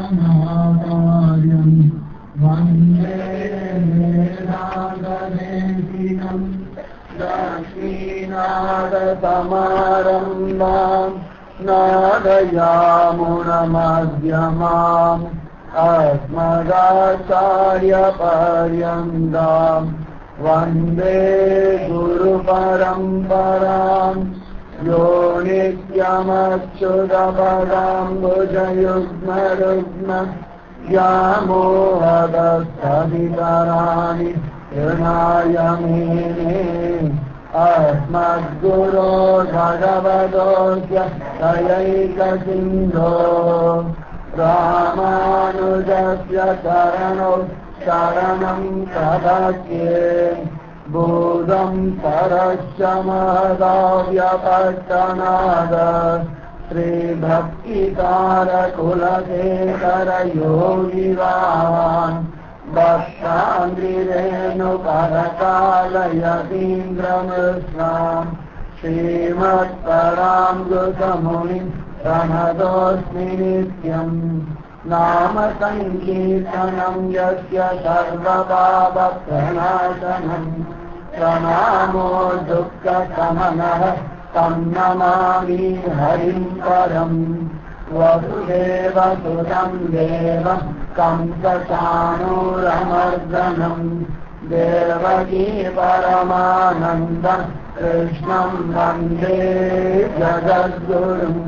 शङ्कराचार्यं वन्दे वेदान्तदेशिकं लक्ष्मीनाथसमारम्भां नादयामुनमध्यमाम् अस्मदाचार्यपर्यन्तां वन्दे गुरुपरम्पराम् यो नित्यमच्युतपदाम्बुजयुग्मरुग्म व्यामोहदस्तवितराणि ऋणाय मेने अस्मद्गुरो भगवतोऽस्य दयैकसिन्धो रामानुजस्य चरणौ शरणं प्रपद्ये भूतं परश्च महदाव्यपट्टनाद श्रीभक्तिकारकुलशेखर योगिवान् भक्ताङ्गिरेणुपरकालयतीन्द्रमृष्णाम् श्रीमत्पराङ्गुसमुनिं प्रणतोऽस्मि नित्यम् नाम संकीर्तनं यस्य सर्वपापप्रणाशनम् प्रणामो दुःखशमनः तं नमामि हरिं परम् वसुदेवसुतं देवं कंसचाणूरमर्दनम् देवकी परमानन्दं कृष्णं वन्दे जगद्गुरुम्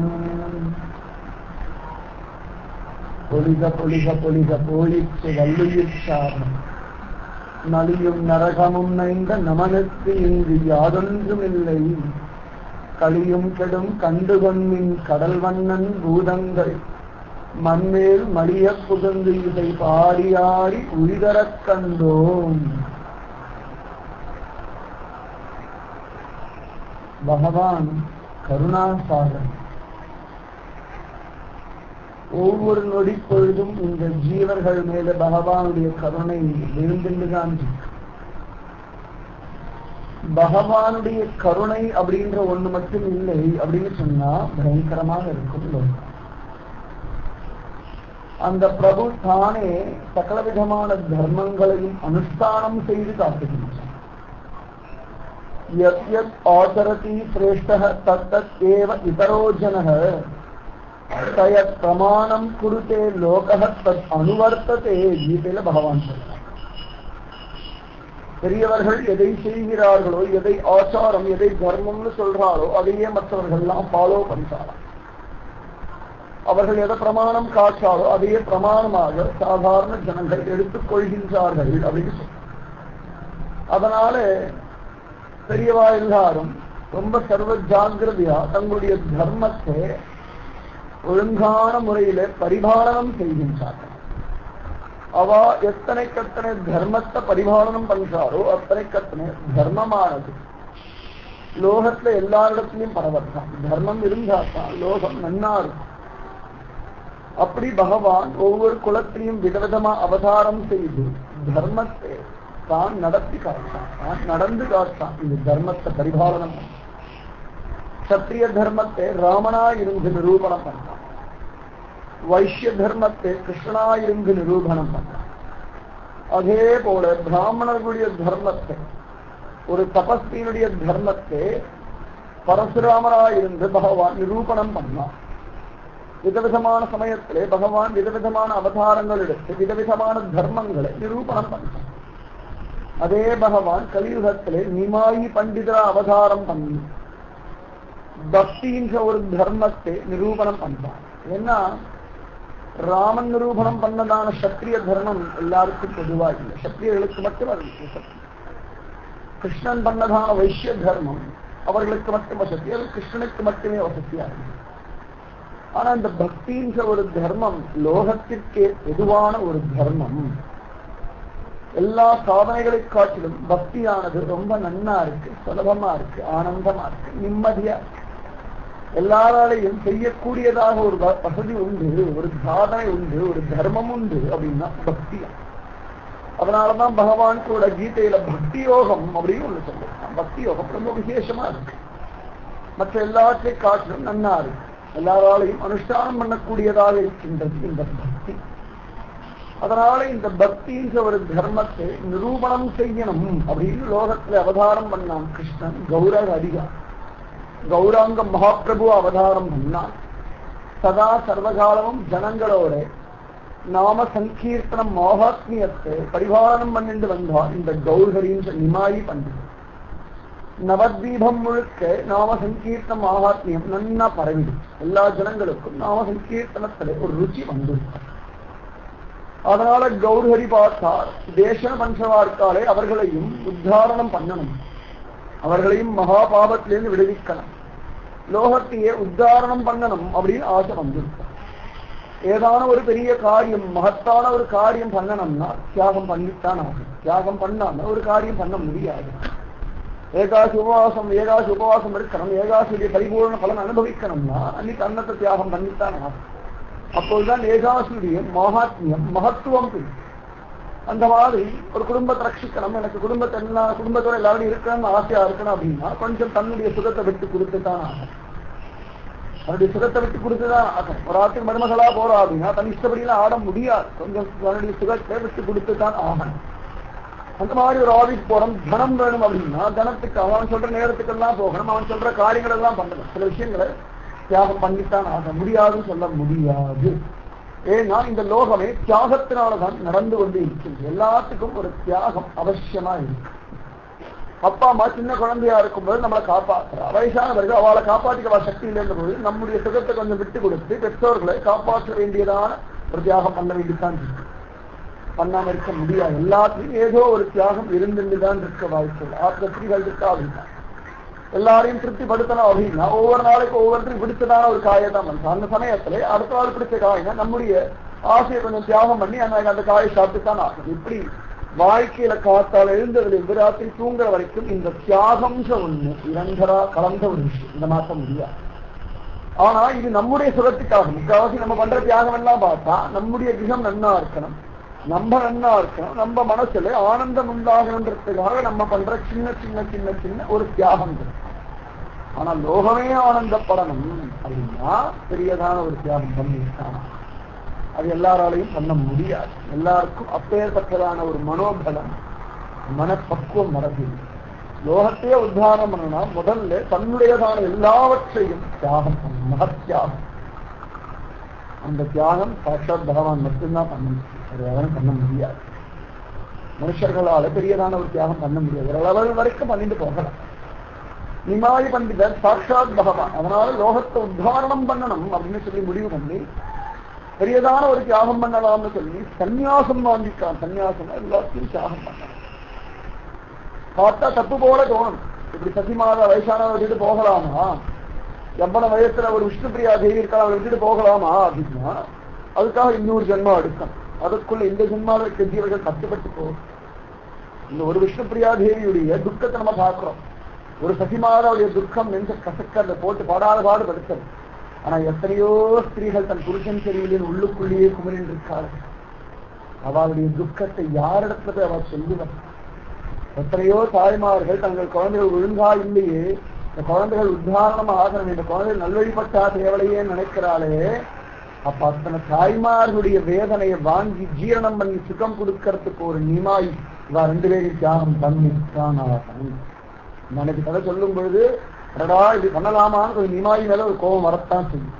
பொலிக பொலிக பொலிக போலிச்சு வள்ளியிற்சாரம் நலியும் நரகமும் நைந்த நமனுக்கு இங்கு யாதொன்றுமில்லை களியும் கெடும் கண்டுகொன்மின் கடல் வண்ணன் பூதங்கள் மண்மேல் மடிய புகுந்து இதை பாடியாடி உயிரறக் கண்டோம். பகவான் கருணாசாகர். ஒவ்வொரு நொடி பொழுதும் இந்த ஜீவர்கள் மேல பகவானுடைய கருணை விழுந்துதான். பகவானுடைய கருணை அப்படின்ற ஒண்ணு மட்டும் இல்லை அப்படின்னு சொன்னா பயங்கரமாக இருக்கும். அந்த பிரபு தானே சகல விதமான தர்மங்களையும் அனுஷ்டானம் செய்து காட்டுகின்றார். யத் யத் ஆச்சரதி சிரேஷ்டः தத்தத் ஏவ இதரோ ஜனः தயத் பிரமாணம் குருதே லோகः தத் அனுவர்த்ததே. கீதையில பகவான் சொல்றார், பெரியவர்கள் எதை செய்கிறார்களோ, எதை ஆச்சாரம், எதை தர்மம்னு சொல்றாரோ அதையே மற்றவர்கள் எல்லாம் ஃபாலோ பண்றாரோ. அவர்கள் எதை பிரமாணம் காற்றாரோ அதையே பிரமாணமாக சாதாரண ஜனங்கள் எடுத்துக் கொள்கின்றார்கள் அப்படின்னு சொல்ற. அதனால பெரியவா எல்லாரும் ரொம்ப சர்வ ஜாகிரதையா தங்களுடைய தர்மத்தை ஒழுங்கான முறையில பரிபாலனம் செய்கின்றார்கள். அவ எத்தனைக்கத்தனை தர்மத்தை பரிபாலனம் பண்றாரோ அத்தனைக்கத்தனை தர்மமானது லோகத்துல எல்லா இடத்துலயும் பரவத்தான். தர்மம் இருந்தால்தான் லோகம் நன்னா இருக்கும். அப்படி பகவான் ஒவ்வொரு குலத்திலையும் விதவிதமா அவதாரம் செய்து தர்மத்தை தான் நடத்தி காட்டான், தான் நடந்து காட்டான். இந்த தர்மத்தை பரிபாலனம் பண்ண சத்திரிய தர்மத்தை ராமனா இருந்து நிரூபணம் பண்றான். வைஷ்ய தர்மத்தை கிருஷ்ணனா இருந்து நிரூபணம் பண்றான். அதே போல பிராமணர்களுடைய தர்மத்தை, ஒரு தபஸ்வியினுடைய தர்மத்தை பரசுராமனா இருந்து பகவான் நிரூபணம் பண்ணான். விதவிதமான சமயத்திலே பகவான் விதவிதமான அவதாரங்கள் எடுத்து விதவிதமான தர்மங்களை நிரூபணம் பண்ணான். அதே பகவான் கலியுகத்திலே நிமாயி பண்டிதரா அவதாரம் பண்ணி பக்தின்ற ஒரு தர்மத்தை நிரூபணம் பண்றான். ஏன்னா ராமன் நிரூபணம் பண்ணதான சத்திரிய தர்மம் எல்லாருக்கும் பொதுவா இல்லை, சத்திரியர்களுக்கு மட்டும் அது. கிருஷ்ணன் பண்ணதான வைஷ்ய தர்மம் அவர்களுக்கு மட்டும் வசதி, அது கிருஷ்ணனுக்கு மட்டுமே வசதியா இருக்கு. ஆனா இந்த பக்தின்ற ஒரு தர்மம் லோகத்திற்கே பொதுவான ஒரு தர்மம். எல்லா சாதனைகளை காட்டிலும் பக்தியானது ரொம்ப நன்னா இருக்கு, சுலபமா இருக்கு, ஆனந்தமா இருக்கு, நிம்மதியா இருக்கு. எல்லாராலையும் செய்யக்கூடியதாக ஒரு வசதி உண்டு, ஒரு சாதனை உண்டு, ஒரு தர்மம் உண்டு அப்படின்னா பக்தியா. அதனாலதான் பகவான் கூட கீதையில பக்தி யோகம் அப்படின்னு ஒண்ணு சொல்லுவாங்க. பக்தி யோகம் ரொம்ப விசேஷமா இருக்கு, மற்ற எல்லாத்தையும் காட்டிலும் நன்னா இருக்கு. எல்லாராலையும் அனுஷ்டானம் பண்ணக்கூடியதாக இருக்கின்றது இந்த பக்தி. அதனால இந்த பக்தின்ற ஒரு தர்மத்தை நிரூபணம் செய்யணும் அப்படின்னு லோகத்துல அவதாரம் பண்ணான் கிருஷ்ணன். கௌரவ அதிகா கௌராங்க மகாபிரபு அவதாரம் பண்ணான். சதா சர்வகாலமும் ஜனங்களோட நாம சங்கீர்த்தனம் மகாத்மியத்தை பரிபாலனம் பண்ணிட்டு வந்தான் இந்த கௌர்ஹரின்ற நிமாயி பண்டிதர். நவத்வீபம் முழுக்க நாம சங்கீர்த்தனம் மகாத்மியம் நன்னா பரவிடும். எல்லா ஜனங்களுக்கும் நாம சங்கீர்த்தனத்துல ஒரு ருச்சி வந்துடும். அதனால கௌர்ஹரி பார்த்தார், தேச மனுஷவார்த்தாலே அவர்களையும் உத்தாரணம் பண்ணணும், அவர்களையும் மகாபாபத்திலிருந்து விடுவிக்கணும், லோகத்தையே உத்தாரணம் பண்ணணும் அப்படின்னு ஆசை வந்துருக்கார். ஏதான ஒரு பெரிய காரியம், மகத்தான ஒரு காரியம் பண்ணணும்னா தியாகம் பண்ணித்தான் ஆகும். தியாகம் பண்ணாம ஒரு காரியம் பண்ண முடியாது. ஏகாசி உபவாசம் இருக்கணும், ஏகாசியுடைய பரிபூர்ண பலன் அனுபவிக்கணும்னா அன்னைக்கு அன்னத்தை தியாகம் பண்ணித்தான் ஆகும். அப்போதுதான் ஏகாசியுடைய மகாத்மியம் மகத்துவம் தெரியும். அந்த மாதிரி ஒரு குடும்பத்தை ரட்சிக்கணும், எனக்கு குடும்பத்தோட எல்லாரும் இருக்கணும்னு ஆசையா இருக்கணும் அப்படின்னா கொஞ்சம் தன்னுடைய சுகத்தை விட்டு கொடுத்துதான் ஆகும். தன்னுடைய சுகத்தை விட்டு கொடுத்துதான் ஆகும். ஒரு ஆட்டுக்கு மருமகளா போறா அப்படின்னா தன் இஷ்டப்படியெல்லாம் ஆட முடியாது, கொஞ்சம் தன்னுடைய சுகத்தை விட்டு கொடுத்துதான் ஆகணும். அந்த மாதிரி ஒரு ஆஃபீஸ் போறோம், தனம் வேணும் அப்படின்னா தனத்துக்கு அவன் சொல்ற நேரத்துக்கெல்லாம் போகணும், அவன் சொல்ற காரியங்கள் எல்லாம் பண்ணணும். சில விஷயங்களை தியாகம் பண்ணித்தான் ஆக முடியாதுன்னு சொல்ல முடியாது. ஏன்னா இந்த லோகமே தியாகத்தினாலதான் நடந்து கொண்டு இருக்கின்றது. எல்லாத்துக்கும் ஒரு தியாகம் அவசியமா இருக்கு. அப்பா அம்மா சின்ன குழந்தையா இருக்கும்போது நம்மளை காப்பாற்றுறா, வயசானவர்கள் அவளை காப்பாற்றிக்க சக்தி இல்லைன்ற போது நம்முடைய சுகத்தை கொஞ்சம் விட்டு கொடுத்து பெற்றோர்களை காப்பாற்ற வேண்டியதான ஒரு தியாகம் பண்ண வேண்டியதான் இருக்கு. பண்ணாம இருக்க முடியாது. எல்லாத்துலையும் ஏதோ ஒரு தியாகம் இருந்துதான் இருக்க வாய்ப்பு. ஆத்மஸ்திரீகள் இருக்கா அப்படின்னா எல்லாரையும் திருப்திப்படுத்தணும் அப்படின்னா ஒவ்வொரு நாளைக்கு ஒவ்வொருத்தரும் பிடிச்சதான ஒரு காயை தான் பண்ணுறோம். அந்த சமயத்துல அடுத்த நாள் பிடிச்ச காய்னா நம்முடைய ஆசையை கொஞ்சம் தியாகம் பண்ணி அந்த காயை சாப்பிட்டுத்தான் ஆகும். இப்படி வாழ்க்கையில காத்தால் எழுந்ததுல இந்த ராத்திரி தூங்குற வரைக்கும் இந்த தியாகம்ன்ற ஒண்ணு இரண்டரா கலந்த ஒரு விஷயம். இந்த மாற்ற முடியாது. ஆனா இது நம்முடைய சுகத்துக்காக. முக்காவாசி நம்ம பண்ற தியாகம் எல்லாம் பார்த்தா நம்முடைய கிரகம் நன்னா இருக்கணும், நம்ம நன்னா இருக்கணும், நம்ம மனசுல ஆனந்தம் உண்டாகணுன்றதுக்காக நம்ம பண்ற சின்ன சின்ன சின்ன சின்ன ஒரு தியாகம். ஆனா லோகமே ஆனந்தப்படணும் அப்படின்னா பெரியதான ஒரு தியாகம் பண்ணிட்டான். அது எல்லாராலையும் பண்ண முடியாது. எல்லாருக்கும் அப்பேற்பட்டதான ஒரு மனோபலம் மனப்பக்குவம் மரபு. லோகத்தையே உத்தாரணம் பண்ணனா முதல்ல தன்னுடையதான எல்லாவற்றையும் தியாகம் பண்ணும், மகத்தியாகம். அந்த தியாகம் சாட்சாத் பகவான் மட்டும்தான் பண்ணணும், ஒரு யாரும் பண்ண முடியாது. மனுஷர்களால பெரியதான ஒரு தியாகம் பண்ண முடியாது. ஒரு அளவு வரைக்கும் பண்ணிட்டு போகலாம். நிமாயி பண்டிதர் சாட்சாத் பகவான். அதனால லோகத்தை உத்தாரணம் பண்ணணும் அப்படின்னு சொல்லி முடிவு பண்ணி பெரியதான ஒரு தியாகம் பண்ணலாம்னு சொல்லி சன்னியாசம் வாங்கிக்கான். சன்னியாசம் எல்லாத்தையும் தியாகம் பண்ணலாம். பார்த்தா தப்பு போல தோணும். இப்படி சசிமாத வயசானவரை விட்டுட்டு போகலாமா, எவ்வளவு வயசுல ஒரு விஷ்ணுபிரியா தேவி இருக்கா அவரை விட்டுட்டு போகலாமா அப்படின்னா அதுக்காக இன்னொரு ஜென்மம் எடுக்கும். அதுக்குள்ள இந்த ஜென்மாவை கெஞ்சியவர்கள் கஷ்டப்பட்டு போகும். இந்த ஒரு விஷ்ணுபிரியா தேவியுடைய துக்கத்தை நம்ம பார்க்கிறோம். ஒரு சசிமாதாவுடைய துக்கம் நெஞ்ச கசக்கத்தை போட்டு பாடாத பாடுபடுத்தது. ஆனா எத்தனையோ ஸ்திரீகள் தன் புருஷன் சரியில்லைன்னு உள்ளுக்குள்ளேயே குமரின் இருக்கார்கள். அவளுடைய துக்கத்தை யாரிடத்துல போய் அவள் சொல்லுவார்? எத்தனையோ தாய்மார்கள் தங்கள் குழந்தைகள் ஒழுங்கா இல்லையே, இந்த குழந்தைகள் உத்தாரணமா ஆகணும், இந்த குழந்தைகள் நல்வழிப்பட்டா தேவலையே நினைக்கிறாளே. அப்ப அத்தனை தாய்மார்களுடைய வேதனையை வாங்கி ஜீரணம் பண்ணி சுகம் கொடுக்கறதுக்கு ஒரு நிமாய் இவா ரெண்டு பேரும் தியாகம் பண்ணித்தான் ஆகணும். எனக்கு கதை சொல்லும் பொழுது அடடா இது பண்ணலாமான்னு ஒரு நிமாயி மேல ஒரு கோபம் வரத்தான் செய்யும்.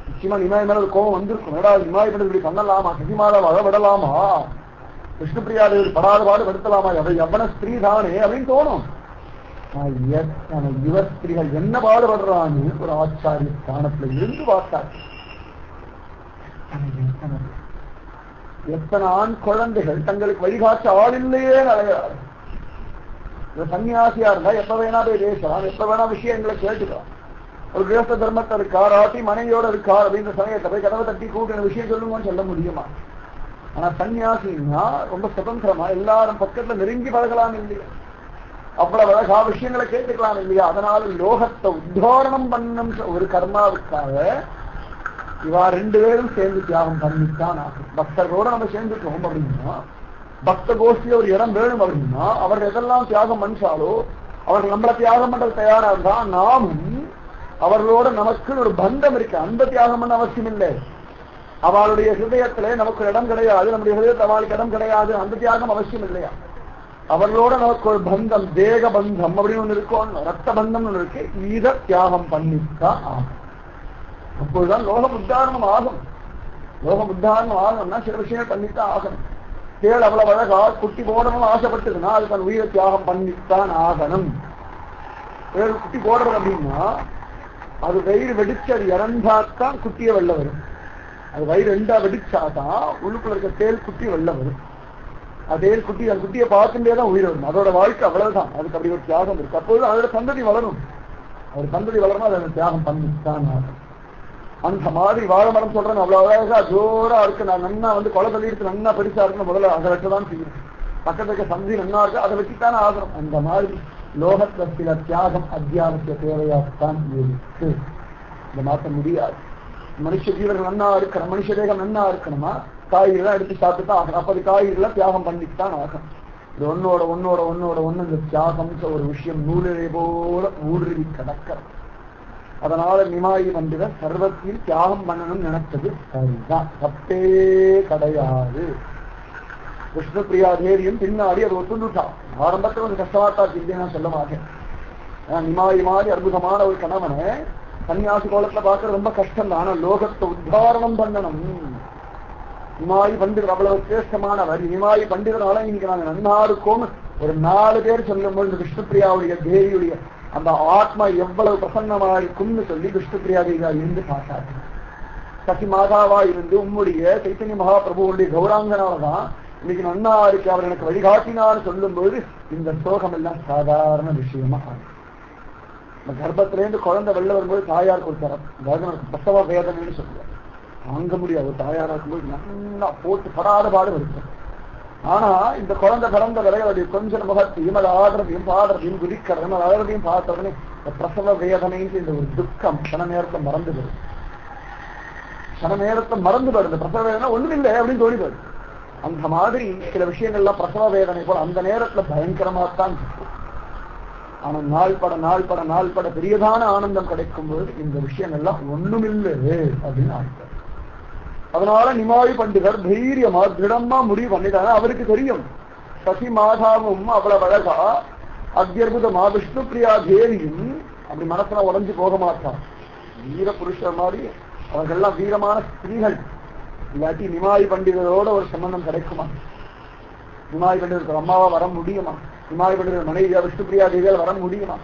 நிச்சயமா நிமாயி மேல ஒரு கோபம் வந்திருக்கும். அடடா நிமாயி பண்ணது இப்படி பண்ணலாமா, சசிமாதா அழவிடலாமா, விஷ்ணுபிரியாதை படாத பாடு படுத்தலாமா, எவ்வளவு ஸ்திரீ தானே அப்படின்னு தோணும். யுவ ஸ்திரீகள் என்ன பாடுபடுறான்னு ஒரு ஆச்சாரிய ஸ்தானத்துல இருந்து பார்த்தார். எத்தனை ஆண் குழந்தைகள் தங்களுக்கு வழிகாட்ட ஆள் இல்லையே அலைகிறார். சன்னியாசியா இருந்தா எப்ப வேணா போய் பேசலாம், எப்ப வேணா விஷயங்களை கேட்டுக்கலாம். ஒரு கிரகஸ்த தர்மத்தை இருக்கார், ஆட்டி மனைவியோட இருக்கார் அப்படின்ற சமயத்தை போய் கதவை தட்டி கூட்டின விஷயம் சொல்லுங்கன்னு சொல்ல முடியுமா? ஆனா சன்னியாசின்னா ரொம்ப சுதந்திரமா எல்லாரும் பக்கத்துல நெருங்கி பழகலாம் இல்லையா, அவ்வளவு அழகா விஷயங்களை கேட்டுக்கலாம் இல்லையா? அதனால லோகத்தை உத்தாரணம் பண்ணும் ஒரு கர்மாவுக்காக இவா ரெண்டு பேரும் சேர்ந்து தியாகம் பண்ணித்தான் ஆகும். பக்தர்களோட நம்ம சேர்ந்துட்டோம் அப்படின்னா, பக்த கோஷ்டியில ஒரு இடம் வேணும் அப்படின்னா அவர்கள் எதெல்லாம் தியாகம் பண்ணிச்சாலோ அவர்கள் நம்மள தியாகம் பண்றது தயாரா இருந்தா நாமும் அவர்களோட நமக்கு ஒரு பந்தம் இருக்கு. அன்பு தியாகம் பண்ண அவசியம் இல்லை. அவளுடைய ஹிருதயத்திலே நமக்கு இடம் கிடையாது, நம்முடைய ஹிருதயத்தில் அவளுக்கு இடம் கிடையாது, அந்த தியாகம் அவசியம் இல்லையா? அவர்களோட நமக்கு ஒரு பந்தம், தேக பந்தம் அப்படின்னு ஒண்ணு இருக்கும், ரத்த பந்தம் ஒண்ணு இருக்கு. இத தியாகம் பண்ணித்தான் ஆகும். அப்பொழுதுதான் லோகம் உத்தாரணம் ஆகும். லோகம் உத்தாரணம் ஆகணும்னா சில விஷயங்கள் பண்ணித்தான் ஆகணும். தேள் அவ்வளவு அழகா குட்டி போடணும்னு ஆசைப்பட்டுதுன்னா அது தன் உயிரை தியாகம் பண்ணித்தான் ஆகணும். தேள் குட்டி போடுறது அப்படின்னா அது வயிறு வெடிச்சு அது இறந்தாத்தான் குட்டியை வெள்ள வரும். அது வயிறு ரெண்டா வெடிச்சாதான் உள்ளுக்குள்ள இருக்க தேள் குட்டி வெள்ள வரும். அதே குட்டி அந்த குட்டியை பார்த்துட்டே தான் உயிர் வரும். அதோட வாழ்க்கை அவ்வளவுதான். அதுக்கு அப்படி ஒரு தியாகம் இருக்கு. அப்போது அதோட சந்ததி வளரும். அவர் சந்ததி வளரணும், அதை தியாகம் பண்ணித்தான் ஆகும். அந்த மாதிரி வாழை மரம் சொல்றேன் அவ்வளவு அழகா ஜோரா இருக்கு. நான் நன்னா கொலை தள்ளிட்டு நன்னா பெருசா இருக்குன்னு முதல்ல அதை வச்சுதான் செய்யணும். பக்கத்துல இருக்க சந்தி நன்னா இருக்கு, அதை வச்சுத்தானே ஆகணும். அந்த மாதிரி லோகத்துல சில தியாகம் அத்தியாவசிய தேவையாகத்தான் இருக்கு. இதை மாற்ற முடியாது. மனுஷ ஜீவர்கள் நன்னா இருக்கணும், மனுஷ தேகம் நன்னா இருக்கணுமா காய்கறிலாம் எடுத்து சாப்பிட்டுதான் ஆகணும். அப்ப அது காய்கறிலாம் தியாகம் பண்ணிட்டுதான் ஆகணும். இது ஒன்னோட ஒன்னோட ஒன்னோட ஒண்ணு இந்த தியாகம் ஒரு விஷயம் நூலிலே போல ஊடுருவி கிடக்கிறது. அதனால நிமாயி பண்டிதர் சர்வத்தையும் தியாகம் பண்ணணும்னு நினைச்சது சரிதான், தப்பே கிடையாது. கிருஷ்ணபிரியா தேவியும் பின்னாடி அது ஒத்துண்டுட்டான். ஆரம்பத்தில் கொஞ்சம் கஷ்டமாட்டா இல்லையா சொல்ல மாட்டேன். நிமாயி மாதிரி அற்புதமான ஒரு கணவனை சன்னியாசி கோலத்துல பார்க்கறது ரொம்ப கஷ்டம் தான். ஆனா லோகத்தை உத்தாரணம் பண்ணணும். நிமாயி பண்டிதர் அவ்வளவு சிரேஷ்டமானவர். நிமாயி பண்டிதரால இன்னைக்கு நாங்க நன்னா இருக்கோம் ஒரு 4 பேர் சொல்லும்போது விஷ்ணுபிரியாவுடைய தேவியுடைய அந்த ஆத்மா எவ்வளவு பிரசன்னமா இருக்கும்னு சொல்லி விஷ்ணுபிரியா தேவியா இருந்து பார்த்தாரு. சசி மாதாவா இருந்து உம்முடைய சைத்தன்ய மகாபிரபுடைய கௌராங்கனாலதான் இன்னைக்கு நன்னா இருக்கு, அவர் எனக்கு வழிகாட்டினான்னு சொல்லும்போது இந்த சோகம் எல்லாம் சாதாரண விஷயமா ஆகும். கர்ப்பத்திலேருந்து குழந்தை வெளில வரும்போது தாயார் கொடுத்தார் பிரசவ வேதனைன்னு சொல்லுவார். தாங்க முடியாது. தாயாரா இருக்கும்போது நல்லா போட்டு படாத பாடு இருக்கும். ஆனா இந்த குழந்தை பிறந்த விளையாடி கொஞ்சம் முகத்தையும் அது ஆடுறதையும் பாடுறதையும் குதிக்கிறதையும் அது அழகதையும் பார்க்கறதுன்னு பிரசவ வேதனைன்னு இந்த ஒரு துக்கம் கன நேரத்தை மறந்து போயிடுது. கன நேரத்தை மறந்து போயிடுது. பிரசவ வேதனை ஒண்ணும் இல்லை அப்படின்னு தோணி போயிடுது. அந்த மாதிரி சில விஷயங்கள்லாம் பிரசவ வேதனை போல அந்த நேரத்துல பயங்கரமாத்தான் இருக்கும். ஆனா நாள் பட பெரியதான ஆனந்தம் கிடைக்கும் போது இந்த விஷயங்கள்லாம் ஒண்ணுமில்லை அப்படின்னு ஆகிட்டார். அதனால நிமாயி பண்டிதர் தைரியமா திடமா முடிவு பண்ணிட்டாங்க. அவருக்கு தெரியும் சசி மாதாவும் அவ்வளவு அழகா அத்தியற்புதமா விஷ்ணுபிரியா தேவியும் அப்படி மனசுல உடஞ்சு போக மாட்டான். வீர புருஷர் மாதிரி அவர்கள்லாம் வீரமான ஸ்திரீகள். இல்லாட்டி நிமாயி பண்டிதரோட ஒரு சம்பந்தம் கிடைக்குமா? நிமாயி பண்டிதருக்கு அம்மாவா வர முடியுமா? நிமாயி பண்டிதர் மனைவியா விஷ்ணுபிரியா தேவியால் வர முடியுமா?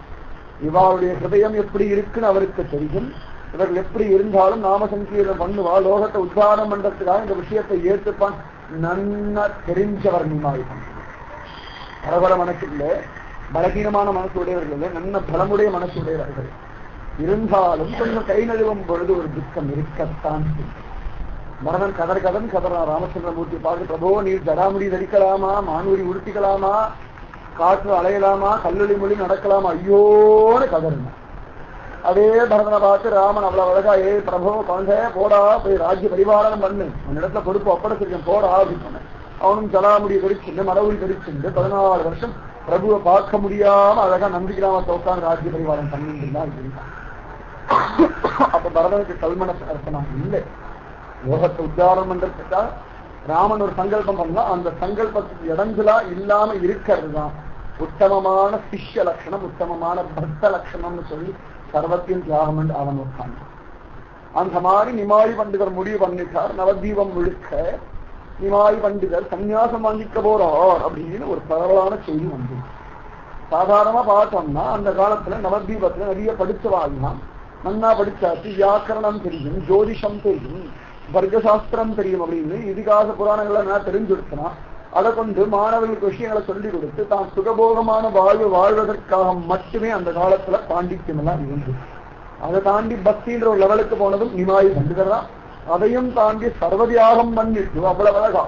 இவாளுடைய ஹிருதயம் எப்படி இருக்குன்னு அவருக்கு தெரியும். இவர்கள் எப்படி இருந்தாலும் நாம சங்கீர்ணம் பண்ணுவா, லோகத்தை உத்தாரணம் பண்றதுக்காக இந்த விஷயத்தை ஏற்றுப்பான் நன்னா தெரிஞ்சவர் நிமாயி பண்டிதர். பரபர மனசு இல்லை, பலகீனமான மனசு உடையவர்கள் இல்லை, நல்ல பலமுடைய மனசு உடையவர்கள். இருந்தாலும் கொஞ்சம் கை நழுவும் பொழுது ஒரு துக்கம் இருக்கத்தான். மரணன் கதறான் ராமச்சந்திரமூர்த்தி பார்த்து, பிரபோ நீர் ஜடாமுடி தரிக்கலாமா, மானூரி உடுத்திக்கலாமா, காற்று அலையலாமா, கல்லொலி மொழி நடக்கலாமா, ஐயோன்னு கதறின. அதே பரதனை பார்த்து ராமன் அவ்வளவு அழகா, ஏ பிரபோ குழந்தை போடா போய் ராஜ்ய பரிபாலனம் பண்ணு, உன் இடத்துல பொறுப்பு ஒப்படைச்சிருக்கேன் போடா அப்படின்னு சொன்னேன். அவனும் ஜடாமுடி தெரிச்சுண்டு மரவுரி தெரிச்சுண்டு 14 வருஷம் பிரபுவை பார்க்க முடியாம அழகா நம்பிக்கிறாம உட்காந்து ராஜ்ய பரிபாலனம் பண்ணிட்டு தான் இருந்தான். அப்ப பரதனுக்கு கல்மனசு அர்த்தம் இல்லை. லோகத்தை உத்தாரணம் பண்றதுக்கா ராமன் ஒரு சங்கல்பம் பண்ணா அந்த சங்கல்பத்துக்கு இடஞ்சலா இல்லாம இருக்கிறது தான் உத்தமமான சிஷ்ய லட்சணம், உத்தமமான பக்த லட்சணம்னு சொல்லி சர்வத்தையும் தியாகம் என்று அவன் உட்கார்ந்து. அந்த மாதிரி நிமாயி பண்டிதர் முடிவு பண்ணிட்டார். நவதீபம் முழுக்க நிமாயி பண்டிதர் சன்னியாசம் வாங்கிக்க போறார் அப்படின்னு ஒரு பரவலான செய்தி வந்து. சாதாரணமா பார்த்தோம்னா அந்த காலத்துல நவதீபத்துல நிறைய படிச்சவாள்லாம் நன்னா படிச்சாச்சு, வியாக்கரணம் தெரியும், ஜோதிஷம் தெரியும், வர்க்கசாஸ்திரம் தெரியும் அப்படின்னு இதிகாச புராணங்களை நான் தெரிஞ்சுடுத்தினா அதை கொண்டு மாணவர்களுக்கு விஷயங்களை சொல்லிக் கொடுத்து தான் சுகபோகமான வாழ்வு வாழ்வதற்காக மட்டுமே அந்த காலத்துல பாண்டித்யம் எல்லாம் இருந்தது. அதை தாண்டி பக்தின்ற ஒரு லெவலுக்கு போனதும் நிமாயி பண்டிதர்தான். அதையும் தாண்டி சர்வதியாகம் பண்ணிட்டு அவ்வளவு அழகா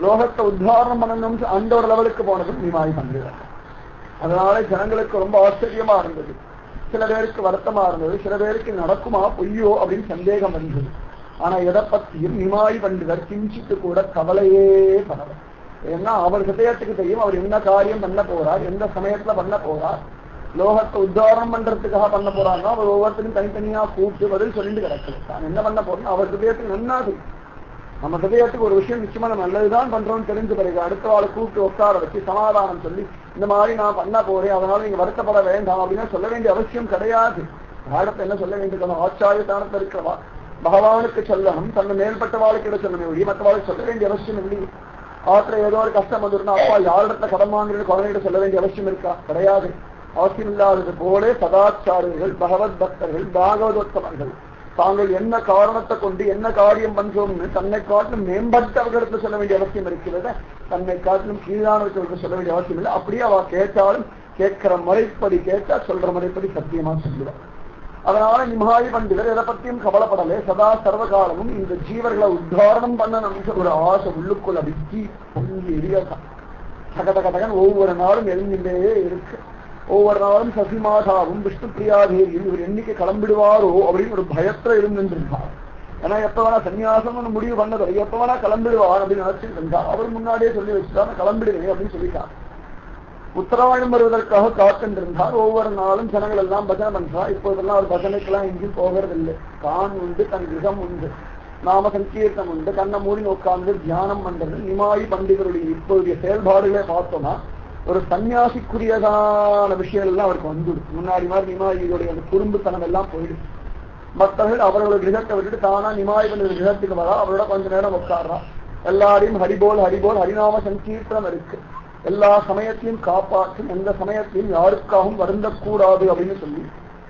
லோகத்தை உத்தாரணம் பண்ணணும் அந்த ஒரு லெவலுக்கு போனதும் நிமாயி பண்டிதர். அதனால ஜனங்களுக்கு ரொம்ப ஆச்சரியமா இருந்தது, சில பேருக்கு வருத்தமா இருந்தது, சில பேருக்கு நடக்குமா பொய்யோ அப்படின்னு சந்தேகம் வந்தது. ஆனா எதை பத்தியும் நிமாயி பண்டிதர் கிஞ்சிட்டு கூட கவலையே படல. ஏன்னா அவர் ஹிருதயத்துக்கு தெரியும் அவர் என்ன காரியம் பண்ண போறார், எந்த சமயத்துல பண்ண போறார், லோகத்தை உத்தாரணம் பண்றதுக்காக பண்ண போறாங்க. அவர் ஒவ்வொருத்தரும் தனித்தனியா கூப்பிட்டு பதில் சொல்லிட்டு கிடக்குது. தான் என்ன பண்ண போறோம் அவர் ஹிருதயத்துக்கு நன்னாது. நம்ம ஹிருதயத்துக்கு ஒரு விஷயம் நிச்சயமா நம்ம நல்லதுதான் பண்றோம்னு தெரிஞ்ச பிறகு அடுத்த ஆளை கூப்பிட்டு உட்கார வச்சு சமாதானம் சொல்லி இந்த மாதிரி நான் பண்ண போறேன், அதனால நீங்க வருத்தப்பட வேண்டாம் அப்படின்னா சொல்ல வேண்டிய அவசியம் கிடையாது. பாடத்தை என்ன சொல்ல வேண்டியிருக்கணும், ஆச்சாரியத்தானத்தில் இருக்கிறவா பகவானுக்கு சொல்லணும், தன்னை மேல்பட்ட வாழ்க்கையிட சொல்லணும், ஒழிய மற்ற வாழ்க்கை சொல்ல வேண்டிய அவசியம் இல்லை. ஆத்துல ஏதோ ஒரு கஷ்டம் வந்துருன்னா அப்பா யாரிடத்துல கடன் வாங்குறது குழந்தைகிட்ட சொல்ல வேண்டிய அவசியம் இருக்கா? கிடையாது. அவசியம் இல்லாதது போல சதாச்சாரியர்கள், பகவத் பக்தர்கள், பாகவதோத்தமர்கள் தாங்கள் என்ன காரணத்தை கொண்டு என்ன காரியம் பண்றோம்னு தன்னை காட்டிலும் மேம்பட்டவர்களிடத்துல சொல்ல வேண்டிய அவசியம் இருக்கிறத, தன்னை காட்டிலும் கீழானவர்களுக்கு சொல்ல வேண்டிய அவசியம் இல்லை. அப்படியே அவ கேட்டாலும் கேட்கிற முறைப்படி கேட்டா சொல்ற முறைப்படி சத்தியமா சொல்லுவார். அதனால நிமாய் பண்டிதர் எதை பத்தியும் கவலைப்படலே, சதா சர்வகாலமும் இந்த ஜீவர்களை உத்தாரணம் பண்ணணும்னு ஒரு ஆசை உள்ளுக்குள்ள விக்கி பொங்கி எரியாதான் தகதகதகன் ஒவ்வொரு நாளும் எழுந்திலே இருக்கு. ஒவ்வொரு நாளும் சசிமாதாவும் விஷ்ணு பிரியாதேவியும் இவர் என்னைக்கு கிளம்பிடுவாரோ அப்படின்னு ஒரு பயத்துல இருந்துருந்தார். ஏன்னா எப்ப வேணா சன்னியாசம் முடிவு பண்ணது, எப்ப வேணா கிளம்பிடுவார் அப்படின்னு நினைச்சிட்டு இருந்தா. அவர் முன்னாடியே சொல்லி வச்சுதான் கிளம்பிடுவேன் அப்படின்னு சொல்லிட்டார். உத்தரவாயம் வருவதற்காக காத்துருந்தார். ஒவ்வொரு நாளும் ஜனங்கள் எல்லாம் பஜனை பண்றா. இப்போதெல்லாம் அவர் பஜனைக்கெல்லாம் எங்கேயும் போகிறதில்லை. தான் உண்டு, தன் கிரகம் உண்டு, நாம சங்கீர்த்தம் உண்டு, கண்ணை மூடி உட்கார்ந்து தியானம் பண்றது. நிமாயி பண்டிதருடைய இப்போதைய செயல்பாடுகளே பார்த்தோம்னா ஒரு சன்னியாசிக்குரியதான விஷயம் எல்லாம் அவருக்கு வந்துடும். முன்னாடி மாதிரி நிமாயிகளுடைய அந்த குறும்புத்தனம் எல்லாம் போயிடும். பக்தர்கள் அவர்களோட கிரகத்தை விட்டுட்டு தானா நிமாய் பண்டிதர் கிரகத்துக்கு வரா. அவரோட கொஞ்ச நேரம் உட்கார்றா. எல்லாரையும் ஹரிபோல் ஹரிபோல் ஹரிநாம சங்கீர்த்தனம் இருக்கு. எல்லா சமயத்தையும் காப்பாற்றும், எந்த சமயத்தையும் யாருக்காகவும் வருந்தக்கூடாது அப்படின்னு சொல்லி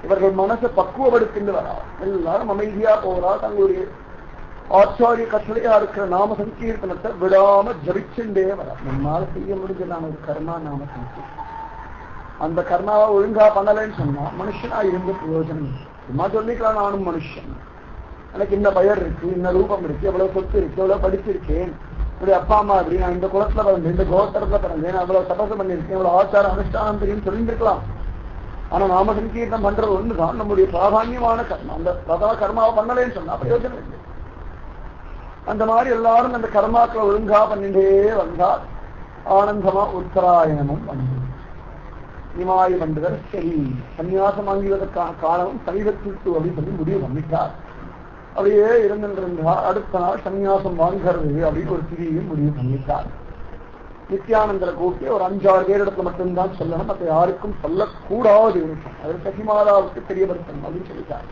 இவர்கள் மனசை பக்குவப்படுத்திட்டு வரா. எல்லாரும் அமைதியா போறா. தங்களுடைய ஆச்சாரிய கட்டளையா இருக்கிற நாம சங்கீர்த்தனத்தை விடாம ஜபிச்சுட்டே வரா. நம்மால செய்ய முடிஞ்ச நாம ஒரு கர்மா நாம சங்கீர்த்தனம். அந்த கர்மாவை ஒழுங்கா பண்ணலைன்னு சொன்னா மனுஷனா இருந்த பிரயோஜனம். சும்மா சொல்லிக்கலாம் நானும் மனுஷன், எனக்கு இந்த பெயர் இருக்கு, இந்த ரூபம் இருக்கு, எவ்வளவு சொத்து இருக்கு, எவ்வளவு படிச்சிருக்கேன், இப்படி அப்பா அம்மா அப்படி, நான் இந்த குலத்துல பிறந்தேன், இந்த கோத்திரத்துல பிறந்தேன், அவ்வளவு தபசு பண்ணிருக்கேன், இவ்வளவு ஆச்சார அனுஷ்டானம் தெரியும் சொல்லிருக்கலாம். ஆனா நாம சங்கீர்த்தம் பண்றது ஒண்ணுதான் நம்முடைய பிராதான்யமான கர்மா. அந்த பிரதான கர்மாவை பண்ணலேன்னு சொன்னா பிரயோஜனம் இல்லை. அந்த மாதிரி எல்லாரும் அந்த கர்மாக்களை ஒழுங்கா பண்ணிட்டே வந்தால் ஆனந்தமா உத்தராயணமும் வந்து நிமாய் பண்டிதர் சரி சன்னியாசம் வாங்குவதற்கான காலமும் சமீபத்திற்கு அப்படின்னு சொல்லி முடிவு பண்ணிட்டார். அப்படியே இருந்திருந்தா அடுத்த நாள் சன்னியாசம் வாங்குறது அப்படின்னு ஒரு பிரிவையும் முடிவு பண்ணிட்டார். நித்யானந்தரை கூட்டி ஒரு 5-6 பேரிடத்துல மட்டும்தான் சொல்லணும், மற்ற யாருக்கும் சொல்லக்கூடாது. அது சசிமாதாவுக்கு தெரியப்படுத்தணும் அப்படின்னு சொல்லிட்டார்.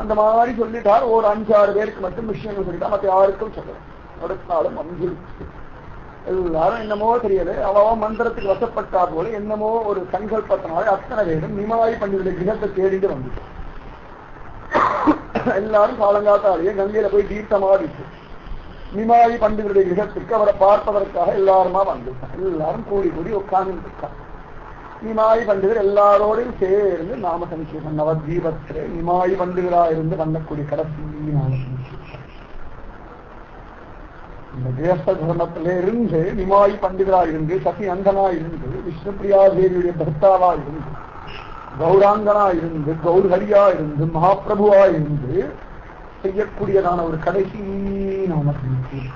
அந்த மாதிரி சொல்லிட்டார். ஒரு 5-6 பேருக்கு மட்டும் விஷயங்கள் சொல்லிட்டா, மற்ற யாருக்கும் சொல்லணும். அடுத்த நாளும் வந்துருச்சு. எல்லாரும் என்னமோ தெரியல, அவ மந்திரத்துக்கு வசப்பட்டா போல என்னமோ ஒரு சங்கல்பத்தினாலே அத்தனை பேரும் நிமாய் பண்டிதருடைய கிரகத்தை தேடிட்டு வந்துட்டு எல்லாரும் காலங்காத்தாலேயே கங்கையில போய் தீர்த்தமாடிச்சு. நிமாய் பண்டிதருடைய கிரகத்திற்கு அவரை பார்ப்பதற்காக எல்லாருமா வந்துட்டான். எல்லாரும் கூடி கூடி உட்கார்ந்து இருக்கான். நிமாய் பண்டிதர் எல்லாரோடையும் சேர்ந்து நாம சங்கீர்த்தம் நவதீபத்திலே நிமாய் பண்டிதரா இருந்து பண்ணக்கூடிய கடைசி நாம சங்கீர்த்தம். இந்த தேச தர்மத்தில இருந்து நிமாய் பண்டிதரா இருந்து, சசி அந்தனா இருந்து, விஷ்ணுபிரியா தேவியுடைய பர்த்தாவா இருந்து, கௌராங்கனா இருந்து, கௌர்ஹரியா இருந்து, மகாபிரபுவா இருந்து செய்யக்கூடியதான ஒரு கடைசி நாம சங்கீர்த்தம்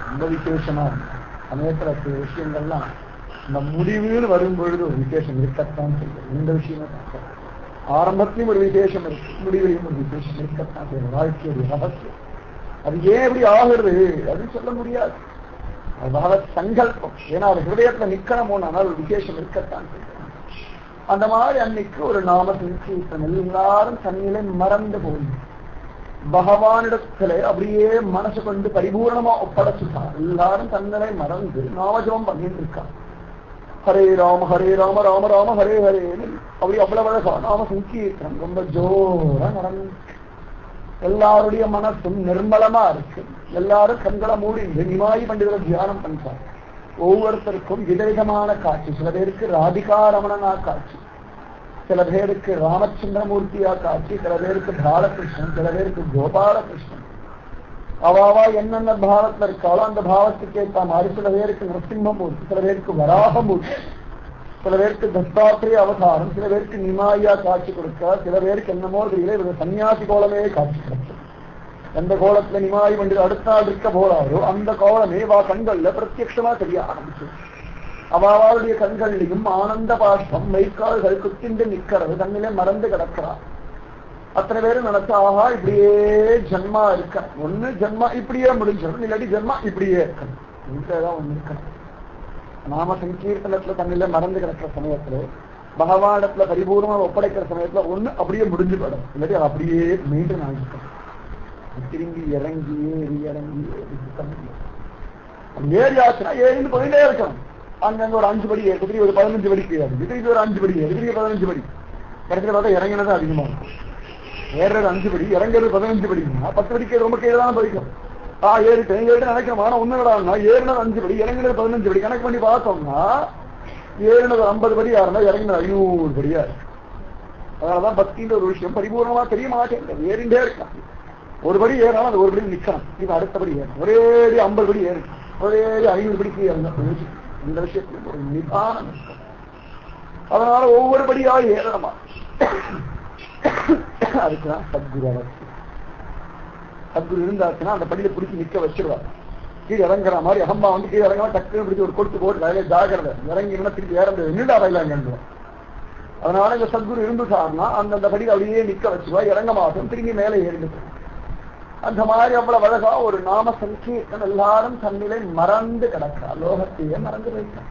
ரொம்ப விசேஷமா இருக்கு. சமயத்துல சில விஷயங்கள்லாம் இந்த முடிவுன்னு வரும்பொழுது ஒரு விசேஷம் இருக்கத்தான் செய்யும். இந்த விஷயமே ஆரம்பத்திலையும் ஒரு விசேஷம் இருக்கு, முடிவிலையும் ஒரு விசேஷம் இருக்கத்தான் செய்யும். வாழ்க்கையுடைய ரகசியம் அது ஏன் எப்படி ஆகுறது அப்படின்னு சொல்ல முடியாது. அதாவது சங்கல்பம். ஏன்னா அது ஹிருதயத்துல நிக்கணுமோனால் ஒரு விசேஷம் இருக்கத்தான் செய்யும். அந்த மாதிரி அன்னைக்கு ஒரு நாம சங்கீர்த்தம் எல்லாரும் தன்னிலை மறந்து போய் பகவானிடத்துல அப்படியே மனசு கொண்டு பரிபூர்ணமா ஒப்படைச்சுட்டான். எல்லாரும் தன்னிலை மறந்து நாமஜபம் பண்ணிட்டு இருக்கான். ஹரே ராம ராம ராம ஹரே ஹரேன்னு அப்படி அவ்வளவு அழகா நாம சங்கீர்த்தனம் ரொம்ப ஜோரா நடந்து எல்லாருடைய மனசும் நிர்மலமா இருக்கு. எல்லாரும் கண்களை மூடி நிமாய் பண்டிதரை தியானம் பண்றாங்க. ஒவ்வொருத்தருக்கும் விதவிதமான காட்சி. சில பேருக்கு ராதிகா ரமணனா காட்சி, சில பேருக்கு ராமச்சந்திரமூர்த்தியா காட்சி, சில பேருக்கு பாலகிருஷ்ணன், சில பேருக்கு கோபாலகிருஷ்ணன். அவாவா என்னென்ன பாவத்துல இருக்காளோ அந்த பாவத்துக்கு ஏற்ற மாதிரி சில பேருக்கு நரசிம்மமூர்த்தி, சில பேருக்கு வராகமூர்த்தி, சில பேருக்கு தத்தாத்திரேய அவதாரம், சில பேருக்கு நிமாயா காட்சி கொடுக்க, சில பேருக்கு என்னமோ தெரியல இவங்க சன்னியாசி கோலமே காட்சி கொடுக்கும். எந்த கோலத்துல நிமாய் பண்டிதர் அடுத்த நாள் இருக்க போறாரோ அந்த கோலமே வா கண்கள்ல பிரத்யட்சமா தெரிய ஆரம்பிச்சு. அவளுடைய கண்களிலும் ஆனந்த பாஷ்பம் மெய்க்கால்கள் குத்திண்டு நிக்கிறது, தன்னிலே மறந்து கிடக்கிறார். அத்தனை பேரும் நினைச்சா ஆஹா இப்படியே ஜன்மா இருக்க, ஒண்ணு ஜன்மா இப்படியே முடிஞ்சிடும், இல்லாட்டி ஜன்மா இப்படியே இருக்கணும், இதுதான் ஒண்ணு இருக்கணும். நாம சங்கீர்த்தனத்துல தன்னில மறந்து கிடக்கிற சமயத்துல பகவானத்துல பரிபூர்ணமா ஒப்படைக்கிற சமயத்துல ஒண்ணு அப்படியே முடிஞ்சு போடும், இல்லாட்டி அது அப்படியே மீண்டும் ஆகிருக்கணும். திரும்பி இறங்கி ஏறி இறங்கி ஏறி ஆச்சுன்னா ஏறிந்து போயிட்டே இருக்கணும். அங்க ஒரு 5 படி ஏறி ஒரு 15 படி கீழே இது ஒரு 5 படி ஏறி 15 படி கடைசியில் பார்த்தா இறங்கினது அதிகமா இருக்கும். ஏறது 5 படி இறங்குறது 15 படினா 10 படிக்கு ரொம்ப கீழே தான் போய்க்கும். ஏறிட்டு நினைக்கிறோம். ஆனா ஒண்ணுடான்னா ஏறினது 5 படி இறங்கினது 15 படி கணக்கு பண்ணி பார்த்தோம்னா ஏறினது 50 படியா இருந்தா இறங்கினது 500 படியா இருக்கு. அதனாலதான் பக்தின்ற ஒரு விஷயம் பரிபூர்ணமா தெரிய மாட்டேன். ஏறிண்டே இருக்கலாம். ஒரு படி ஏறாலும் அது ஒரு படி நிக்கணும். இது அடுத்தபடி ஏறும். ஒரே 50 படி ஏறு, ஒரே 500 படிக்கு ஏறணும். இந்த விஷயத்துக்கு ஒரு நிதானம் இருக்கு. அதனால ஒவ்வொரு படியா ஏறணுமா. அதுக்குதான் சத்குரு அவசியம். சத்குரு இருந்தாச்சுன்னா அந்த படியில பிடிச்சி நிக்க வச்சிருவார். கீழே இறங்குற மாதிரி அகம்பா வந்து கீழே இறங்காம டக்குன்னு பிடிச்சி ஒரு கொடுத்து போட்டு வேலையை ஜாகிரதை இறங்கினா திருப்பி ஏற முடியாது. என்னடா வயலாங்க. அதனால இந்த சத்குரு இருந்துட்டாருன்னா அந்தந்த படியில் அப்படியே நிக்க வச்சிருவா, இறங்க மாட்டோம், திரும்பி மேலே ஏறிட்டு. அந்த மாதிரி அவ்வளவு அழகா ஒரு நாம சங்கீர்த்தம் எல்லாரும் தன்னிலை மறந்து கிடக்கிறா, லோகத்தையே மறந்து வைக்கிறான்.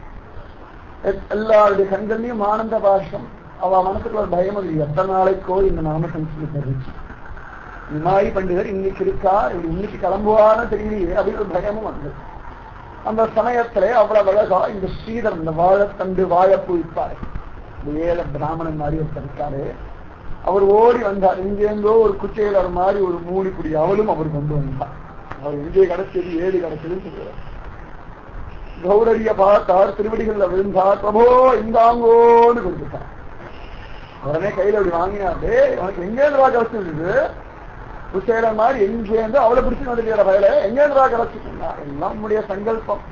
எல்லாருடைய கண்கள்லையும் ஆனந்த பாஷம். அவ மனசுக்கு ஒரு பயம் இல்லை. எத்தனை நாளைக்கோ இந்த நாம சங்கீர்த்தம் இருந்துச்சு. நிமாயி பண்டிதர் இன்னைக்கு இருக்கா, இன்னைக்கு கிளம்புவான்னு தெரியலையே அப்படின்னு ஒரு பயமும் வந்தது. அந்த சமயத்திலே அவ்வளவு அழகா இந்த ஸ்ரீதர் இந்த வாழைத்தண்டு வாழைப்பூ விற்பாரு. ஏழை பிராமணன் மாதிரி ஒருத்தர் இருக்காரு. அவர் ஓடி வந்தார். இங்கேருந்தோ ஒரு குச்சையிலர் மாதிரி ஒரு மூலிக்குடி அவளும் அவர் கொண்டு வந்தார். அவர் எங்கே கிடைச்சது ஏது கிடைச்சதுன்னு சொல்லுவார். கௌரரிய பார்த்தார், திருவடிகள்ல விழுந்தார். பிரபோ இந்தாங்கோன்னு கொடுத்துட்டார். உடனே கையில அப்படி வாங்கினாரு. அவனுக்கு எங்கேருந்தா கிடைச்சிருந்தது? குச்சையிலர் மாதிரி எங்கேருந்து அவளை பிடிச்சு வந்துட்டு வயல எங்கேருந்தா கிடைச்சிருந்தா? எல்லாம் நம்முடைய சங்கல்பம்.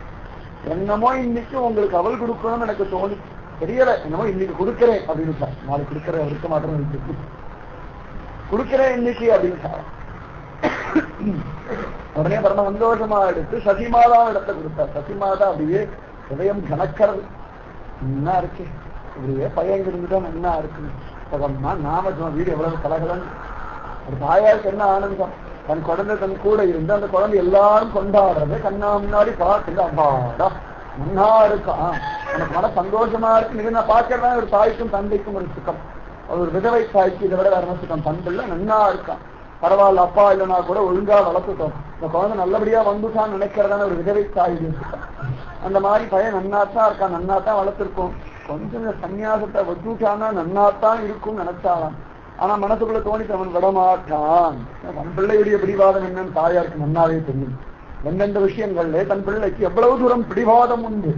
என்னமோ இன்னைக்கு உங்களுக்கு அவள் கொடுக்கணும்னு எனக்கு தோணி தெரியல, என்னமோ இன்னைக்கு கொடுக்கிறேன் அப்படின்னு. நாளைக்கு கொடுக்கறேன் இருக்க மாட்டேன்னு கொடுக்கிறேன் இன்னைக்கு அப்படின்னு. உடனே பரம சந்தோஷமா எடுத்து சசிமாதா இடத்தை கொடுத்தார். சசிமாதா அப்படியே ஹிருதயம் கணக்கிறது. என்ன இருக்கு இப்படியே பையன் இருந்துதான் என்ன இருக்கு. நாம வீடு எவ்வளவு கலகலன்னு. ஒரு தாயாருக்கு என்ன ஆனந்தம். தன் குழந்தை தன் கூட இருந்து அந்த குழந்தை எல்லாரும் கொண்டாடுறது கண்ணா முன்னாடி பார்த்து அப்பாடா நன்னா இருக்கான், எனக்கு மன சந்தோஷமா இருக்கு. நான் பார்க்கறேன். ஒரு தாய்க்கும் தந்தைக்கும் ஒரு சுகம். ஒரு விதவை தாய்க்கு இதை விட வேற சுகம். தந்தைல நன்னா இருக்கான், பரவாயில்ல அப்பா இல்லைன்னா கூட ஒழுங்கா வளர்த்துட்டோம், இந்த குழந்தை நல்லபடியா வந்துட்டான்னு நினைக்கிறதான ஒரு விதவை தாயுடைய சுகம். அந்த மாதிரி பையன் நன்னாத்தான் இருக்கான், நன்னாத்தான் வளர்த்துருக்கோம். கொஞ்சம் சன்னியாசத்தை வச்சுட்டான்னா நன்னாத்தான் இருக்கும் நினைச்சாலாம். ஆனா மனசுக்குள்ள தோணிட்டு அவன் விடமாட்டான். தன் பிள்ளையுடைய பிடிவாதம் என்னன்னு தாயாருக்கு நன்னாவே தெரியும். எந்தெந்த விஷயங்கள்ல தன் பிள்ளைக்கு எவ்வளவு தூரம் பிடிவாதம் உண்டு.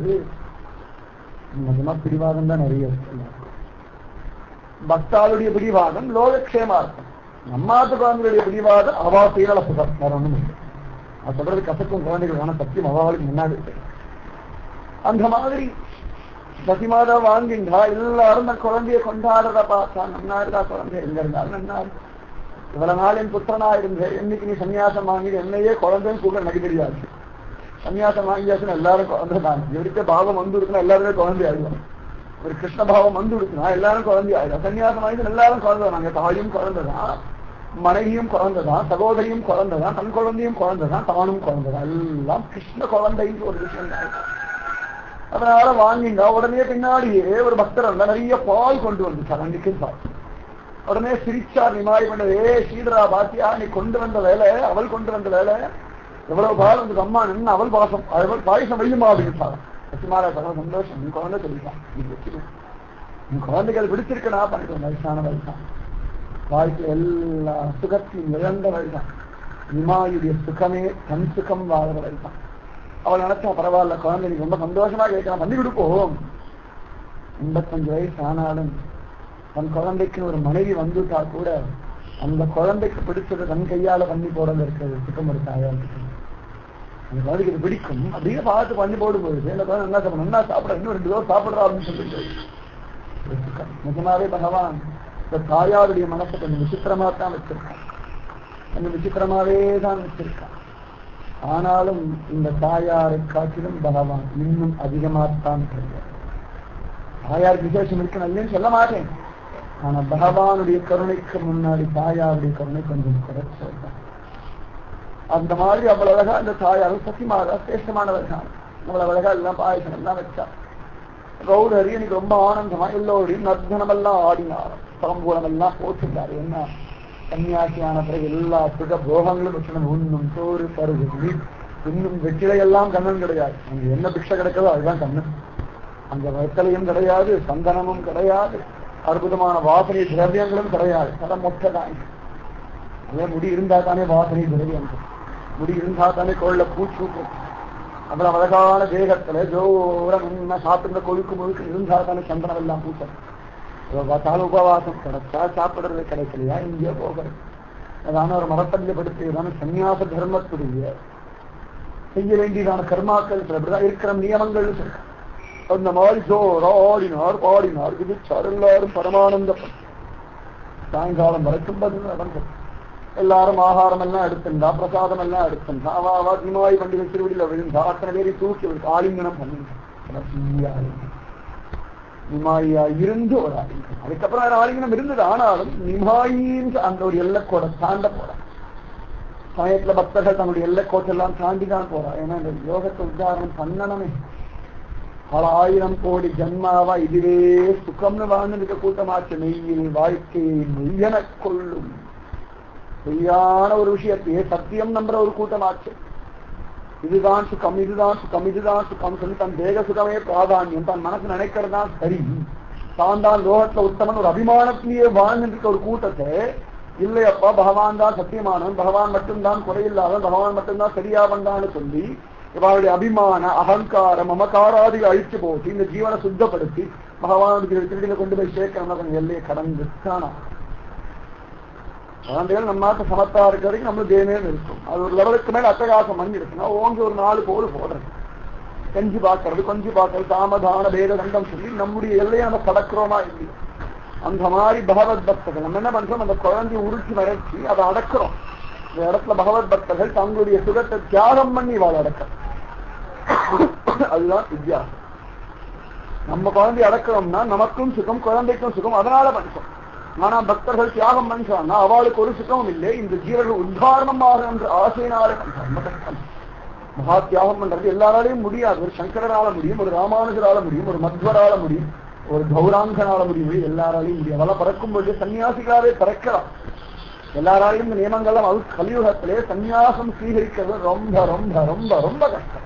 நிஜமா பிடிவாதம் தான் நிறைய இருக்கு. பக்தாளுடைய பிடிவாதம் லோகக்ஷேமா இருக்கும். நம்மாத்து குழந்தைகளுடைய பிடிவாதம் அவா சீரள சுகம். வேற ஒண்ணும் இல்லை. அது சொல்றது கசக்கும் குழந்தைகளான சத்தியம் அவாவுக்கு முன்னாடி. அந்த மாதிரி சசிமாதா வாங்கின்றா எல்லாரும் அந்த குழந்தைய கொண்டாடுறத பார்த்தா நன்னா இருக்கா குழந்தை, எங்க இருந்தாலும் நன்னா இருக்கு. இவ்வளவு நாள் என் புத்திரனா இருந்தேன், என்னைக்கு நீ சன்னியாசம் வாங்கி என்னையே குழந்தைன்னு கூட எனக்கு தெரியாது. சன்னியாசம் வாங்கியாச்சுன்னா எல்லாரும் குழந்தை தான். எவிடுத்த பாவம் வந்து இருக்குன்னா எல்லாருமே குழந்தை ஆயிடும். ஒரு கிருஷ்ண பாவம் வந்து இருக்குன்னா எல்லாரும் குழந்தை ஆயிடும். சன்னியாசம் வாங்கி எல்லாரும் குழந்தை. நாங்க தாயும் குழந்தைதான், மனைவியும் குழந்தைதான், சகோதரியும் குழந்தைதான், தன் குழந்தையும் குழந்தைதான், தானும் குழந்தைதான். எல்லாம் கிருஷ்ண குழந்தைன்னு ஒரு விஷயம் தான். அதனால வாங்கிங்க. உடனே பின்னாடியே ஒரு பக்தர் வந்தா நிறைய பால் கொண்டு வந்துச்சார். அன்னைக்கு பால். உடனே சிரிச்சார். நிமாய் பண்ணது, ஸ்ரீதரா பாத்தியா நீ கொண்டு வந்த வேலை, அவள் கொண்டு வந்த வேலை, எவ்வளவு பால் வந்து அம்மா நின்று அவள் பாசம் அவள் பாயசம் வையுமா அப்படின்னு. சசிமாரா பரவ சந்தோஷம். நீ குழந்தை சொல்லிட்டான், நீ வச்சுக்கணும், உன் குழந்தைகள் பிடிச்சிருக்கா பண்ணிட்டு வயசான வயசான். வாழ்க்கையில் எல்லா சுகத்தையும் இழந்த வயசான். நிமாயுடைய சுகமே தன் சுகம் வாழ்ற வயசான். அவள் நினைச்சா பரவாயில்ல குழந்தை நீ ரொம்ப சந்தோஷமா கேட்கலாம், பண்ணி கொடுப்போம். 85 வயசு ஆனாலும் தன் குழந்தைக்கு ஒரு மனைவி வந்துட்டா கூட அந்த குழந்தைக்கு பிடிச்சது தன் கையால பண்ணி போறது இருக்கிறது சுத்தம் ஒரு தாயாருக்கு. அந்த குழந்தைக்கு இது பிடிக்கும் அப்படியே பார்த்து பண்ணி போடும்போது இந்த குழந்தை நல்லா சாப்பிடும், நல்லா சாப்பிட இன்னும் 2 தடவை சாப்பிடுறா அப்படின்னு சொல்லிட்டு நிஜமாவே பகவான் இந்த தாயாருடைய மனசை கொஞ்சம் விசித்திரமா தான் வச்சிருக்கான். கொஞ்சம் விசித்திரமாவே தான் வச்சிருக்கான். ஆனாலும் இந்த தாயாரை காட்டிலும் பகவான் இன்னும் அதிகமாகத்தான் தெரியாது. தாயார் விசேஷம் இருக்கு நல்லேன்னு சொல்ல மாட்டேன். ஆனா பகவானுடைய கருணைக்கு முன்னாடி தாயாருடைய கருணை கொஞ்சம் குறைச்சல். அந்த மாதிரி அவ்வளவு அழகா இந்த தாயாரும் சத்தியமாக சிரேஷ்டமானவர் தான். அவ்வளவு அழகா எல்லாம் பாயசம் எல்லாம் வச்சா. கௌரரி எனக்கு ரொம்ப ஆனந்தமா எல்லோரையும் நர்த்தனமெல்லாம் ஆடினார். தாம்பூலம் எல்லாம் போட்டுட்டாரு. என்ன சன்னியாசியான பிறகு எல்லா சுக போகங்களும் வச்சுக்கணும். உண்ணும் சோறு பருகு இன்னும் வெற்றிலையெல்லாம் கண்ணன் கிடையாது. அங்க என்ன பிக்ஷை கிடைக்கிறதோ அதுதான் கண்ணன். அங்க வெத்தலையும் கிடையாது, சந்தனமும் கிடையாது, அற்புதமான வாசனை திரவியங்களும் கிடையாது. தலை மொட்டை தான். அதே முடி இருந்தா தானே வாசனை திரவியங்கள், முடி இருந்தா தானே கோயில பூச்சூட்டு. அவ்வளவு அழகான தேகத்துல ஜோரம் என்ன சாப்பிடுற கொழுக்கு முழுக்கு இருந்தா தானே சந்தனம் எல்லாம் பூச்சம். பார்த்தாலும் உபவாசம் கிடைச்சா சாப்பிடுறது கிடைக்கலையா இங்கேயோ போகிறது. அதான ஒரு மரத்தல்யப்படுத்தியதான சன்னியாச தர்மத்துடைய செய்ய வேண்டியதான கர்மாக்கள் இருக்கிற நியமங்கள் அந்த மாதிரி ஜோரா ஆடினார் பாடினார் விதிச்சார். எல்லாரும் பரமானந்தம். சாயங்காலம் வரைக்கும் பதில் நடந்தது. எல்லாரும் ஆகாரம் எல்லாம் எடுத்துட்டா, பிரசாதம் எல்லாம் எடுத்துட்டா. அவாவா நிமாய் பண்டிகை திருவடியில விழுந்தா. அத்தனை பேரை தூக்கி ஆலிங்கனம் பண்ணிட்டா. நிமாயா இருந்து ஒரு ஆலிங்கனம். அதுக்கப்புறம் ஆலிங்கனம் இருந்தது. ஆனாலும் நிமாயின்னு அந்த ஒரு எல்லைக்கோடை தாண்ட போறா. சமயத்துல பக்தர்கள் தன்னுடைய எல்லைக்கோட்டெல்லாம் தாண்டிதான் போறா. ஏன்னா இந்த யோகத்தை உத்தாரணம் பண்ணணுமே. பல ஆயிரம் கோடி ஜன்மாவா இதுவே சுகம்னு வாழ்ந்து இருக்க கூட்டமாச்சு. மெய்யில் வாழ்க்கையை மெய்யென கொள்ளும் பொய்யான ஒரு விஷயத்தையே சத்தியம் நம்புற ஒரு கூட்டமாச்சு. இதுதான் சுகம், இதுதான் சுகம், இதுதான் சுகம் சொல்லி தன் தேக சுகமே பிராதானியம், தன் மனசு நினைக்கிறதுதான் சரி, தான் தான் லோகத்துல உத்தமன் ஒரு அபிமானத்திலேயே வாழ்ந்துட்டு ஒரு கூட்டத்தை இல்லையப்பா பகவான் தான் சத்தியமானவன், பகவான் மட்டும்தான் குறையில்லாதவன், பகவான் மட்டும்தான் சரியா வந்தான்னு சொல்லி இவருடைய அபிமான அகங்காரம் மமகாராதிகள் அழிச்சு போட்டு இந்த ஜீவனை சுத்தப்படுத்தி பகவானுடைய திருடியில கொண்டு போய் சேர்க்கணும். கொஞ்சம் எல்லையை கடந்து காணா. குழந்தைகள் நம்ம நாட்டு சமத்தா இருக்க வரைக்கும் நம்மளும் தேனே இருக்கும். அது ஒரு லெவலுக்கு மேல அட்டகாசம் பண்ணி இருக்குன்னா ஓங்கி ஒரு 4 போடு போடுறது, கஞ்சி பார்க்கறது, கொஞ்சி பார்க்கறது, சாமதான பேத கண்டம் சொல்லி நம்முடைய எல்லையை நம்ம கடக்கிறோமா இல்லையா? அந்த மாதிரி பகவத் பக்தர்கள் நம்ம என்ன பண்றோம், அந்த குழந்தைய உருச்சி மறைச்சி அதை அடக்கிறோம். இந்த இடத்துல பகவத் பக்தர்கள் தங்களுடைய சுகத்தை தியாகம் பண்ணி வாழ அடக்க. அதுதான் வித்தியாசம். நம்ம குழந்தைய அடக்கிறோம்னா நமக்கும் சுகம், குழந்தைக்கும் சுகம், அதனால பண்றோம். ஆனா பக்தர்கள் தியாகம் பண்றாங்கன்னா அவளுக்கு ஒரு சுகமும் இல்லை, இந்த ஜீவர்கள் உத்தாரணமாக என்ற ஆசையினாலே பண்றாங்க. மகா தியாகம் பண்றது எல்லாராலையும் முடியாது. ஒரு சங்கரனால முடியும், ஒரு ராமானுஜரால முடியும், ஒரு மத்வரால முடியும், ஒரு கௌராங்கனால முடியும், எல்லாராலையும் முடியும். அவெல்லாம் பறக்கும் பொழுது சன்னியாசிகளாவே பறக்கலாம். எல்லாராலையும் இந்த நியமங்கள்லாம் அது கலியுகத்திலே சன்னியாசம் ஸ்வீகரிக்கிறது ரொம்ப ரொம்ப ரொம்ப ரொம்ப கஷ்டம்.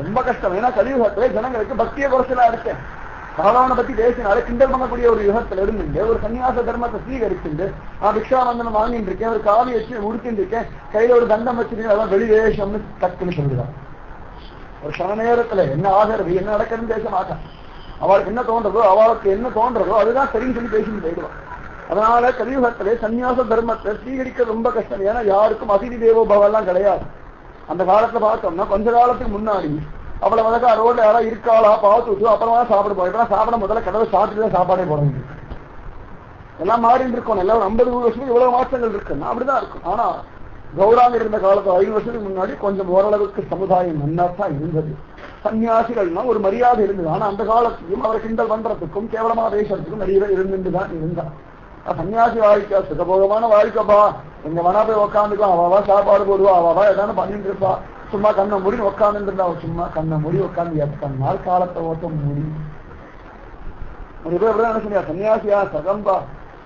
ரொம்ப கஷ்டம். ஏன்னா கலியுகத்திலே ஜனங்களுக்கு பக்திய குறைச்சலா இருக்கேன். பகவானை பத்தி பேசினாலே கிண்டல் பண்ணக்கூடிய ஒரு யுகத்துல இருந்து ஒரு சன்னியாச தர்மத்தை ஸ்வீகரிச்சுட்டு நான் பிக்ஷாவந்தனம் வாங்கிட்டு இருக்கேன், ஒரு காவி வச்சு உடுத்திட்டு இருக்கேன், கையில ஒரு தண்டம் வச்சிருக்கேன், அதான் வெளிவேஷம்னு டக்குன்னு சொல்லிடுறான். ஒரு சன நேரத்துல என்ன ஆகிறது என்ன நடக்குதுன்னு பேச மாட்டான். அவளுக்கு என்ன தோன்றதோ அவளுக்கு என்ன தோன்றதோ அதுதான் சரின்னு சொல்லி பேசிட்டு போயிடுவான். அதனால கலியுகத்திலே சன்னியாச தர்மத்தை ஸ்வீகரிக்க ரொம்ப கஷ்டம். ஏன்னா யாருக்கும் அதிதி தேவோபவெல்லாம் கிடையாது. அந்த காலத்துல பார்த்தோம்னா கொஞ்ச காலத்துக்கு முன்னாடி அவ்வளவு வழக்கா ரோட்ல யாராவது இருக்காளா பார்த்து அப்புறமா சாப்பிட போயிட்டா. சாப்பிட முதல்ல கடவுள் சாப்பிட்டுதான் சாப்பாடே போட முடியும். எல்லாம் மாறிட்டு இருக்கணும். எல்லாம் 50 வருஷத்துக்கு இவ்வளவு மாற்றங்கள் இருக்குன்னா அப்படிதான் இருக்கும். ஆனா கௌராங்க இருந்த காலத்துல 5 வருஷத்துக்கு முன்னாடி கொஞ்சம் ஓரளவுக்கு சமுதாயம் நன்னாத்தான் இருந்தது. சன்னியாசிகள்னா ஒரு மரியாதை இருந்தது. ஆனா அந்த காலத்தையும் அவரை கிண்டல் பண்றதுக்கும் கேவலமா பேசுறதுக்கும் நிறைய இருந்துட்டுதான் இருந்தார். சன்னியாசி வாழ்க்கை சுகபோகமான வாழ்க்கைப்பா, எங்க வேணா போய் உக்காந்துக்கலாம், அவாவா சாப்பாடு போடுவா, அவாவா எதானு பண்ணிட்டு இருப்பா, சும்மா கண்ணை மூடி உட்காந்துட்டு இருந்தா, சும்மா கண்ணை மூடி உட்காந்து எத்தனை நாள் காலத்தை ஓட்ட முடியும். ஒரு பேர் எப்படிதான் என்ன சொன்னியா, சன்னியாசியா சகம்பா,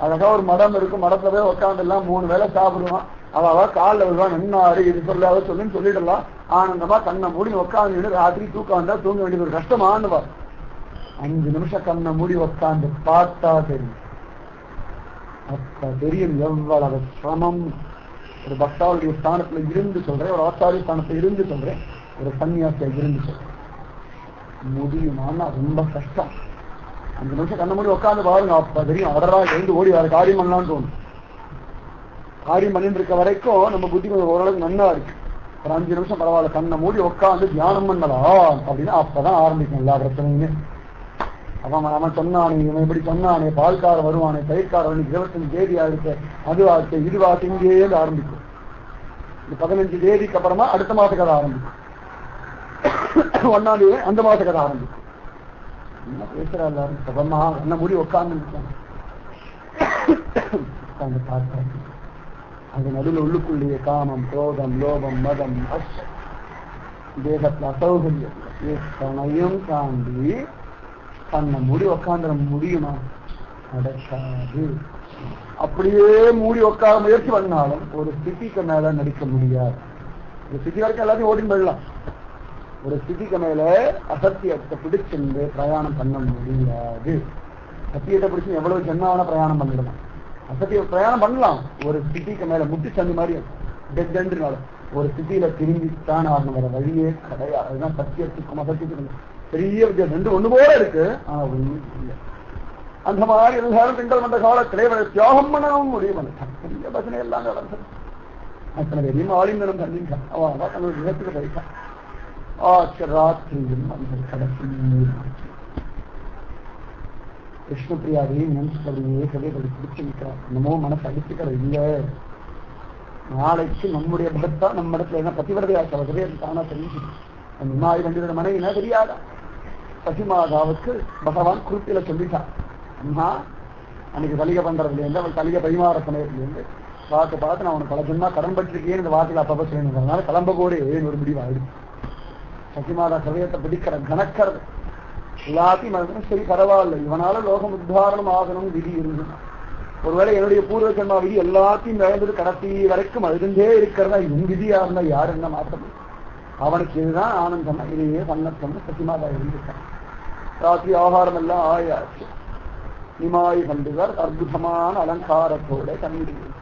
அழகா ஒரு மடம் இருக்கும், மடத்துல போய் உட்காந்து எல்லாம் 3 வேளை சாப்பிடுவான், அவாவா காலில் விடுவான், நின்னாரு இது சொல்லாத சொல்லுன்னு சொல்லிடலாம். ஆனந்தமா கண்ணை மூடி உட்காந்து ராத்திரி தூக்கம் வந்தா தூங்க வேண்டியது ஒரு கஷ்டமானுவா. 5 நிமிஷம் கண்ணை மூடி உட்காந்து பார்த்தா தெரியும். அப்ப தெரியும் எவ்வளவு சிரமம். ஒரு பக்தாவுடைய ஸ்தானத்துல இருந்து சொல்றேன், ஒரு ஆச்சாரிய ஸ்தானத்துல இருந்து சொல்றேன், ஒரு சன்னியாசியா இருந்து சொல்றேன். முடியுமான்னா ரொம்ப கஷ்டம். 5 நிமிஷம் கண்ண மூடி உட்காந்து பாருங்க, அப்ப தெரியும் அடரா எழுந்து ஓடி வர காரியம் பண்ணலான்னு தோணும். காரியம் பண்ணிட்டு இருக்க வரைக்கும் நம்ம புத்தி கொஞ்சம் ஓரளவுக்கு நன்னா இருக்கு. ஒரு 5 நிமிஷம் பரவாயில்ல கண்ணை மூடி உட்காந்து தியானம் பண்ணலாம் அப்படின்னா அப்பதான் ஆரம்பிக்கும் எல்லா பிரச்சனையுமே. அவன் சொன்னானே, இவன் இப்படி சொன்னானே, பால்கார வருவானே, தயிர்கார 25 தேதியா இருக்கு, அதுவாச்சு இதுவாச்சு, இங்கேயே ஆரம்பிக்கும். இந்த 15 தேதிக்கு அப்புறமா அடுத்த மாச கதை ஆரம்பிக்கும். 1ஆம் தேதி அந்த மாச கதை ஆரம்பிக்கும். என்ன பேசுறா எல்லாரும் சுகமா என்ன மூடி உட்கார்ந்து உட்கார்ந்து பார்த்தாங்க. அது நடுவில் உள்ளுக்குள்ளேயே காமம், குரோதம், லோபம், மதம், தேகத்துல அசௌகரியம் தனையும் தாண்டி தன்னை மூடி உட்காந்துட முடியுமா? நடக்காது. அப்படியே மூடி உட்கார முயற்சி பண்ணாலும் ஒரு ஸ்திதிக்கு மேல நடிக்க முடியாது. ஒரு ஸ்திதி வரைக்கும் எல்லாத்தையும் ஓடி போயிடலாம். ஒரு ஸ்திதிக்கு மேல அசத்தியத்தை பிடிச்சிருந்து பிரயாணம் பண்ண முடியாது. சத்தியத்தை பிடிச்சு எவ்வளவு ஜென்மாவான பிரயாணம் பண்ணிடலாம். அசத்திய பிரயாணம் பண்ணலாம். ஒரு ஸ்திதிக்கு மேல முட்டி சந்தி மாதிரி டெட்னால ஒரு ஸ்திதியில திரும்பித்தான் ஆகணும். வேற வழியே கிடையாது. அதுதான் சத்தியத்துக்கும் அசத்தியத்துக்கும் பெரிய வித்தியாசம். ரெண்டு ஒண்ணு போல இருக்கு, ஆனா ஒண்ணும் இல்லை. அந்த மாதிரி எல்லாரும் திங்கள் வந்த காலத்திலே தியாகம் பண்ணவும் முடியும். பெரிய பசனை எல்லாம் நடந்தது. அத்தனை பெரிய ஆலிங்கனம் பண்ணிட்டான். அவன் தன்னோட இடத்துக்கு போயிட்டான். ராத்திரியும் அந்த கடைசி விஷ்ணுபிரியாவே நினைச்சபடியே கதைகளை பிடிச்சு நிற்கிறார். என்னமோ மனசு அடிச்சுக்கிற இல்ல. நாளைக்கு நம்முடைய பகத்தா நம்ம இடத்துல என்ன பதிவிரதையா சகோதரே தானா தெரிஞ்சு முன்னாடி வண்டியோட மனைவி என்ன தெரியாதா? பசிமாதாவுக்கு பகவான் குருத்தில சொல்லிட்டான். அம்மா அன்னைக்கு தலிகை பண்றதுலேருந்து அவள் தலிகை பரிமாற சமயத்திலேருந்து பார்த்து நான் உனக்கு பல ஜென்மா கடன் பட்டிருக்கேன் இந்த வார்த்தையில அப்பப்ப சொல்லணுங்கிறதுனால கிளம்ப கூட ஏன் ஒரு முடிவு ஆயிடுச்சு. சசிமாதா சமயத்தை பிடிக்கிற கணக்கிறது எல்லாத்தையும் சரி பரவாயில்ல, இவனால லோகம் உத்தாரணம் ஆகணும் விதி இருந்து ஒருவேளை என்னுடைய பூர்வ ஜென்மா விதி எல்லாத்தையும் இழந்தது கடைசி வரைக்கும் அழுந்தே இருக்கிறதா என் விதியா இருந்தா யாரு என்ன மாற்றம்? அவனுக்கு இதுதான் ஆனந்தமா இதையே சன்னத்தம்னு சசிமாதா இருந்துட்டான். ராத்திரி ஆகாரம் எல்லாம் ஆயாச்சு. நிமாய் பண்டுவர் அற்புதமான அலங்காரத்தோட தண்ணீர்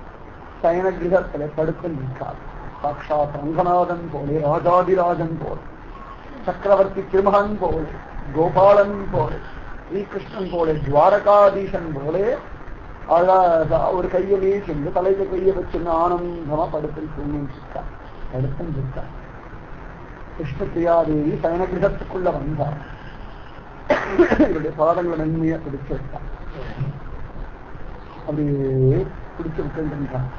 சயன கிரகத்திலே படுத்து நிற்கார். சாட்சாத் ரங்கநாதன் போலே, ராஜாதிராஜன் போல, சக்கரவர்த்தி திருமகன் போல, கோபாலன் போல, ஸ்ரீகிருஷ்ணன் போல, துவாரகாதீசன் போலே அழகா ஒரு கையவே சென்று தலையில கைய வச்சுன்னு ஆனந்தமா படுத்து தூங்கிட்டார். படுத்திருக்கார். கிருஷ்ணபிரியாதேவி சயன கிரகத்துக்குள்ள வந்தார். இவருடைய பாதங்களை நன்மையா பிடிச்சு விட்டார். அப்படியே பிடிச்சு விட்டுருக்கான்.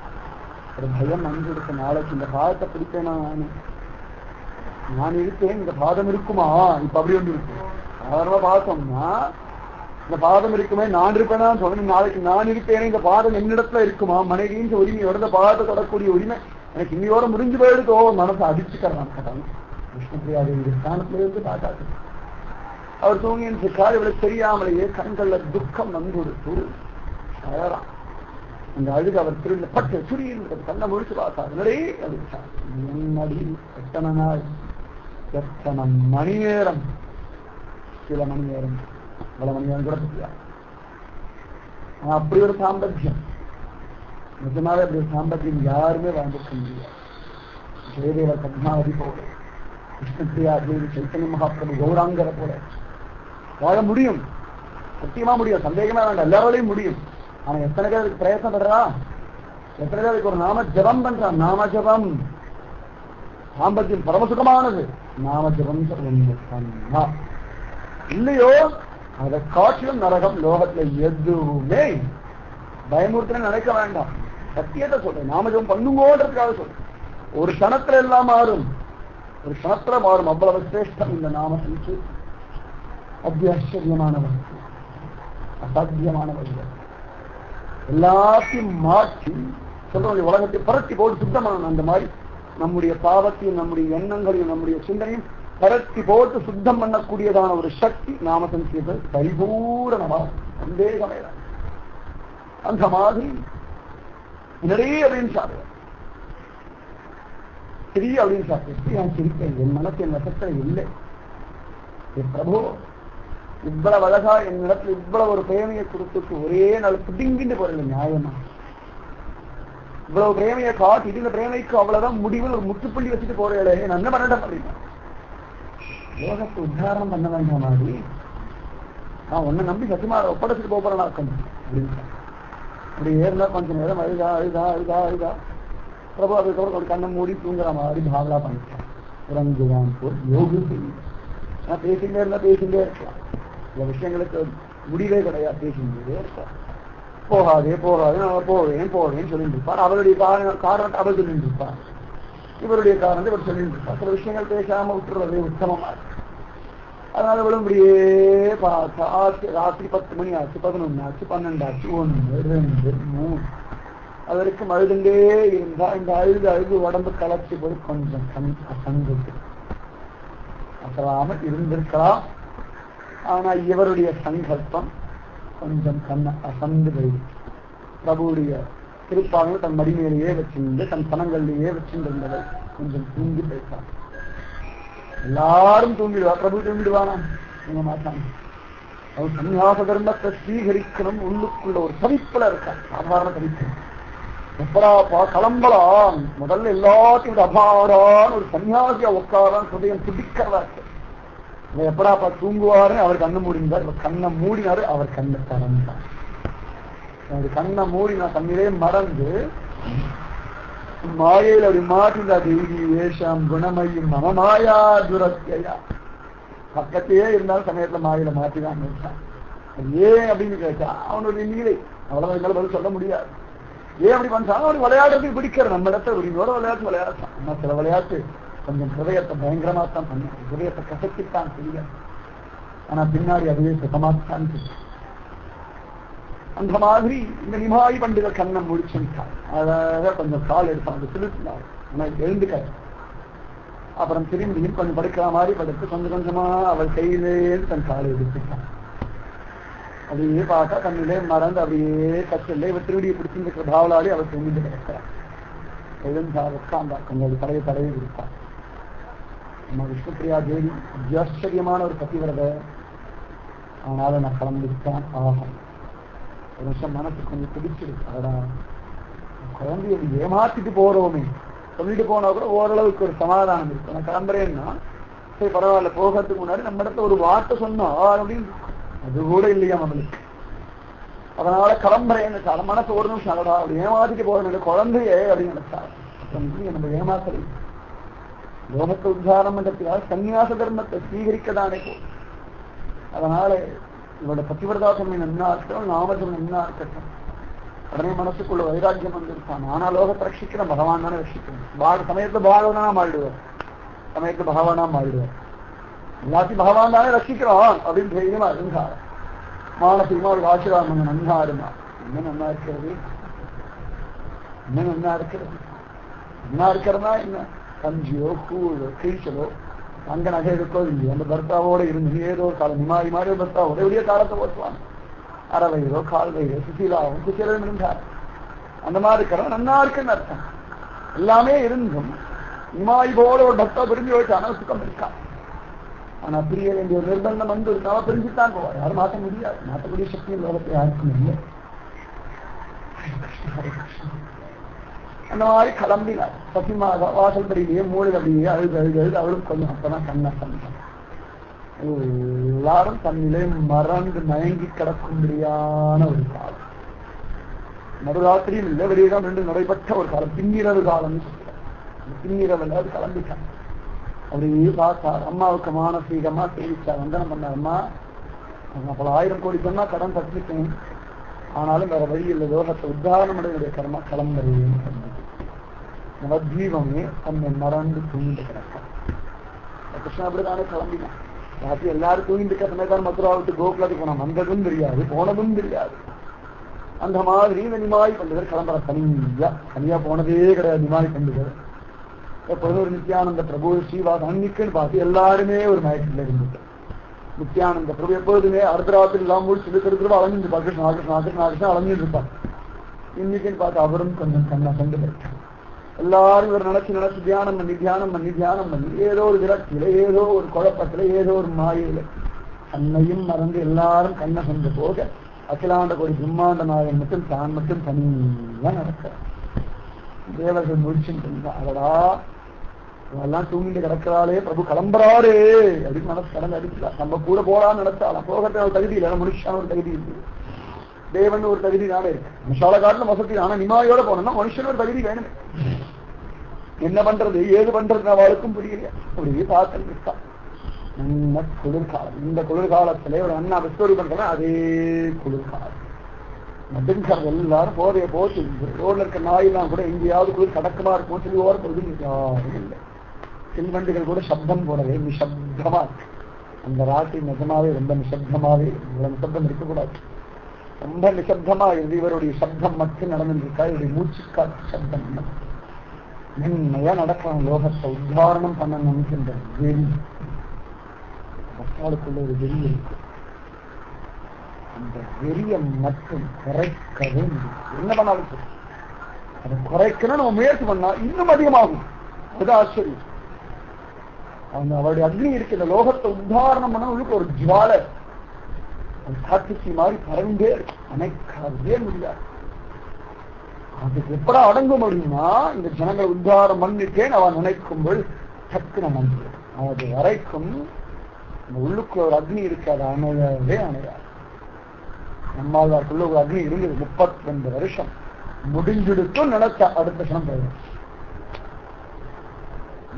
ஒரு பயம் நன்கு இருக்க. நாளைக்கு இந்த பாதத்தை பிடிப்பேனா நான் இருப்பேன், இந்த பாதம் இருக்குமா? இப்ப அப்படி ஒன்று இருக்கு. சாதாரணமா பார்த்தோம்னா இந்த பாதம் இருக்குமே நான் இருப்பேனா சொல்லணும். நாளைக்கு நான் இருப்பேனே, இந்த பாதம் என்னிடத்துல இருக்குமா? மனைவியின் உரிமையோட இந்த பாதத்தை தொடக்கூடிய உரிமை எனக்கு இன்னையோட முடிஞ்சு போயிடுதோ மனசை அடிச்சுக்கிறான் கேட்டாங்க. விஷ்ணுபிரியாதேவி ஸ்தானத்துல இருந்து பார்த்தாரு. அவர் தூங்கின்னு கால் இவளுக்கு தெரியாமலேயே கண்கள்ல துக்கம் நன்கொடுத்து அழறான். அந்த அழுகு அவர் திரும்ப பட்டு சுரியின் கண்ணை முடிச்சு பார்த்தார். நிறைய அடிச்சார். என்னடி எத்தனை நாள், எத்தனை மணி நேரம், சில மணி நேரம், பல மணி நேரம் கூட தெரியாது. அப்படி ஒரு சாம்பத்தியம், நிஜமாவே அப்படி ஒரு சாம்பத்தியம் யாருமே வாழ்ந்துக்க முடியாது. ஜெயதேவர் பத்மாவதி போல, கிருஷ்ணபிரியா தேவி, சைத்தன்ய மகாபிரபு, கௌராங்கரை போல வாழ முடியும். சத்தியமா முடியும், சந்தேகமே வேண்டாம். எல்லாரோடையும் முடியும். ஆனா எத்தனை பேர் அதுக்கு பிரயத்னம் பண்றா? எத்தனை பேர் அதுக்கு ஒரு நாம ஜபம் பண்றான்? நாம ஜபம் சாம்பத்தியம் பரமசுகமானது. நாம ஜபம் இல்லையோ அதை காட்டிலும் நரகம் லோகத்துல எதுவுமே. பயமுறுத்தின நினைக்க வேண்டாம். சத்தியத்தை சொல்றேன். நாம ஜபம் பண்ணுங்கோன்றதுக்காக சொல்றேன். ஒரு கணத்துல எல்லாம் மாறும், ஒரு கணத்துல மாறும். அவ்வளவு சிரேஷ்டம் இந்த நாம செஞ்சு. அத்தியாச்சரியமான வஸ்து, அசாத்தியமான வஸ்து. எல்லாத்தையும் மாற்றி சொல்ற உலகத்தை பரட்டி போட்டு சுத்தமான அந்த மாதிரி நம்முடைய பாவத்தையும் நம்முடைய எண்ணங்களையும் நம்முடைய சிந்தனையும் பரட்டி போட்டு சுத்தம் பண்ணக்கூடியதான ஒரு சக்தி நாம சங்கீத பரிபூரணமா சந்தேகமே. அந்த மாதிரி நிறைய அப்படின்னு சாப்பிடுவேன். சிறிய அப்படின்னு சாப்பிட்டு நான் சிரிப்பேன். என் மனசு என் வசத்தை இல்லை. பிரபு இவ்வளவு அழகா என் இடத்துல இவ்வளவு ஒரு பிரேமையை கொடுத்துட்டு ஒரே நாள் பிடிங்கிட்டு போறீங்க. நியாயமா இவ்வளவு பிரேமையை காட்டி இந்த பிரேமைக்கு அவ்வளவுதான் முடிவில் ஒரு முற்றுப்புள்ளி வச்சுட்டு போறேன். நான் என்ன பண்ணிட்ட அப்படின்னா லோகத்தை உத்தாரணம் பண்ண வேண்டாம் மாதிரி நான் உன்னை நம்பி சத்தியமா ஒப்படைச்சிட்டு போறேன் அப்படின்னு அப்படி ஏறினா கொஞ்ச நேரம் அழுதா அழுதா அழுதா அழுதா. பிரபு அதுக்கப்புறம் ஒரு கண்ணை மூடி தூங்குற மாதிரி பாவலா பண்ணிட்டான். உறங்குவான் போல் யோகு செய்யும். ஆனா பேசிட்டே இருந்தா பேசிட்டே இருக்கலாம். சில விஷயங்களுக்கு முடிவே கிடையாது. பேசிட்டே இருக்கலாம். போகாதே போகாதே நான் போவேன் போவேன்னு சொல்லிட்டு இருப்பார். அவருடைய காரணத்தை அவள் சொல்லிட்டு இருப்பார். இவருடைய காரணத்தை இவர் சொல்லிட்டு இருக்கா. சில விஷயங்கள் பேசாம விட்டுறதே உத்தமமா இருக்கு. அதனால இவளும் இப்படியே பார்த்தா ராத்திரி 10 மணி ஆச்சு, 11 ஆச்சு, 12 ஆச்சு, 1, 2, 3 அது வரைக்கும் அழுதுண்டே இருந்தா. இந்த அழுது உடம்பு கலச்சி போய் கொஞ்சம் அசங்குது. அசலாம இருந்திருக்கலாம். ஆனா இவருடைய சங்கல்பம் கொஞ்சம் அசந்து போயிடுச்சு. பிரபுடைய திருப்பாங்க தன் மடிமேலேயே வச்சிருந்து தன் பணங்கள்லேயே வச்சிருந்ததை கொஞ்சம் தூங்கி போயிட்டான். எல்லாரும் தூங்கிடுவா, பிரபு தூங்கிடுவானா? தூங்க மாட்டாங்க. அவர் சன்னியாச தர்மத்தை ஸ்வீகரிக்கணும் உள்ளுக்குள்ள ஒரு தவிப்புல இருக்கா. சாதாரண தவிப்பு எப்படா கிளம்பலாம், முதல்ல எல்லாத்தையும் ஒரு அபாரான ஒரு சன்னியாசியா உட்காரான் ஹிருதயம் துடிக்கிறதா இருக்கு. எப்படாப்பா தூங்குவாரு? அவர் கண்ணை மூடினார். இவர் கண்ணை மூடினாரு, அவர் கண்ணை திறந்தார். அவர் கண்ணை மூடினா கண்ணிலே மறந்து மாயையில் அப்படி மாற்றிந்தா. தெய்வீ வேஷம் குணமையும் மமமாயா துரத்தையா. பக்கத்தையே இருந்தாலும் சமயத்துல மாயில மாற்றிதான் இருக்கான். ஏன் அப்படின்னு கேட்டா அவனுடைய நீலை. அவ்வளவு எங்களை பதில் சொல்ல முடியாது. ஏன் அப்படி பண்றாங்க? அவனுக்கு விளையாடுறதுக்கு பிடிக்கிற நம்ம இடத்துல உரிமையோட விளையாட்டு விளையாடுறான். ஆனா சில விளையாட்டு கொஞ்சம் ஹிருதயத்தை பயங்கரமா தான் பண்ண, ஹிருதயத்தை கசக்கித்தான் செய்ய. ஆனா பின்னாடி அதுவே சுகமாத்தான் செய்யும். அந்த மாதிரி இந்த நிமாய் பண்டிகை கண்ணை முடிச்சுட்டான். அழகா கொஞ்சம் கால் எடுத்தான், அந்த சிலுத்தினார். ஆனா எழுந்துக்க அப்புறம் திரும்பியும் கொஞ்சம் படுக்கிற மாதிரி படுத்து கொஞ்சம் கொஞ்சமா அவள் கையிலேருந்து தன் காலை எடுத்துட்டான். அப்படியே பார்த்தா கண்ணிலே மறந்து அப்படியே கச்சல்ல இவர் திருடியை பிடிச்சிருக்கிற பாவலாடி அவள் தூங்கிட்டு கிடக்கிறார். எழுந்தார், உட்கார்ந்தா, கொஞ்சம் தலையை தடவை கொடுத்தார். நம்ம விஷ்ணுபிரியா தேவி ஆச்சரியமான ஒரு பத்திவிரத. ஆனாலும் நான் கிளம்பித்தான் ஆகும். ஒரு நிமிஷம் மனசுக்கு கொஞ்சம் பிடிச்சிருக்கு. அதா குழந்தைய ஏமாத்திட்டு போறோமே சொல்லிட்டு போனா கூட ஓரளவுக்கு ஒரு சமாதானம் இருக்கு. நான் கிளம்புறேன்னா சரி பரவாயில்ல, போகிறதுக்கு முன்னாடி நம்ம இடத்துல ஒரு வார்த்தை சொன்னோம் அப்படின்னு அது கூட இல்லையா நம்மளுக்கு. அதனால கிளம்புறேன்னு மனசு ஒரு நிமிஷம் அடடா அப்படி ஏமாத்திட்டு போறேன் குழந்தையே அப்படின்னு நினைச்சாரு. நம்ம ஏமாத்தலை லோகத்தை உத்தாரணம் பண்றதுக்காக சன்னியாச தர்மத்தை ஸ்வீகரிக்கதானே போ. அதனால இவரோட பத்திவிரதாசம் நன்னா இருக்கட்டும், நாமஜம் நன்னா இருக்கட்டும். உடனே மனசுக்குள்ள வைராக்கியம் வந்திருக்கான். ஆனா லோகத்தை ரட்சிக்கிறேன், பகவான் தானே ரட்சிக்கணும். சமயத்துல பகவானா மாறிடுவார், சமயத்துல பகவானா மாறிடுவார். எல்லாத்தையும் பகவான் தானே ரட்சிக்கிறான் அப்படின்னு தைரியமா இருந்தார். மானசீகமா ஒரு ஆசீர்வாதம் நன்னா இருந்தா. என்ன நன்னா இருக்கிறது, என்ன நன்னா இருக்கிறது, நன்னா இருக்கிறதா என்ன கஞ்சியோ கூழோ கீழ்ச்சலோ அங்க நகை இருக்கோ இல்லையோ அந்த பர்த்தாவோட இருந்து ஏதோ ஒரு காலம் நிமாரி மாதிரி ஒரு பர்த்தாவோட எப்படியோ காலத்தை ஓட்டுவாங்க. அரை வயிறோ கால் வயிறோ சுசீலாவும் சுசீலும் இருந்தார். அந்த மாதிரி இருக்கிற நன்னா இருக்குன்னு அர்த்தம். எல்லாமே இருந்தும் நிமாய் போல ஒரு பக்தா பிரிஞ்சு வச்சான சுத்தம் இருக்கா. ஆனா பிரிய வேண்டிய ஒரு நிர்பந்தம் வந்து இருக்காம பிரிஞ்சுத்தான் போவார். யாரும் மாற்ற முடியாது. மாற்றக்கூடிய சக்தியும் லோகத்தை யாருக்கும் இல்லை. அந்த மாதிரி கிளம்பினார். சத்தியமாக வாசல் படியிலேயே மூளை அப்படியே அழுது அழுது அழுது அவளும் கொஞ்சம் அப்பதான் கண்ணா சமைச்சான். எல்லாரும் தன்னிலே மறந்து மயங்கி கிடக்கும்படியான ஒரு காலம். நடுராத்திரியும் இல்லை, வெளியிடம் 2 நடைபெற்ற ஒரு காலம், பின்னிரவு காலம். பின்னிரவுல அது கிளம்பிட்டான். அப்படியே பார்த்தார். அம்மாவுக்கு மானசீகமா தெரிவிச்சார், வந்தனம் பண்ணார். அம்மா பல 1000 கோடி சொன்னா கடன் பற்றிருக்கேன், ஆனாலும் வேற வழி இல்லை, லோகத்தை உத்தாரணம் அடையுடைய கர்மா கிளம்புறேன்னு சொன்னது. நவத்வீபமே தன்னை மறந்து தூங்கிட்டு கிடக்கான். கிருஷ்ணா அப்படிதானே கிளம்பினான். ராத்திரி எல்லாரும் தூங்கிட்டு இருக்க சமயத்தான் மதுரா விட்டு கோகுலத்துக்கு போனான். வந்ததும் தெரியாது, போனதும் தெரியாது. அந்த மாதிரி இந்த நிமாய் பண்டிகர் கிளம்புற தனியா போனதே கிடையாது. நிமாய் பண்டிகர் எப்பொழுதும் ஒரு நித்யானந்த பிரபு ஸ்ரீவாஸ் அன்னிக்குன்னு பார்த்து எல்லாருமே ஒரு மயக்கத்தில் இருந்துட்டு. நித்யானந்த பிரபு எப்போதுமே அர்த்தராத்திரி எல்லாம் முடிச்சு திரும்ப அலைஞ்சிருப்பார். கிருஷ்ணா கிருஷ்ணா கிருஷ்ணா கிருஷ்ணா அலைஞ்சிட்டு இருப்பார். இன்னைக்குன்னு பார்த்து அவரும் கொஞ்சம் கண்ணா கண்டு போயிட்டார். எல்லாரும் இவர் நினைச்சு தியானம் பண்ணி ஏதோ ஒரு விரக்தியில, ஏதோ ஒரு குழப்பத்துல, ஏதோ ஒரு மாயில தன்னையும் மறந்து எல்லாரும் கண்ணை கொண்டு போக அகிலாண்ட கோடி பிரம்மாண்ட நாயகன் மட்டும் தான் மட்டும் தனியா நடக்கிறார். தேவர்கள் முடிச்சுட்டு இருந்தா அவடா எல்லாம் தூங்கிட்டு கிடக்கிறாளே, பிரபு கிளம்புறாரு அப்படின்னு மனசு கடந்து அடிக்கலாம். நம்ம கூட போலான்னு நினைச்சாலும் போகிறது ஒரு தகுதி இல்லை. மனுஷான ஒரு தகுதி இருக்கு, தேவன் ஒரு தகுதி தானே இருக்கு. மசாலா காட்டில் வசதி. ஆனா நிமாயோட போனோம்னா மனுஷன் ஒரு தகுதி வேணுமே. என்ன பண்றது ஏது பண்றது அவளுக்கும் புரியல. அப்படியே பார்த்து இருக்கா. நல்ல குளிர்காலம். இந்த குளிர்காலத்திலே ஒரு அண்ணா விஸ்வரி பண்றேன். அதே குளிர்காலம் நடுங்கிறது எல்லாரும் போதைய போச்சு ரோட்ல இருக்க நாயெல்லாம் கூட எங்கேயாவது கூட கடக்கமா இருக்கும் சொல்லி ஓரப்பொழுது யாரும் இல்லை. சில்வண்டுகள் கூட சப்தம் போடவே நிசப்தமா இருக்கு. அந்த ராசி நிஜமாவே ரொம்ப நிசப்தமாவே இவ்வளவு நிசப்தம் இருக்கக்கூடாது. ரொம்ப நிசப்தமா இருந்து இவருடைய சப்தம் மட்டும் நடந்துருக்கா. இவருடைய மூச்சுக்காற்று சப்தம் மென்மையா நடக்கலாம். லோகத்தை உத்தாரணம் பண்ண நினைக்கின்ற வெறி மக்களுக்குள்ள ஒரு வெறி இருக்கு. அந்த வெறியை மட்டும் குறைக்கவே முடியும். என்ன பண்ணாலும் அதை குறைக்கணும் நம்ம முயற்சி பண்ணா இன்னும் அதிகமாகும். அது ஆச்சரியம். அவங்க அவருடைய அக்னி இருக்கு. இந்த லோகத்தை உத்தாரணம் பண்ண உங்களுக்கு ஒரு ஜுவாலை காட்டுச்சி மாதிரி பறந்தே அணைக்கவே முடியாது. அதுக்கு எப்படா அடங்க முடியுமா? இந்த ஜனங்களை உத்தாரம் பண்ணிட்டேன் அவன் நினைக்கும்போது சக்கு நம்ம அது வரைக்கும் இந்த உள்ளுக்குள்ள ஒரு அக்னி இருக்கு. அது அணையவே அணையாது. நம்மளுக்குள்ள ஒரு அக்னி இருந்தது 32 வருஷம் முடிஞ்சிடுத்தும் நினைச்ச அடுத்த கணம் போயிடும்.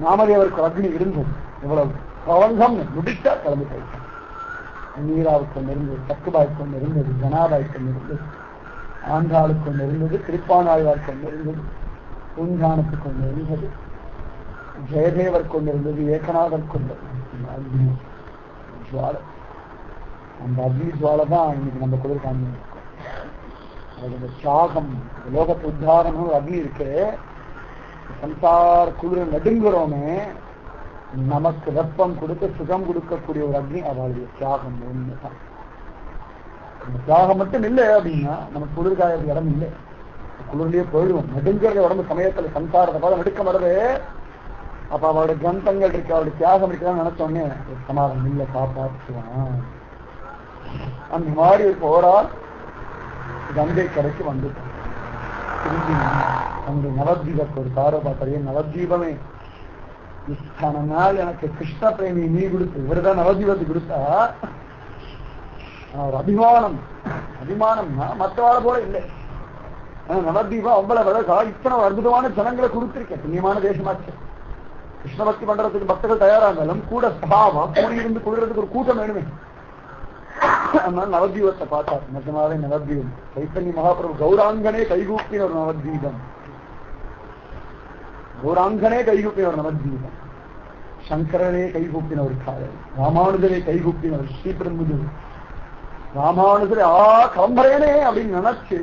நாமதேவருக்கு ஒரு அக்னி இருந்தது. இவ்வளவு கவங்கம் முடிச்சா கிளம்பி போயிட்டான். நீராவுக்கு ஒன்று இருந்தது, சக்குபாய்க்கு ஒன்று இருந்தது, ஜனாபாய்க்கு ஒன்று இருந்தது, ஆண்டாளுக்கு ஒன்று இருந்தது, திருப்பானாழ்வார்க்கு ஒன்று இருந்தது, பூஞ்சானத்துக்கு ஒன்று இருந்தது, ஜெயதேவருக்கு ஒன்று இருந்தது, ஏகநாதருக்கு ஒன்று அக்னி ஜுவாலை. அந்த அக்னி ஜுவாலை தான் இன்னைக்கு நம்ம குளிர் காமிக்கணும். அது தியாகம் லோகத்து உத்தாரணம் அக்னி இருக்கு. சம்சார குளிர் நடுங்குறோமே நமக்கு வெப்பம் கொடுத்து சுகம் கொடுக்கக்கூடிய ஒரு அக்னி அவளுடைய தியாகம் ஒண்ணுதான். அந்த தியாகம் மட்டும் இல்லை அப்படின்னா நமக்கு குளிர்காய இடம் இல்லை. குளிர்லயே போயிடுவோம். நடுங்கிறத உடம்பு சமயத்துல சம்சாரத்தை பார்த்து நடுக்கம் வருது. அப்ப அவளுடைய கிரந்தங்கள் இருக்கு, அவளுடைய தியாகம் இருக்குன்னு நினைச்சோடனே சமாதானம் இல்லை, காப்பாற்றுவான். அந்த மாதிரி ஒரு போரால் கங்கை கரைக்கு வந்துட்டோம். திரும்பி அந்த நவதீபத்துக்கு ஒரு காரை பார்த்தாலே நவதீபமே இத்தனை நாள் எனக்கு கிருஷ்ண பிரேமி நீ கொடுத்து இவருதான் நவதீபத்தை கொடுத்தா ஒரு அபிமானம். அபிமானம்னா மற்றவாழ போல இல்லை. நவதீபம் அவ்வளவு அழகா இத்தனை அற்புதமான ஜனங்களை கொடுத்திருக்கேன். புண்ணியமான தேசமாச்சு. கிருஷ்ண பக்தி பண்றதுக்கு பக்தர்கள் தயாரா இருந்தாலும் கூட சபாவா கூடியிருந்து குளிர்றதுக்கு ஒரு கூட்டம் வேணுமே. அதனால நவதீபத்தை பார்த்தார். நிஜமாவே நவதீபம் சைத்தன்ய மகாபிரபு கௌராங்கனே கைகூப்பின ஒரு நவதீபம். கௌராங்கனே கைகூப்பின ஒரு நவதீபம். சங்கரனே கைகூப்பின ஒரு காதல். ராமானுஜரே கைகூப்பின ஒரு ஸ்ரீபெரும்புதூர். ராமானுஜரே கிளம்புறேனே அப்படின்னு நினைச்சு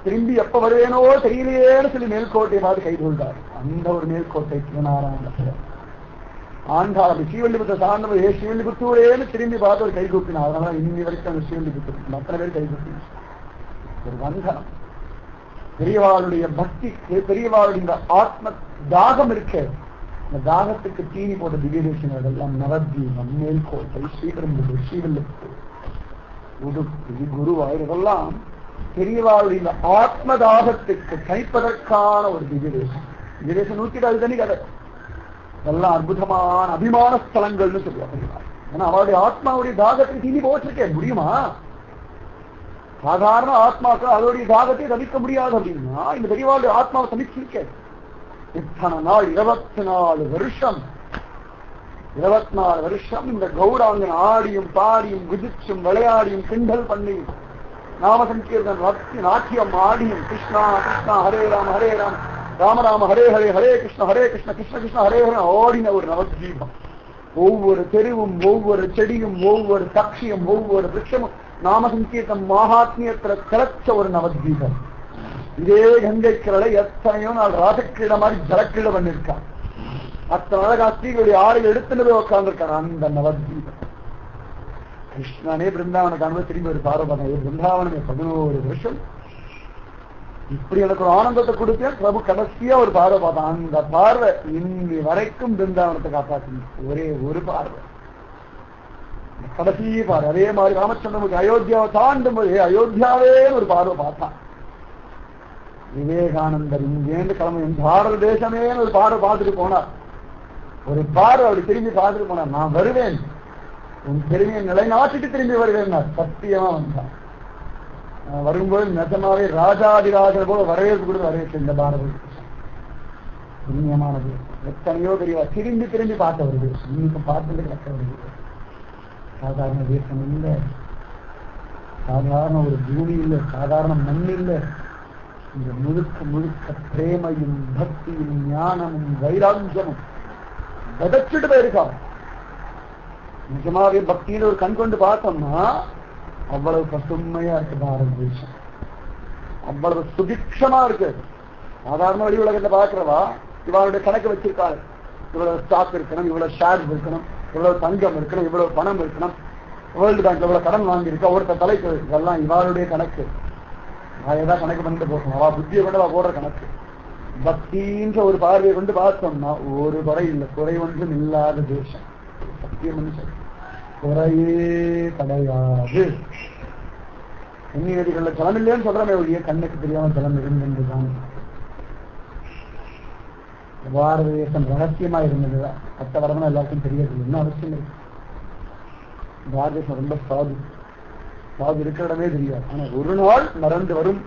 திரும்பி எப்ப வருவேனோ தெரியலையேன்னு சொல்லி மேல்கோட்டை பார்த்து கை கொள்றார். அந்த ஒரு மேல்கோட்டை திருநாராயண ஆண்டாள் ஸ்ரீவல்லிபுத்த சார்ந்த ஸ்ரீவல்லிபுத்தூரேன்னு திரும்பி பார்த்து ஒரு கை கூப்பினார். அதனால இன்னி வரைக்கும் அந்த ஸ்ரீவல்லிபுத்தூர் அத்தனை பேர் கை கூப்பி ஒரு வந்தனம். பெரியவாளுடைய பக்திக்கு பெரியவாளுடைய ஆத்ம தாகம் இருக்கு. இந்த தாகத்துக்கு தீனி போட்ட திவ்யதேசங்கள் எல்லாம் நவதீபம், மேல்கோட்டை, ஸ்ரீபெரும்புதூர், ஸ்ரீவல்லிபுத்தூர், உடுப்பி, குருவாயூர் இதெல்லாம் பெரியவாளுடைய ஆத்ம தாகத்துக்கு கணிப்பதற்கான ஒரு திவ்யதேசம். திவ்யதேசம் 100 தனி கதை. இதெல்லாம் அற்புதமான அபிமான ஸ்தலங்கள்னு சொல்லுவாங்க. ஏன்னா அவருடைய ஆத்மாவுடைய தாகத்தை தீனி போச்சிருக்கேன் முடியுமா? சாதாரண ஆத்மாக்கள் அதோடைய தாகத்தை தவிர்க்க முடியாது அப்படின்னா இந்த பெரியவாளுடைய ஆத்மாவை சமிச்சிருக்கேன். இத்தனை நாள் 24 வருஷம் 24 வருஷம் இந்த கௌராங்கன் ஆடியும் பாடியும் குதிச்சும் விளையாடியும் கிண்டல் பண்ணியும் நாம சங்கீர்த்தன் நாட்டியம் ஆடியும் கிருஷ்ணா கிருஷ்ணா ஹரே ராம ஹரே ராம ராம ராம ஹரே ஹரே ஹரே கிருஷ்ண கிருஷ்ண கிருஷ்ண ஹரே ஹரே ஓடின ஒரு நவதீபம். ஒவ்வொரு தெருவும் ஒவ்வொரு செடியும் ஒவ்வொரு சாட்சியும் ஒவ்வொரு விருட்சமும் நாம சங்கீர்த்தம் மகாத்மியத்துல திளைச்ச ஒரு நவதீபம். இதே கங்கை கிரளை எத்தனையோ நாள் ராசக்கிரீட மாதிரி ஜலக்கிரீட பண்ணிருக்கான். அத்தனை அழகா ஸ்ரீகளுடைய ஆறு எடுத்துட்டு போய் உட்கார்ந்துருக்கான் அந்த நவதீபம். கிருஷ்ணனே பிருந்தாவனுக்கு அனுபவம் திரும்பி ஒரு பார்வை பார்த்தேன். பிருந்தாவனமே 11 வருஷம் இப்படி எனக்கு ஒரு ஆனந்தத்தை கொடுத்தேன். பிரபு கடைசியா ஒரு பார்வை பார்த்தான். அந்த பார்வை இன்னி வரைக்கும் பிருந்தாவனத்தை காப்பாற்று ஒரே ஒரு பார்வை, கடைசி பார்வை. அதே மாதிரி ராமச்சந்திரனுக்கு அயோத்தியாவை தாண்டும் போது அயோத்தியாவே ஒரு பார்வை பார்த்தான். விவேகானந்தர் இங்கேந்து கிளம்பி பாரத தேசமே ஒரு பார்வை பார்த்துட்டு போனார். ஒரு பார்வை அப்படி திரும்பி பார்த்துட்டு போனார். நான் வருவேன், உன் பெருமையை நிலைநாட்டிட்டு திரும்பி வருவேன். சத்தியமா வந்தான். வரும்போது நிஜமாவே ராஜாதிராஜர் போல வரவேற்பு கொடுத்து வரவேற்று இந்த பாரத புண்ணியமானது. எத்தனையோ பெரியவா திரும்பி திரும்பி பார்க்க வருது. இன்னைக்கு பார்த்துட்டு கிடக்க வருது. சாதாரண தேசம் இல்லை. சாதாரண ஒரு பூமி இல்லை, சாதாரண மண் இல்லை. இந்த முழுக்க முழுக்க பிரேமையும் பக்தியும் ஞானமும் வைராக்கியமும் விதைச்சிட்டு போயிருக்காங்க. நிஜமாவே பக்தியில ஒரு கண் கொண்டு பார்த்தோம்னா அவ்வளவு பசுமையா இருக்கு பாரத தேசம், அவ்வளவு சுபிக்ஷமா இருக்கு. சாதாரண வெளி உலகத்தை பாக்குறவா இவளுடைய கணக்கு வச்சிருக்காரு, இவ்வளவு ஸ்டாக் இருக்கணும், இவ்வளவு ஷேர் இருக்கணும், இவ்வளவு தங்கம் இருக்கணும், இவ்வளவு பணம் இருக்கணும், வேர்ல்டு பேங்க் இவ்வளவு கடன் வாங்கியிருக்கா, ஒருத்த தலைக்கு இதெல்லாம் இவாளுடைய கணக்கு. ஏதாவது கணக்கு பண்ணிட்டு போகணும், அவ புத்தியை கொண்டு அவ போடுற கணக்கு. பக்தின்ற ஒரு பார்வையை கொண்டு பார்த்தோம்னா ஒரு குறை இல்லை, குறை ஒன்றும் இல்லாத தேசம். சத்தியம் மனுஷன் குறையே கிடையாது. எண்ணி நதிகள்ல ஜலம் இல்லைன்னு சொல்றமே ஒழிய கண்ணுக்கு தெரியாம ஜலம் இருந்துதான். பாரத தேசம் ரகசியமா இருந்ததுதான், மற்ற வரணும் எல்லாருக்கும் தெரியாது, என்ன அவசியம் இருக்கு. பாரத தேசம் ரொம்ப சாது, சாது இருக்கிற இடமே தெரியாது. ஆனா ஒரு நாள் மறந்து வரும்.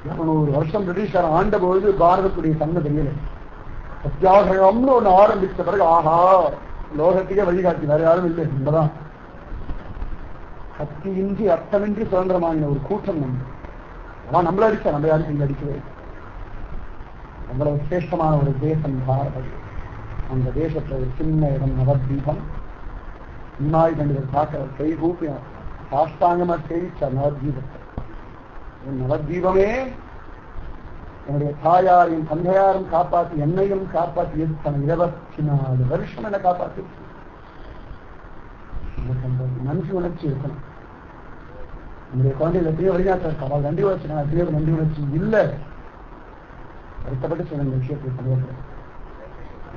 200 வருஷம் பிரிட்டிஷார் ஆண்ட பொழுது பாரதத்துடைய தன்மை தெரியல. சத்தியாகிரகம்னு ஒண்ணு ஆரம்பிச்ச பிறகு ஆஹா லோகத்துக்கே வழிகாட்டி, வேற யாரும் இல்லை. நம்மதான் சக்தியின்றி அர்த்தமின்றி சுதந்திரமான ஒரு கூட்டம் நம்ம. அவன் நம்மள அடிச்சா, நம்ம யாரும் இங்க அடிக்கவே. அவ்வளவு சிரேஷ்டமான ஒரு தேசம் பாரதம். அந்த தேசத்துல ஒரு சின்ன இடம் நவத்வீபம். இன்னாய் கண்டுகள் பார்க்க கை கூப்பினார், சாஷ்டாங்கமா சேவிச்சார் நவத்வீபத்தை. நவத்வீபமே என்னுடைய தாயாரையும் தந்தையாரும் காப்பாற்றி என்னையும் காப்பாற்றி தன் 24 வருஷம் என்ன காப்பாற்றி. நன்றி உணர்ச்சி இருக்கணும். நம்முடைய குழந்தைகள் எத்தனையோ வெளிநாட்டில் இருக்கா, அவள் நன்றி உணர்ச்சி, நான் எத்தனையோ நன்றி உணர்ச்சி இல்லை. வருத்தப்பட்டு சில விஷயத்தை சொல்லுவாங்க.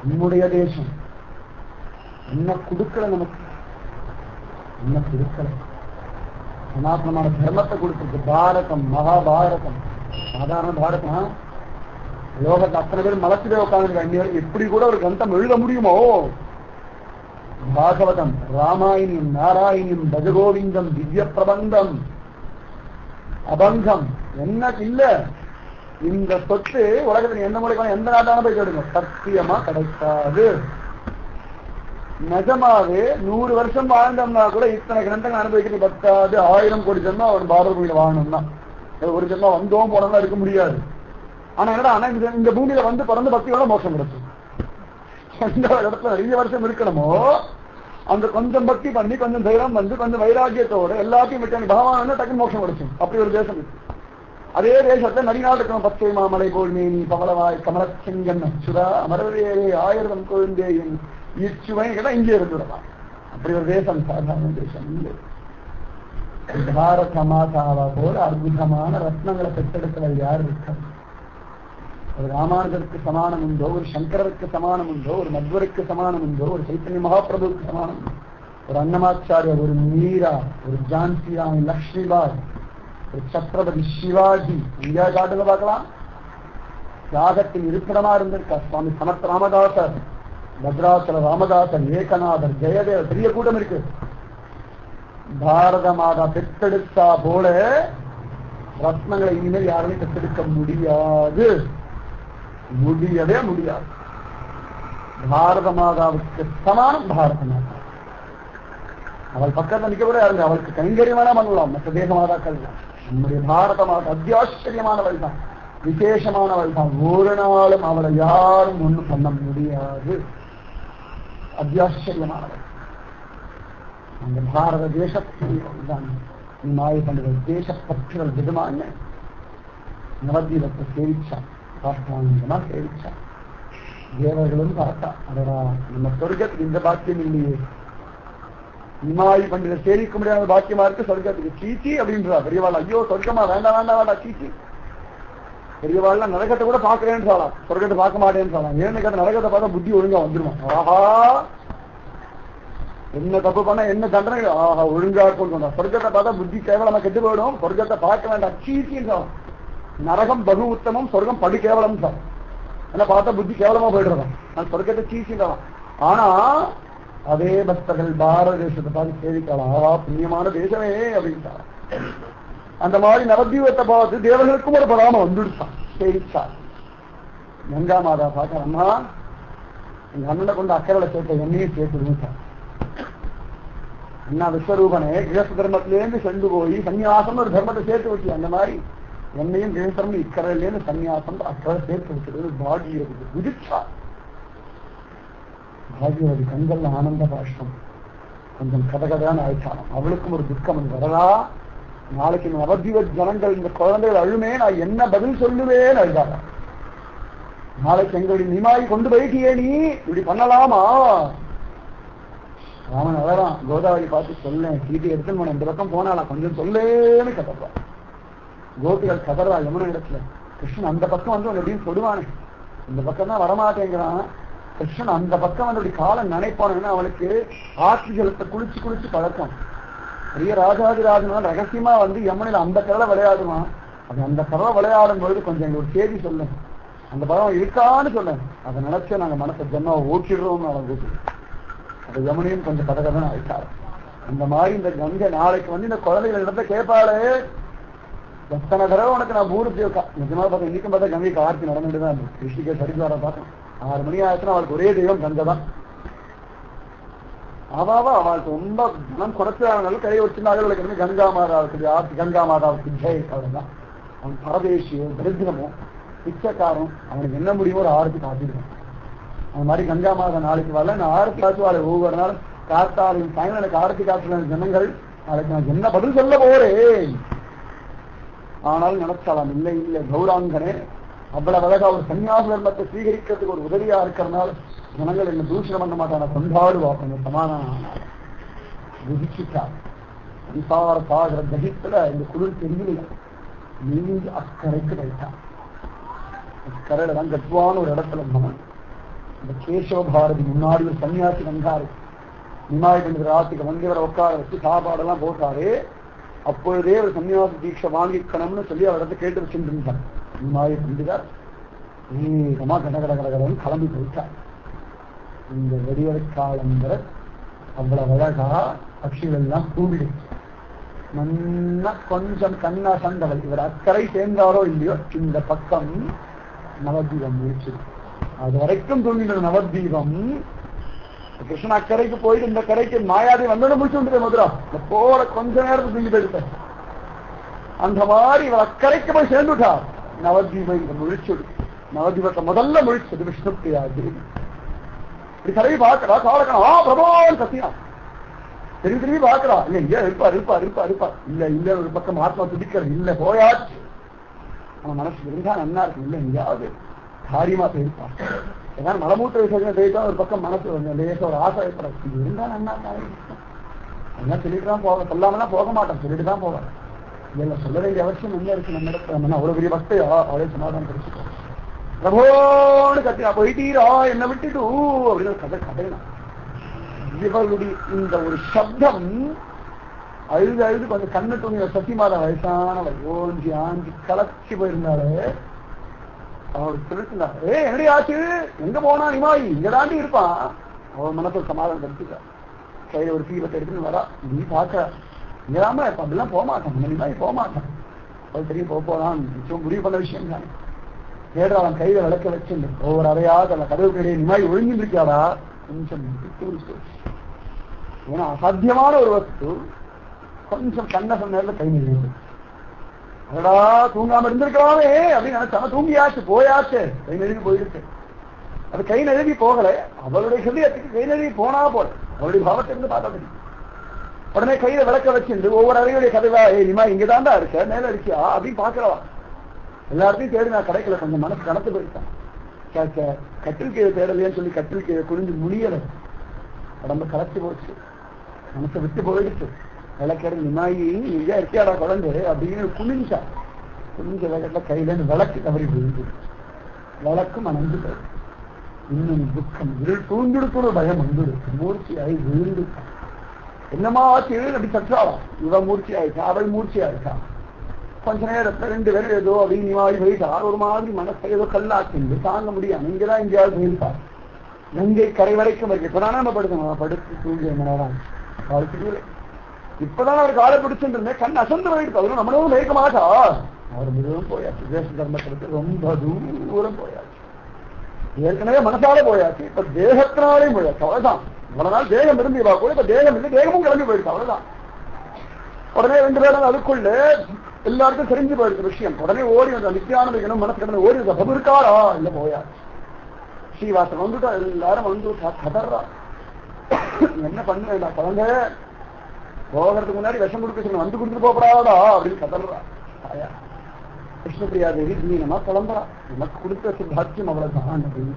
நம்முடைய தேசம் என்ன கொடுக்கல, நமக்கு என்ன கொடுக்கல. சனாதனமான தர்மத்தை கொடுத்திருக்கு. பாரதம் மகாபாரதம், சாதாரண பாரதம். லோகத்தை அத்தனை பேர் மலத்திலே உட்கார்ந்து எப்படி கூட ஒரு கிரந்தம் எழுத முடியுமோ? பாகவதம், ராமாயணியம், நாராயணியம், பஜகோவிந்தம், திவ்ய பிரபந்தம், அபங்கம் என்ன இல்ல. இந்த சொத்து உலகத்தில் எந்த முறைக்கான எந்த நாட்டான போய் கேடுங்க, சத்தியமா கிடைக்காது. நிஜமாவே 100 வருஷம் வாழ்ந்தோம்னா கூட இத்தனை கிரந்தங்கள் அனுபவிக்கிறது பத்தாது. 1000 கோடி ஜென்மம் அவன் பாரத பூமியில வாழணும்னா, ஒரு ஜென்மம் வந்தோம் போனோம்னா இருக்க முடியாது. ஆனா என்னடா, ஆனா இந்த பூமியில வந்து பிறந்து பக்தியோட மோட்சம் கிடைக்கும். எந்த இடத்துல நிறைய வருஷம் இருக்கணுமோ அந்த கொஞ்சம் பக்தி பண்ணி, கொஞ்சம் தைரியம் வந்து, கொஞ்சம் வைராக்கியத்தோட எல்லாத்தையும் விட்டு பகவான் வந்து டக்குன்னு மோட்சம் கிடைக்கும். அப்படி ஒரு தேசம் இருக்கு. அதே தேசத்துல நடிநாள் இருக்கணும். பச்சை மாமலை போல் மேனி பவளவாய் கமலச்செங்கன் அச்சுரா அமரவேரே 1000 குழந்தையின் இச்சுவை கேட்டா இங்கே இருந்துடலாம். அப்படி ஒரு தேசம் சாதாரண தேசம் இல்லை. பாரத மாதாவா போல அற்புதமான ரத்னங்களை பெற்றெடுக்கிறவர் யார் இருக்கார்? ஒரு ராமானுஜருக்கு சமானம் உண்டோ, ஒரு சங்கரருக்கு சமானம் உண்டோ, ஒரு மத்வருக்கு சமானம் உண்டோ, ஒரு சைத்தன்ய மகாபிரபுக்கு சமானம் உண்டோ, ஒரு அன்னமாச்சாரியா, ஒரு மீரா, ஒரு ஜான்சி ராணி லக்ஷ்மிபாய், ஒரு சத்ரபதி சிவாஜி இந்தியா காட்டுங்க பார்க்கலாம். தியாகத்தின் இருப்பிடமா இருந்திருக்கா சுவாமி சமத் ராமதாசர், பத்ராசல ராமதாசர், ஏகநாதர், ஜெயதேவ், பெரிய கூட்டம் இருக்கு. பாரத மாதா பெற்றெடுத்தா போல ரத்னங்களை இனிமேல் யாருமே பெற்றெடுக்க முடியாது, முடியவே முடியாது. பாரத மாதாவுக்கு சமானம் பாரத மாதா. அவள் பக்கத்துல நிக்க கூட யாருங்க, அவளுக்கு கைங்கரியமான பண்ணலாம் மற்ற தேச மாதாக்கள். நம்முடைய பாரத மாதா அத்தியாச்சரியமானவள் தான், விசேஷமானவள் தான். ஒரு நாளும் அவளை யாரும் ஒண்ணும் பண்ண முடியாது. அத்தியாச்சரியமானவள் அந்த பாரத தேசத்தான். மாய பண்டிகை தேசப்பற்றுகள் விதமான நவதீபத்தை சேவிச்சா, காஷ்டாங்கமா சேவிச்சா. தேவர்களும் பார்த்தா, அதடா நம்ம சொர்க்கத்துக்கு இந்த பாக்கியம் இல்லையே, நிமாயி பண்டிகை சேவிக்க முடியாத பாக்கியமா இருக்கு சொர்க்கத்துக்கு. சீச்சி அப்படின்றா பெரியவாள். ஐயோ சொர்க்கமா, வேண்டாம் வேண்டாம் வேண்டாம் சீச்சி. பெரியவாள்லாம் நரகத்தை கூட பாக்குறேன்னு சொல்லலாம், சொர்க்கத்தை பார்க்க மாட்டேன்னு சொல்லலாம். ஏன்னு கேட்ட நரகத்தை பார்த்தா புத்தி ஒழுங்கா வந்துருமா. ஆஹா என்ன தப்பு பண்ண என்ன தண்டனை, ஆஹா ஒழுங்கா இருக்கும். சொர்க்கத்தை பார்த்தா புத்தி கேவலமா கெட்டு போயிடும், சொர்க்கத்தை பார்க்க வேண்டாம் சீச்சின்னு சொல்லலாம். நரகம் பகு உத்தமம், சொர்க்கம் படு கேவலம் சார். என்ன பார்த்தா புத்தி கேவலமா போயிடுறோம், நான் சொர்க்கத்தை சீச்சிடலாம். ஆனா அதே பக்தர்கள் பாரத தேசத்தை பார்த்து சேவிக்கலாம், ஆஹா புண்ணியமான தேசமே அப்படின்ட்டா. அந்த மாதிரி நவதீபத்தை பார்த்து தேவர்களுக்கும் ஒரு பராம வந்துடுச்சான், சேவிச்சா. கங்கா மாதா பார்க்க, அம்மா எங்க அண்ணனை கொண்டு அக்கறையில சேர்த்த என்னையும் சேர்த்துருங்க சார். அண்ணா விஸ்வரூபனே கிரகஸ்த தர்மத்திலேருந்து சென்று போய் சன்னியாசம் ஒரு தர்மத்தை சேர்த்து வச்சு அந்த மாதிரி என்னையும் கிரகஸ்தரம் இக்கரையிலேருந்து சன்னியாசம் அக்கறை சேர்த்து வச்சது பாகியவதி விதிச்சா. பாகியவதி கண்கள் ஆனந்த பாஷ்டம் கொஞ்சம் கதகதான்னு ஆயிட்டாலும் அவளுக்கும் ஒரு துக்கம் வரதா. நாளைக்கு நவதீப ஜனங்கள் இந்த குழந்தைகள் அழுமே நான் என்ன பதில் சொல்லுவேன்னு அழுதாரா. நாளைக்கு எங்களுடைய நிமாய் கொண்டு போயிட்டியே நீ இப்படி பண்ணலாமா. ராமன் அழறான். கோதாவரி பார்த்து சொல்லேன் சீட்டை எடுத்துன்னு போன இந்த பக்கம் போனாலா கொஞ்சம் சொல்லேன்னு கதறா. கோபிகள் கதறா யமுனை இடத்துல. கிருஷ்ணன் அந்த பக்கம் வந்து அப்படின்னு சொல்லுவானே இந்த பக்கம் தான் வரமாட்டேங்கிறான். கிருஷ்ணன் அந்த பக்கம் வந்து அப்படி காலம் நினைப்பானுன்னா அவனுக்கு ஆற்று ஜலத்தை குளிச்சு குளிச்சு பழக்கம். பெரிய ராஜாதிராஜனால ரகசியமா வந்து யமுனையில அந்த கரலை விளையாடுவான். அது அந்த கரலை விளையாடும் பொழுது கொஞ்சம் எங்களுக்கு ஒரு செய்தி சொல்லேன் அந்த படம் இருக்கான்னு சொன்னேன். அதை நினைச்சு நாங்க மனசை ஜென்மா ஓட்டிடுறோம்னு அவன் கூட்டு அந்த யமுனையும் கொஞ்சம் கதகதன்னு ஆயிட்டாரு. அந்த மாதிரி இந்த கங்கை நாளைக்கு வந்து இந்த குழந்தைகள் இடத்த கேட்பாளே எத்தனை தடவை உனக்கு நான் ஊருக்கு நிஜமா பார்த்தேன். இன்னைக்கும் பார்த்தா கங்கை கார்த்தி நடந்துட்டு தான் இருந்தது. ரிஷிகே சரிஜார பார்த்தேன் 6 மணி ஆயிடுச்சுன்னா அவளுக்கு ஒரே தெய்வம் கங்கை தான். அவளுக்கு ரொம்ப மனம் குறைச்சாலும் கையை வச்சிருந்தாலும் அவளுக்கு கங்கா மாதாவுக்கு ஆர்த்தி கங்கா மாதாவுக்கு ஜெய் அவ்வளவுதான். அவன் பரதேசியோ தரித்திரமோ பிச்சைக்காரன் அவனுக்கு என்ன முடியுமோ ஒரு ஆரத்தி காட்டிடுவான். அந்த மாதிரி கங்கா மாதம் நாளைக்கு வரல நான் ஆரத்தி காட்டுவாள். ஒவ்வொரு நாள் காத்தாலையும் சாயங்காலம் எனக்கு ஆரத்தி காட்டுற ஜனங்கள் நாளைக்கு நான் என்ன பதில் சொல்ல போறேன். ஆனாலும் நினைச்சாலாம் இல்லை இல்லை கௌராங்கனே அவ்வளவு அழகா ஒரு சன்னியாச தர்மத்தை ஸ்வீகரிக்கிறதுக்கு ஒரு உதவியா இருக்கிறதுனால ஜனங்கள் என்ன தூஷணம் பண்ண மாட்டான கொண்டாடுவா கொஞ்சம் சமாதானம் விதிச்சுட்டார். சம்சார சாகர தகித்துல இந்த குளிர் தெரியல நீங்க அக்கறைக்கு வைத்தான். கரையில தான் கட்வான ஒரு இடத்துல இருந்தவன். இந்த கேசவ பாரதி முன்னாடி ஒரு சன்னியாசி வந்தாரு. நிமாயிட்டு ராத்திரிக்கு வந்தவரை உட்கார வச்சு சாப்பாடெல்லாம் போட்டாரு. அப்பொழுதே ஒரு சன்னியாசி தீட்சை வாங்கிக்கணும்னு சொல்லி அவரிடத்தை கேட்டு வச்சுட்டு இருந்தார். நிமாயை வந்துட்டார். வேகமா கடகடகடகடன்னு கிளம்பி போயிட்டார். இந்த வெடிவரை காலம் வர அவ்வளவு அழகா பட்சிகள் எல்லாம் கூவிடுச்சு. நல்லா கொஞ்சம் கண்ணா சந்தவல் இவர் அக்கறை சேர்ந்தாரோ இல்லையோ இந்த பக்கம் நவதீபம் முடிச்சு. அது வரைக்கும் தூங்கின நவதீபம் கிருஷ்ண அக்கறைக்கு போயிட்டு இந்த கரைக்கு மாயாதி வந்தோட முடிச்சு மதுரா போற கொஞ்ச நேரத்துக்கு தூங்கி போயிட்டு அந்த மாதிரி இவர் அக்கறைக்கு போய் சேர்ந்துட்டார். நவதீபம் இங்க முழிச்சுடு. நவதீபத்தை முதல்ல முழிச்சது விஷ்ணு பிரியா தேவி. இப்படி கரையை பார்க்கிறா காலக்கணும் பிரபோன்னு கத்தினான். திரும்பி பார்க்கிறா இல்ல இங்க இருப்பா இல்ல இல்ல ஒரு பக்கம் ஆத்மா துடிக்கிறது இல்ல போயாச்சு. அவன் மனசு இருந்தா நல்லா இருக்கும். இல்ல எங்கேயாவது காரியமா போயிருப்பான். ஏன்னா மலமூத்திர விசர்ஜனை போயிட்டா ஒரு பக்கம் மனசு லேச ஒரு ஆசை ஏற்படாது. இருந்தா நல்லா அதெல்லாம் சொல்லிட்டு தான் போக சொல்லாமலாம் போக மாட்டான். சொல்லிட்டு தான் போவான். இல்ல சொல்ல வேண்டிய அவசியம் என்ன இருக்கு நம்ம இடத்துல அவ்வளவு பெரிய பக்தையா அவளே சமாதானம் கிடைச்சிக்கோ. பிரபோன்னு கத்தினா போயிட்டீரா என்ன விட்டுட்டு அப்படின்னு கதைனா இவளுடைய இந்த ஒரு சப்தம் அழுது அழுது கொஞ்சம் கண்ணு தூங்கின சத்தியமாத வயசானவள் ஓஞ்சி ஆஞ்சி கலச்சி போயிருந்தாரு. அவளுக்கு சொல்லிட்டுருந்தாரு என்னடி ஆச்சு எங்க போனா நிமாயி இங்க தாண்டி இருப்பான். அவள் மனசை சமாதானம் படுத்திட்டா. கையில ஒரு தீபத்தை எடுத்துன்னு வரா. நீ பார்க்க இங்கதாம இப்ப அப்படிலாம் போக மாட்டான். நிமாயி போக மாட்டான். அவள் தெரியும் போகலாம் முடிவு பண்ண விஷயம் தானே. கேடுற அவன் கையில விளக்க வச்சுண்டு ஒவ்வொரு அறையாவது அந்த கதவு கையிலே நிமாயி ஒழுங்கிட்டு இருக்காடா கொஞ்சம் ஏன்னா அசாத்தியமான ஒரு வஸ்து கொஞ்சம் கண்ண சொன்ன நேரத்தில் கை நிறுத்து அதடா தூங்காம இருந்திருக்கலாமே அப்படின்னு நினைச்சா தூங்கியாச்சு போயாச்சு கை நழுவி போயிருக்கு. அது கை நழுவி போகல. அவளுடைய ஹிருதயத்துக்கு கை நழுவி போனா போல அவளுடைய பாவத்தை இருந்து பார்த்தா தெரியும். உடனே கையில விளக்க வச்சுட்டு ஒவ்வொரு அறையுடைய கதைவா இனிமா இங்கதான்டா இருக்க மேல இருக்கியா அப்படின்னு பாக்குறவா. எல்லாத்தையும் தேடி நான் கிடைக்கல. கொஞ்சம் மனசு கணத்து போயிட்டான். கட்டில் கீழே தேடலையேன்னு சொல்லி கட்டில் கீழே குனிஞ்சு முடியல. உடம்பு களைச்சு போச்சு. மனசை விட்டு போயிடுச்சு. விளக்கேற நிமாயி இங்க இருக்கியாடா குழந்தை அப்படின்னு குனிஞ்சா. குனிஞ்ச விளக்கத்துல கையில இருந்து விளக்கு தவறி விழுந்து விளக்கு மணந்து போயிடுச்சு. இன்னும் துக்கம் இருள் தூங்கிடுத்து பயம் வந்துடு. மூர்ச்சி ஆகி விழுந்து என்னமா ஆச்சு அப்படி சற்றாளா. இவன் மூர்ச்சி ஆயிட்டா அவள் மூர்ச்சி ஆயிட்டா. கொஞ்ச நேரத்துல 2 பேரும் ஏதோ அப்படின்னு நிமாயி போயிட்டார். ஒரு மாதிரி மனசை ஏதோ கல்லாச்சு தாங்க முடியாது. இங்கதான் எங்கேயாவது போயிருப்பார். கங்கை கரை வரைக்கும் இருக்கு. இப்பதான் நம்ம படுக்கணும். படுத்து தூங்கிய மனதான் வாழ்க்கை. இப்பதான் அவர் காலை பிடிச்சுட்டு இருந்தேன். கண் அசந்து போயிட்டு அவரும் நம்மளும் மயக்க மாட்டா. அவர் மிகவும் போயாச்சு. தேச தர்மத்திற்கு ரொம்ப தூரம் போயாச்சு. ஏற்கனவே மனசால போயாச்சு. இப்ப தேகத்தினாலே போயாச்சு. அவ்வளவுதான் இவ்வளவு நாள் தேகம் இருந்து இவா கூட இப்ப தேகம் இல்லை, தேகமும் கிளம்பி போயிடுச்சு, அவ்வளவுதான். உடனே 2 பேரும் அதுக்குள்ள எல்லாருக்கும் தெரிஞ்சு போயிருக்கு விஷயம். உடனே ஓடி வந்த நித்யானந்த மனசு கிடந்து ஓடி வந்த பிரபு இருக்காரா இல்ல போயா ஸ்ரீவாசன் வந்துட்டா, எல்லாரும் வந்து கதறா. என்ன பண்ண குழந்தை போகிறதுக்கு முன்னாடி விஷம் கொடுக்க சொன்ன, வந்து கொடுத்துட்டு போகப்படாதா அப்படின்னு கதறா. ஆயா கிருஷ்ணபிரியா தேவி தீனமா கிளம்புறா, நமக்கு கொடுத்த சித்தாட்சியம் அவ்வளவுதான் அப்படின்னு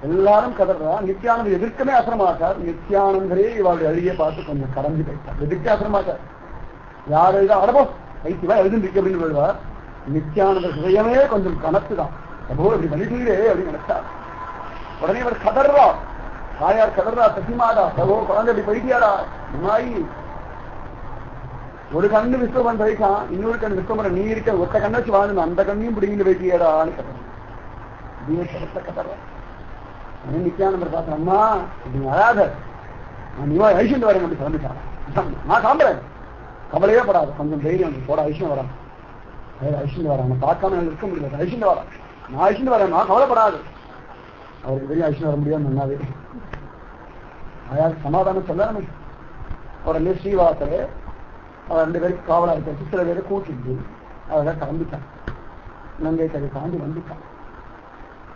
எல்லாரும் கதறா. நித்யானந்தர் எதிர்க்கமே அசரமாட்டார். நித்யானந்தரே இவாளுடைய அழியை பார்த்து கொஞ்சம் கரைஞ்சு போயிட்டார். எதிர்க்க அசரமாட்டார். யார் எழுதா அடப்போ வைத்தியவா எழுதிருக்கு அப்படின்னு சொல்லுவார். நித்யானந்தர் ஹிருதயமே கொஞ்சம் கனத்துதான். அப்போ இப்படி பண்ணிட்டீரே அப்படின்னு நினைச்சார். உடனே அவர் கதர்றா, தாயார் கதர்றா, சசிமாதா சகோ குழந்தை இப்படி போயிட்டியாரா நாய். ஒரு கண்ணு விஸ்வமன் போயிட்டான், இன்னொரு கண்ணு விஸ்வமன் நீ இருக்க ஒத்த கண்ணை வச்சு வாழ்ந்து அந்த கண்ணையும் பிடிங்கிட்டு போயிட்டியாடான்னு கதற கதறா. நித்யானந்தர் பார்த்தேன், அம்மா இப்படி வராத, நான் நீவா ஐஷன் வரேன் அப்படி கிளம்பிட்டான். நான் கிளம்புறேன், கவலையே படாது, கொஞ்சம் தைரியம் போட ஐஷன் வரான், ஐஷன் வரான், நான் பார்க்காம இருக்க முடியாது, ஐஷன் வரான், நான் ஐஷன் வரேன், நான் கவலைப்படாது. அவருக்கு தெரியும் ஐஷன் வர முடியாது நன்னாவே. அயாருக்கு சமாதானம் சொல்லணுமே. உடனே ஸ்ரீவாசரே அவர் 2 பேருக்கு காவலா இருக்க சில பேரை கூட்டிட்டு அவரை கிளம்பிட்டான். இலங்கை கதை தாண்டி வந்துட்டான்.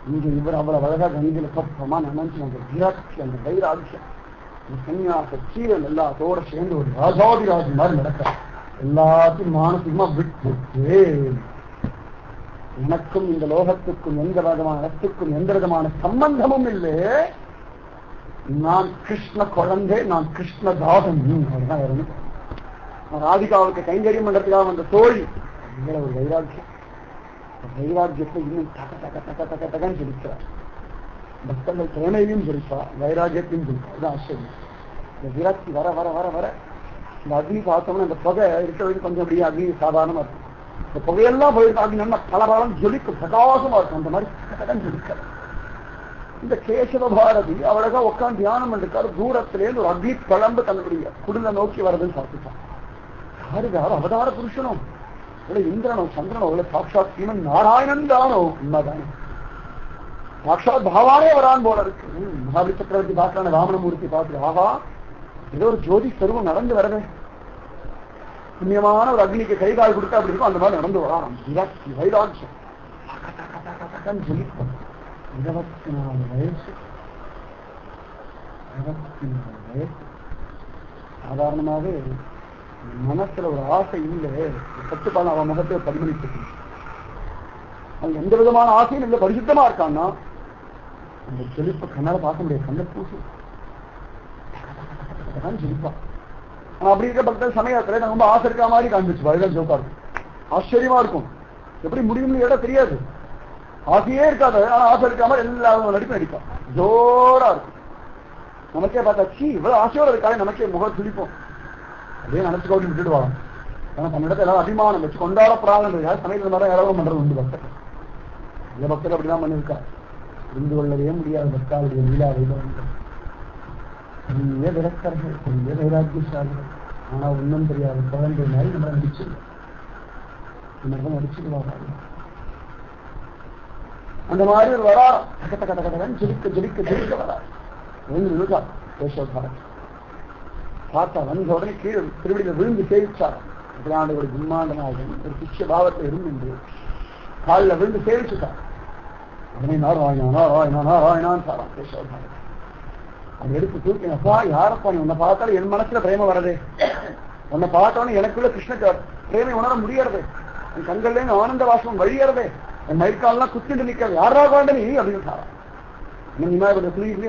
இங்க இவர் அவ்வளவு அழகா கணிதில பப்பமா நினைச்சு அந்த விராட்சி, அந்த வைராட்சியம், சன்னியாச சீரன் எல்லாத்தோட சேர்ந்து ஒரு ராஜாதிராஜ் மாதிரி நடக்க எல்லாத்தையும் மானசிகமா விட்டு எனக்கும் இந்த லோகத்துக்கும் எந்த விதமான இடத்துக்கும் எந்த விதமான சம்பந்தமும் இல்லை, நான் கிருஷ்ண குழந்தை, நான் கிருஷ்ண தாசன். ராதிகாவுக்கு கைங்கரியம் பண்றதுக்காக வந்த தோழி ஒரு வைராக்கியம். வைராக்கியத்தை இன்னும் தக தக தக தக தகன்னு ஜெயிக்கிறார். பக்தர்கள் திறமையிலையும் ஜெயிப்பா, வைராக்கியத்தையும் ஜெயிப்பா. இதுதான் ஆச்சரியம். இந்த விராட்சி வர வர வர வர இந்த அக்னி பார்த்தோம்னா இந்த புகை இருக்கிறது கொஞ்சம் அப்படியே அக்னி சாதாரணமா இருக்கும். இந்த புகையெல்லாம் போயிருக்கு, அக்னி நல்லா பலபலம் ஜொலிக்கும், பிரகாசமா இருக்கும். அந்த மாதிரி தகதன் ஜொலிக்கிறார். இந்த கேசவ பாரதி அவ்வளவா உட்காந்து தியானம் பண்ணிருக்காரு. தூரத்திலேருந்து ஒரு அக்னி கிளம்பு தன்னுடைய குடும்ப நோக்கி வர்றதுன்னு பார்த்துட்டான். யாரு அவதார புருஷனும் இந்திரனோ சந்திரனோ சாட்சாத் ஸ்ரீமன் நாராயணன் தானோ, உண்மைதானே சாட்சாத் பகவானே வரான் போல இருக்கு. மகாபலி சக்கரவர்த்தி பார்க்கறான ராமணமூர்த்தி பார்த்து, ஆகா ஏதோ ஒரு ஜோதி சர்வம் நடந்து வரவே, புண்ணியமான ஒரு அக்னிக்கு கைகால் கொடுத்தா அப்படி இருக்கும், அந்த மாதிரி நடந்து வரான். விராட்சி வைராட்சியம் 24 வயசு. 24 வயசு. சாதாரணமாவே மனசுல ஒரு ஆசை இல்லை, கட்டுப்பாடு அவன் முகத்தை பரிமளித்து அவன் எந்த விதமான ஆசையும் இல்லை, பரிசுத்தமா இருக்கான்னா அந்த செழிப்பை கண்ணால பார்க்க முடியாது. கண்ணை பூசு செழிப்பா. அப்படி இருக்க பக்தர் சமயத்துல நான் ரொம்ப ஆசை இருக்கிற மாதிரி காண்பிச்சு வயதான் ஜோக்கா இருக்கும், ஆச்சரியமா இருக்கும். எப்படி முடியும்னு இடம் தெரியாது, ஆசையே இருக்காது, ஆனா ஆசை இருக்காம எல்லாரும் நடிப்பு நடிப்பா, ஜோரா இருக்கும். நமக்கே பார்த்தாச்சு இவ்வளவு ஆசையோட இருக்காது, நமக்கே முகம் துடிப்போம். அதே நினைச்சு கோட்டி விட்டுட்டு வாங்க. ஏன்னா தன்னிடத்தை எல்லாரும் அபிமானம் வச்சு கொண்டாடப்படாத சமயத்துல மாதிரி இலவம் பண்றது உண்டு பக்தர். இந்த பக்தர் அப்படிதான் பண்ணிருக்கா, புரிந்து கொள்ளவே முடியாது பக்தாவுடைய லீலா வைபவம். பெரிய விரக்தர்கள், பெரிய வைராக்கியசாலிகள், ஆனா ஒன்றும் தெரியாது குழந்தை மாதிரி நம்ம நடிச்சிருவாங்க. அந்த மாதிரி ஒரு வராரம் கட்ட கட்ட கட்டன்னு ஜெலிக்க ஜெலிக்க ஜெலிக்க வராரு. விழுந்தா கேசவபாரதி பார்த்தா வந்த உடனே கீழே திருவடியில விழுந்து சேவிச்சாராம். ஒரு பிரம்மாண்டநாயகன் ஒரு சிஷ்ய பாவத்தை இருந்து காலில் விழுந்து சேவிச்சுட்டார். உடனே நாராயணா நாராயணா நாராயணான்னு சாராம் கேசவபாரதி. அதை எடுத்து தூக்கினப்பா, யாரப்பா நீ உன்னை பார்த்தாலும் என் மனசுல பிரேம வரதே, உன்னை பார்த்தோன்னு எனக்குள்ள கிருஷ்ண பிரேமை உணர முடியறது, என் கண்கள்ல ஆனந்த வாசம் வழியறதே, என் மயிர்காலெல்லாம் குத்திட்டு நிற்கிறது, யாரா காண்ட நீ அப்படின்னு சாராம்.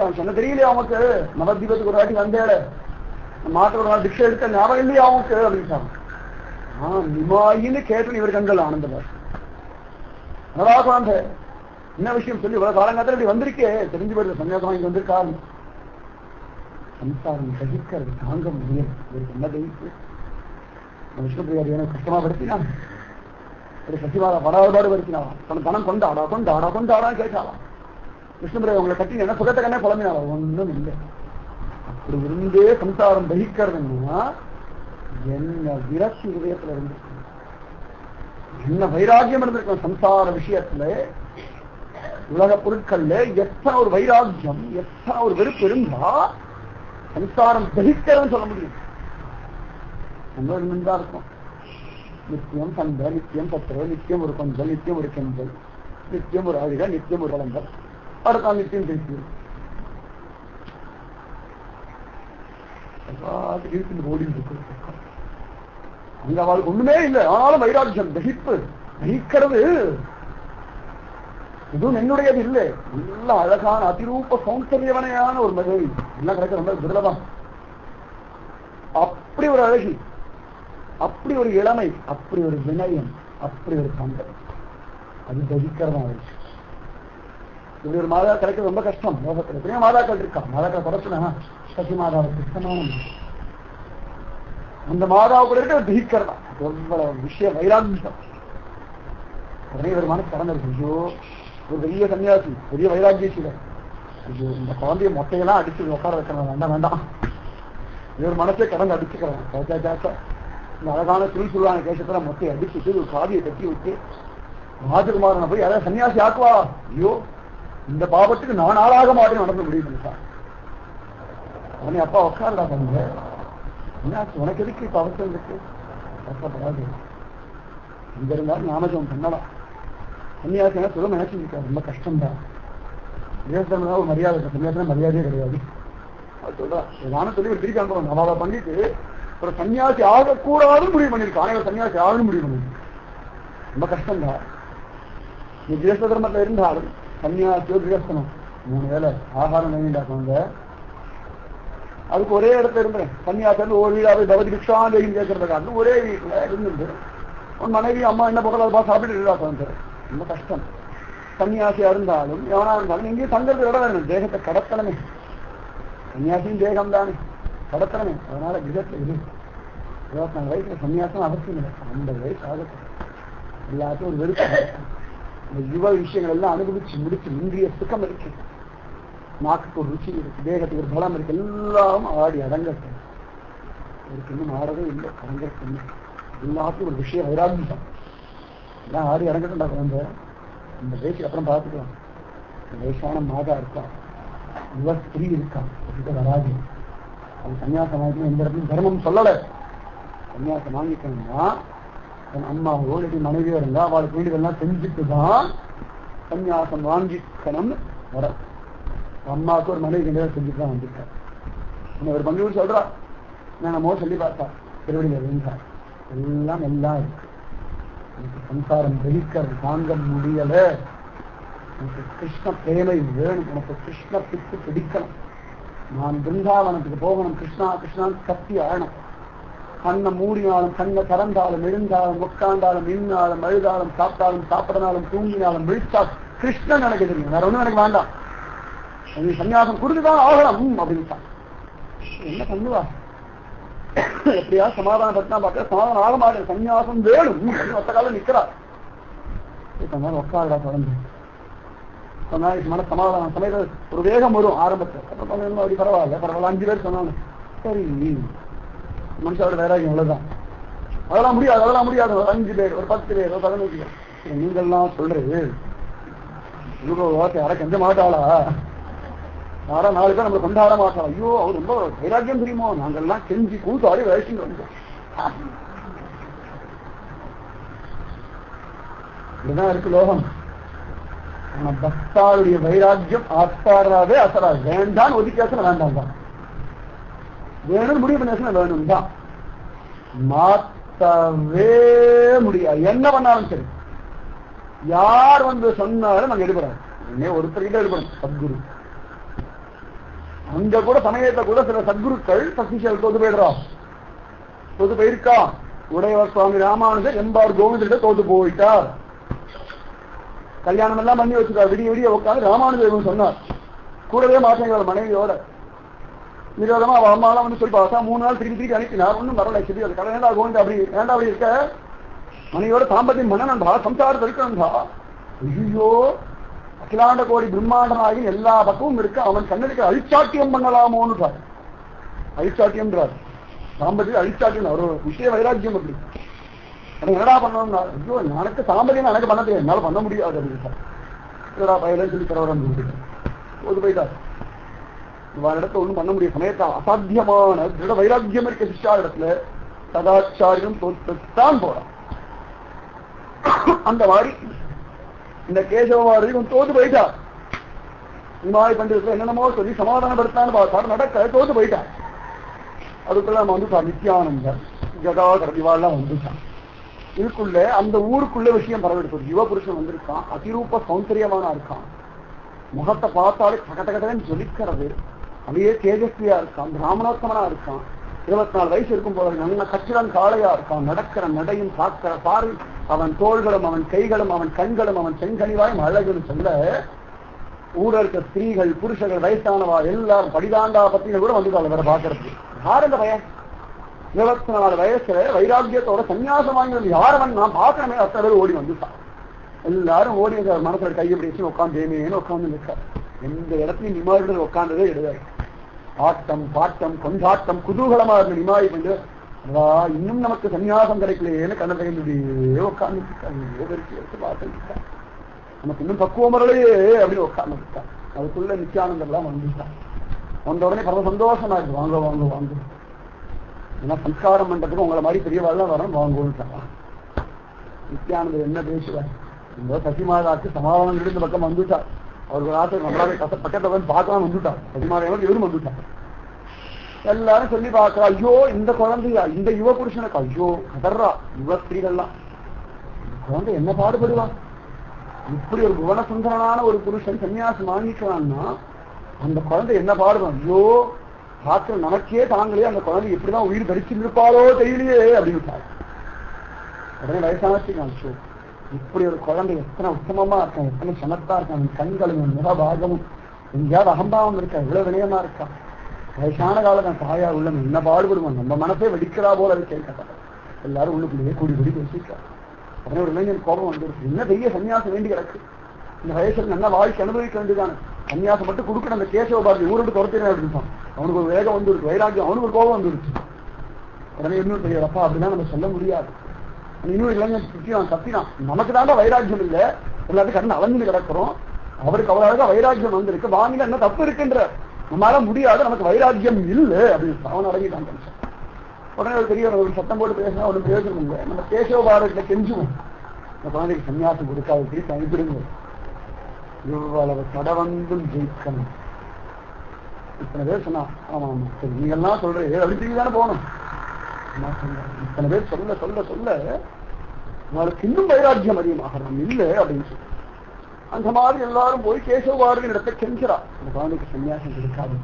அவன் சொன்ன தெரியலையா அவனுக்கு, நவதீபத்துக்கு ஒரு வாட்டி வந்தேட மாட்ட ஒரு நாள் டிக்ஷை எடுத்த ஞாபகம் இல்லையா அவனுக்கு அப்படின்னு சாராம். நிமாயின்னு கேட்டு இவர் கண்கள் ஆனந்தமா நல்லா குழந்தை என்ன விஷயம் சொல்லி இவ்வளவு காலங்காலத்தில் இப்படி வந்திருக்கே, தெரிஞ்சு போயிடுது சன்னியாசம் இங்க வந்திருக்காரு. சம்சாரம் சகிக்கிறது தாங்க முடியும். இவருக்கு என்ன தெரிவித்து விஷ்ணுபிரியாரி எனக்கு கஷ்டமா படுத்தினான், ஒரு சசிவாரா படாபாடு படுத்தினாவா, தன் பணம் கொண்டாடா கொண்டாடா கொண்டாடான்னு கேட்டாலாம். விஷ்ணுபிரியா உங்களை கட்டி என்ன சுகத்தை கண்ணே குழம்பினாவா, ஒன்றும் இல்லை. அப்படி இருந்தே சம்சாரம் தகிக்கிறதுன்னா என்ன விரக்தி ஹிருதயத்துல இருந்து என்ன வைராக்கியம் இருந்திருக்கும் சம்சார விஷயத்துல. உலக பொருட்கள்ல எத்தனை ஒரு வைராக்கியம், எத்தனை ஒரு வெறுப்பு இருந்தா சம்சாரம் தகிக்கிறதுன்னு சொல்ல முடியும். நம்ம தான் இருக்கும். நித்தியம் சந்த, நித்தியம் சத்திர, நித்தியம் ஒரு கொஞ்சல், நித்தியம் ஒரு கெஞ்சல், நித்தியம் ஒரு அழுக, நித்தியம் ஒரு வளங்கள், அடுத்த நித்தியம் பேசி ஓடிட்டு இருக்கு. அங்க அவளுக்கு ஒண்ணுமே இல்லை. ஆனாலும் வைராக்கியம் தகிப்பு தகிக்கிறது இதுவும் என்னுடையது இல்லை. நல்ல அழகான அதிரூப சௌந்தரியவனையான ஒரு மகிழ் எல்லாம் கிடைக்க ரொம்ப விரலதான். அப்படி ஒரு அழகி, அப்படி ஒரு இளமை, அப்படி ஒரு வினயம், அப்படி ஒரு சந்தம், அது தகிக்கிறதா ஆயிடுச்சு. இப்படி ஒரு மாதா கிடைக்கிறது ரொம்ப கஷ்டம். லோகத்தில் எத்தனையோ மாதாக்கள் இருக்கா. மாதாக்கள் படத்துல சசி மாதாவை கிருஷ்ணமான அந்த மாதாவை கூட இருக்க தகிக்கிறதா எவ்வளவு விஷயம் வைராக்கியம். உடனே ஒரு மனசு கடந்திருக்கு. ஐயோ ஒரு பெரிய சன்னியாசி, பெரிய வைராக்கியத்தில் ஐயோ இந்த குழந்தைய மொட்டையெல்லாம் அடிச்சு உட்கார வைக்கணும், வேண்டாம் வேண்டாம். ஒரு மனசே கடந்து அடிச்சுக்கிறேன். இந்த அழகான சுழி சுள்ளான கேசத்துல மொட்டையை அடிச்சுட்டு ஒரு காதியை கட்டி விட்டு ராஜகுமாரனை போய் யாராவது சன்னியாசி ஆக்குவா? ஐயோ இந்த பாவத்துக்கு நான் ஆளாக மாட்டேன் நடந்து முடியும் சார். அவனே அப்பா உட்காருடா பண்ணுங்க, என்ன உனக்கு எதுக்கு இப்ப அவசரம் இருக்கு? கஷ்டப்படாது, இங்க இருந்தாலும் நாமஜம் பண்ணலாம். சன்னியாசினா சொல்ல நினைச்சிருக்கா ரொம்ப கஷ்டம்தான். விவசாயம் ஒரு மரியாதை இருக்கு, சன்னியாசம் மரியாதையே கிடையாது. அது சொல்றா நானும் சொல்லி ஒரு திருப்பி அனுப்புறோம். அவளை பண்ணிட்டு ஒரு சன்னியாசி ஆகக்கூடாதுன்னு முடிவு பண்ணிருக்கா. ஆனால் சன்னியாசி ஆகணும் முடிவு பண்ணிருக்கு. ரொம்ப கஷ்டம்தான். நீ கிரஸ்த தர்மத்தில் இருந்தாலும் சன்னியாசியோ கிரஸ்தனம் 3 வேளை ஆகாரம் வேண்டாக்குவாங்க. அதுக்கு ஒரே இடத்துல இருந்தேன். சன்னியாசன் ஒரு வீடாவே பகவதி பிக்ஷாந்தேகின்னு கேட்கறதுக்காக ஒரே வீட்டுல இருந்து உன் மனைவி அம்மா என்ன பக்கத்தில் சாப்பிட்டு இருந்தாங்க. ரொம்ப கஷ்டம். சன்னியாசியா இருந்தாலும் எவனா இருந்தாலும் எங்கேயும் தங்கிறது இடம் வேணும். தேகத்தை கடத்தனமே. சன்னியாசியும் தேகம் தானே, கடத்தனமே. அதனால கிரகத்துல இரு. 24 வயசுல சன்னியாசம் அவசியம் இல்லை. 50 வயசு ஆகட்டும். எல்லாத்தையும் ஒரு வெறுப்பு. இந்த யுவ விஷயங்கள் எல்லாம் அனுபவிச்சு முடிச்சு இந்திரிய சுகம் இருக்கு, நாக்குக்கு ஒரு ருச்சி இருக்கு, தேகத்துக்கு ஒரு பலம் இருக்கு, எல்லாம் ஆடி அடங்கட்டும். ஒரு இன்னும் ஆடவே இல்லை, அடங்கட்டும். எல்லாத்துக்கும் ஒரு விஷயம் வைராகியம் எல்லாம் ஆடி அடங்கட்டும். வந்து இந்த வயசுக்கு அப்புறம் பார்த்துக்கலாம். வயசான மாதா இருக்கா, யுவ ஸ்திரீ இருக்கா, வராது. அது சன்னியாசம் வாங்கிக்கணும். எந்த இடத்துலையும் தர்மம் சொல்லலை. சன்னியாசம் வாங்கிக்கணும்னா என் அம்மாவோ இல்லை மனைவியோ இருந்தா அவளுக்கு வீடுகள்லாம் செஞ்சுட்டுதான் சன்னியாசம் வாங்கிக்கணும்னு வர. அம்மாவுக்கு ஒரு மனைவி செஞ்சுட்டு தான் வந்திருக்கார். ஒரு பங்கு சொல்றா, என்னமோ சொல்லி பார்த்தா திருவடியில இருந்தார். எல்லாம் எல்லாம் இருக்கு. எனக்கு சம்சாரம் வெளிக்கிறது தாங்க முடியல. எனக்கு கிருஷ்ண பிரேமை வேணும். எனக்கு கிருஷ்ண பித்து பிடிக்கணும். நான் பிருந்தாவனத்துக்கு போகணும். கிருஷ்ணா கிருஷ்ணான்னு கத்தி ஆழணும். கண்ணை மூடினாலும், கண்ணை திறந்தாலும், எழுந்தாலும், உட்கார்ந்தாலும், நின்னாலும், அழுதாலும், சாப்பிட்டாலும், சாப்பிடனாலும், தூங்கினாலும், விழித்தாலும் கிருஷ்ணன் எனக்கு தெரியும். வேற ஒண்ணும் எனக்கு வேண்டாம். நீ சன்னியாசம் கொடுத்துதான் ஆகணும் அப்படின்ட்டான். என்ன பண்ணுவா? எப்படியா சமாதானம் பத்தினா பார்க்க சமாதானம் ஆக மாட்டேன். சன்னியாசம் வேணும் மொத்த காலம் நிக்கிறா. உட்காருடா தொடர்ந்து சொன்னா மன சமாதானம் சமயத்துல ஒரு வேகம் வரும் ஆரம்பத்தில். அப்படி பரவாயில்ல பரவாயில்ல 5 பேர் சொன்னாங்க. சரி மனுஷாவோட வைராகியம் அவ்வளவுதான். அதெல்லாம் முடியாது, அதெல்லாம் முடியாது. ஒரு 5 பேர், ஒரு 10 பேர், ஒரு 15 பேர். நீங்கள்லாம் சொல்றது வார்த்தை யாரை கெஞ்ச மாட்டாளா? யாரா 4 பேர் நம்மளை கொண்டாட மாட்டாளா? ஐயோ அவர் ரொம்ப வைராக்கியம் தெரியுமோ, நாங்கள்லாம் கெஞ்சி கூத்தாடி வயசுங்க வந்தோம். இதுதான் இருக்கு லோகம். ஆனா பக்தாளுடைய வைராக்கியம் ஆஸ்தாராவே அசரா. வேண்டான்னு ஒதுக்கியாசன வேண்டாம் தான், வேணும்னு முடிவு பண்ண வேணும் தான். மாத்தவே முடியாது. என்ன பண்ணாலும் சரி, யார் வந்து சொன்னாலும் நாங்க எடுபடாது. ஒருத்தர்கிட்ட எடுபடும் சத்குரு. அங்க கூட சமயத்தை கூட சில சத்குருக்கள் சசிஷல் தோத்து போயிடுறோம். தோத்து போயிருக்கா. உடையவர் சுவாமி ராமானுஜர் எம்பார் கோவிந்திட்ட தோத்து போயிட்டார். கல்யாணம் எல்லாம் பண்ணி வச்சுட்டார். விடிய விடிய உட்காந்து ராமானுஜர் சொன்னார். கூடவே மாற்றங்கள மனைவியோட விரோதமா அவ அம்மாலாம் வந்து சொல்லி பார்த்தா 3 நாள் திருப்பி திருப்பி அனுப்பினார். ஒன்னும் வரல. சரி அது கடை கோவிந்த அப்படி வேண்டாம். அப்படி இருக்க மனைவியோட தாம்பத்தியம் பண்ணணும்டா, சம்சாரத்தை இருக்கணும்டா. ஐயோ அகிலாண்ட கோடி பிரம்மாண்டமாகி எல்லா பக்கமும் இருக்க அவன் கண்ணனுக்கு அழிச்சாட்டியம் பண்ணலாமோன்னுட்டார். அழிச்சாட்டியம்ன்றார். தாம்பத்தியம் அழிச்சாட்டியம் ஒரு விஷய வைராக்கியம். அப்படி என்னடா பண்ணணும்னா, ஐயோ எனக்கு தாம்பத்தியம் எனக்கு பண்ண தெரியும், என்னால பண்ண முடியாது அப்படின்ட்டார். பயில சொல்லி தரவரம் போது போயிட்டார். இடத்துல ஒண்ணும் பண்ண முடியும் சமயத்தை அசாத்தியமான திருட வைராக்கியம் இருக்க சிஷ்யா இடத்துல சதாச்சாரியம் தோற்றுத்தான் போறான். அந்த மாதிரி இந்த கேசவமாரியும் தோத்து போயிட்டார். நிமாய் பண்டிதத்துல என்னென்னமோ சொல்லி சமாதானப்படுத்தான்னு பார்த்தாரு, நடக்க தோத்து போயிட்டார். அதுக்குள்ள நம்ம வந்து நித்யானந்தர் ஜடாதர திவாலாம் வந்துட்டான். இதுக்குள்ள அந்த ஊருக்குள்ள விஷயம் பரவெடுத்தது. யுவ புருஷன் வந்திருக்கான், அதிரூப சௌந்தரியமான இருக்கான், முகத்தை பார்த்தாலே கட்டகட்டன்னு ஜொலிக்கிறது, அப்படியே தேஜஸ்வியா இருக்கான், பிராமணோத்தமனா இருக்கான், 24 வயசு இருக்கும் போது நல்ல கச்சிடம் காளையா இருக்கான், நடக்கிற நடையும் பார்க்கிற பாரு, அவன் தோள்களும் அவன் கைகளும் அவன் கண்களும் அவன் செங்கனிவாயும் அழகுன்னு சொல்ல ஊரில் இருக்க ஸ்திரீகள் புருஷர்கள் வயசானவா எல்லாரும் படிதாண்டா பத்தின கூட வந்துட்டாங்க வேற பாக்குறதுக்கு. யார் இந்த பையன் 24 வயசுல வைராக்கியத்தோட சன்னியாசம் வாங்கினது யாரவன் நான் பார்க்கணுமே அத்தனை பேர் ஓடி வந்துட்டான். எல்லாரும் ஓடி மனசுல கையை பிடிச்சு உட்காந்து உட்காந்து நிற்கார். எந்த இடத்துலையும் நிமாயிகள் உட்கார்ந்ததே கிடையாது. ஆட்டம் பாட்டம் கொண்டாட்டம் குதூகலமா இருந்த நிமாய் பண்ணு இன்னும் நமக்கு சன்னியாசம் கிடைக்கலையேன்னு கண்ண கையிலே உட்கார்ந்து பார்த்துட்டான். நமக்கு இன்னும் பக்குவம் வரலையே அப்படின்னு உட்கார்ந்து அதுக்குள்ள நித்யானந்தம் எல்லாம் வந்துட்டான். வந்த உடனே பரவ சந்தோஷமா இருக்கு, வாங்க வாங்க வாங்க, ஏன்னா சம்ஸ்காரம் பண்றதுக்கு உங்களை மாதிரி பெரியவாள்லாம் வரணும் வாங்குவோம். நித்யானந்தர் என்ன பேசுவார், இந்த சசிமாதாக்கு சமாதானம் இருந்து பக்கம் வந்துட்டார். அவருக்கு ராத்திரி நம்மளாவே பக்கத்தை வந்து பார்க்கலாம் வந்துட்டார். சசிமாதேவன் இவரும் வந்துட்டார். எல்லாரும் சொல்லி பார்க்கிறா, ஐயோ இந்த குழந்தையா இந்த யுவ புருஷனுக்கு ஐயோ கதர்றா யுவ ஸ்திரீகள்லாம், குழந்தை என்ன பாடுபடுவா, இப்படி ஒரு புவனசுந்தரனான ஒரு புருஷன் சன்னியாசம் வாங்கிக்கிறான்னா அந்த குழந்தை என்ன பாடுவான், ஐயோ பார்க்கிற நமக்கே தாங்களே அந்த குழந்தை எப்படிதான் உயிர் தரிச்சிருப்பாளோ தெரியலையே அப்படின்னு. உடனே வயசானச்சு இப்படி ஒரு குழந்தை எத்தனை உத்தமமா இருக்கான், எத்தனை சமத்தா இருக்கான், கண்களும் முகபாகமும் எங்கேயாவது அகம்பாவம் இருக்கா, எவ்வளவு வினயமா இருக்கா, வயசான காலம் தாயா உள்ள என்ன பாடுபடுவோம், நம்ம மனசே வெடிக்கிறா போல அது கேட்கப்பட்ட எல்லாரும் உள்ளுக்குள்ளேயே கூடி கூடி பேசிட்டார். உடனே ஒரு இளைஞன் கோபம் வந்துருக்கு, என்ன பெரிய சன்னியாசம் வேண்டி கிடக்கு, இந்த வயசுல நல்லா வாழ்க்கை அனுபவிக்க வேண்டியதானே, சன்னியாசம் மட்டும் கொடுக்கணும். அந்த கேசவ பாரதி ஊரோடு துரத்தினா அப்படின்ட்டான். அவனுக்கு ஒரு வேகம் வந்துருக்கு, வைராக்கியம், அவனுக்கு ஒரு கோபம் வந்துருச்சு. உடனே இன்னும் பெரிய அப்பா அப்படின்னா நம்ம சொல்ல முடியாது. இன்னொரு இளைஞன் சுற்றினான் கத்தினான், நமக்கு தாண்டா வைராக்கியம் இல்லை, எல்லாத்தையும் கண்ணு அலைஞ்சு கிடக்கிறோம், அவருக்கு அவ்வளவு வைராக்கியம் வந்திருக்கு, வாங்கினா என்ன தப்பு இருக்குன்ற, நம்மளால முடியாது, நமக்கு வைராக்கியம் இல்லை அப்படின்னு அவன் அடங்கிட்டான். உடனே ஒரு பெரிய ஒரு சத்தம் போட்டு பேசினா ஒன்றும் பிரயோஜனம் இல்லை, நம்ம கேசவ பாரதியில கெஞ்சுவோம், இந்த குழந்தைக்கு சன்னியாசம் கொடுக்காது தனிப்பிடுங்க, இவ்வளவு கடவந்தும் ஜெயிக்கணும். இத்தனை பேர் சொன்னா ஆமா ஆமா சரி நீங்க எல்லாம் சொல்றீங்க அப்படி தானே போகணும். இத்தனை பேர் சொல்ல சொல்ல சொல்ல உங்களுக்கு இன்னும் வைராக்கியம் அதிகமாகணும் இல்லை அப்படின்னு சொல்லி அந்த மாதிரி எல்லாரும் போய் கேசவாரின் இடத்தை செஞ்சிடா, அந்த குழந்தைக்கு சன்னியாசம் கொடுக்காது,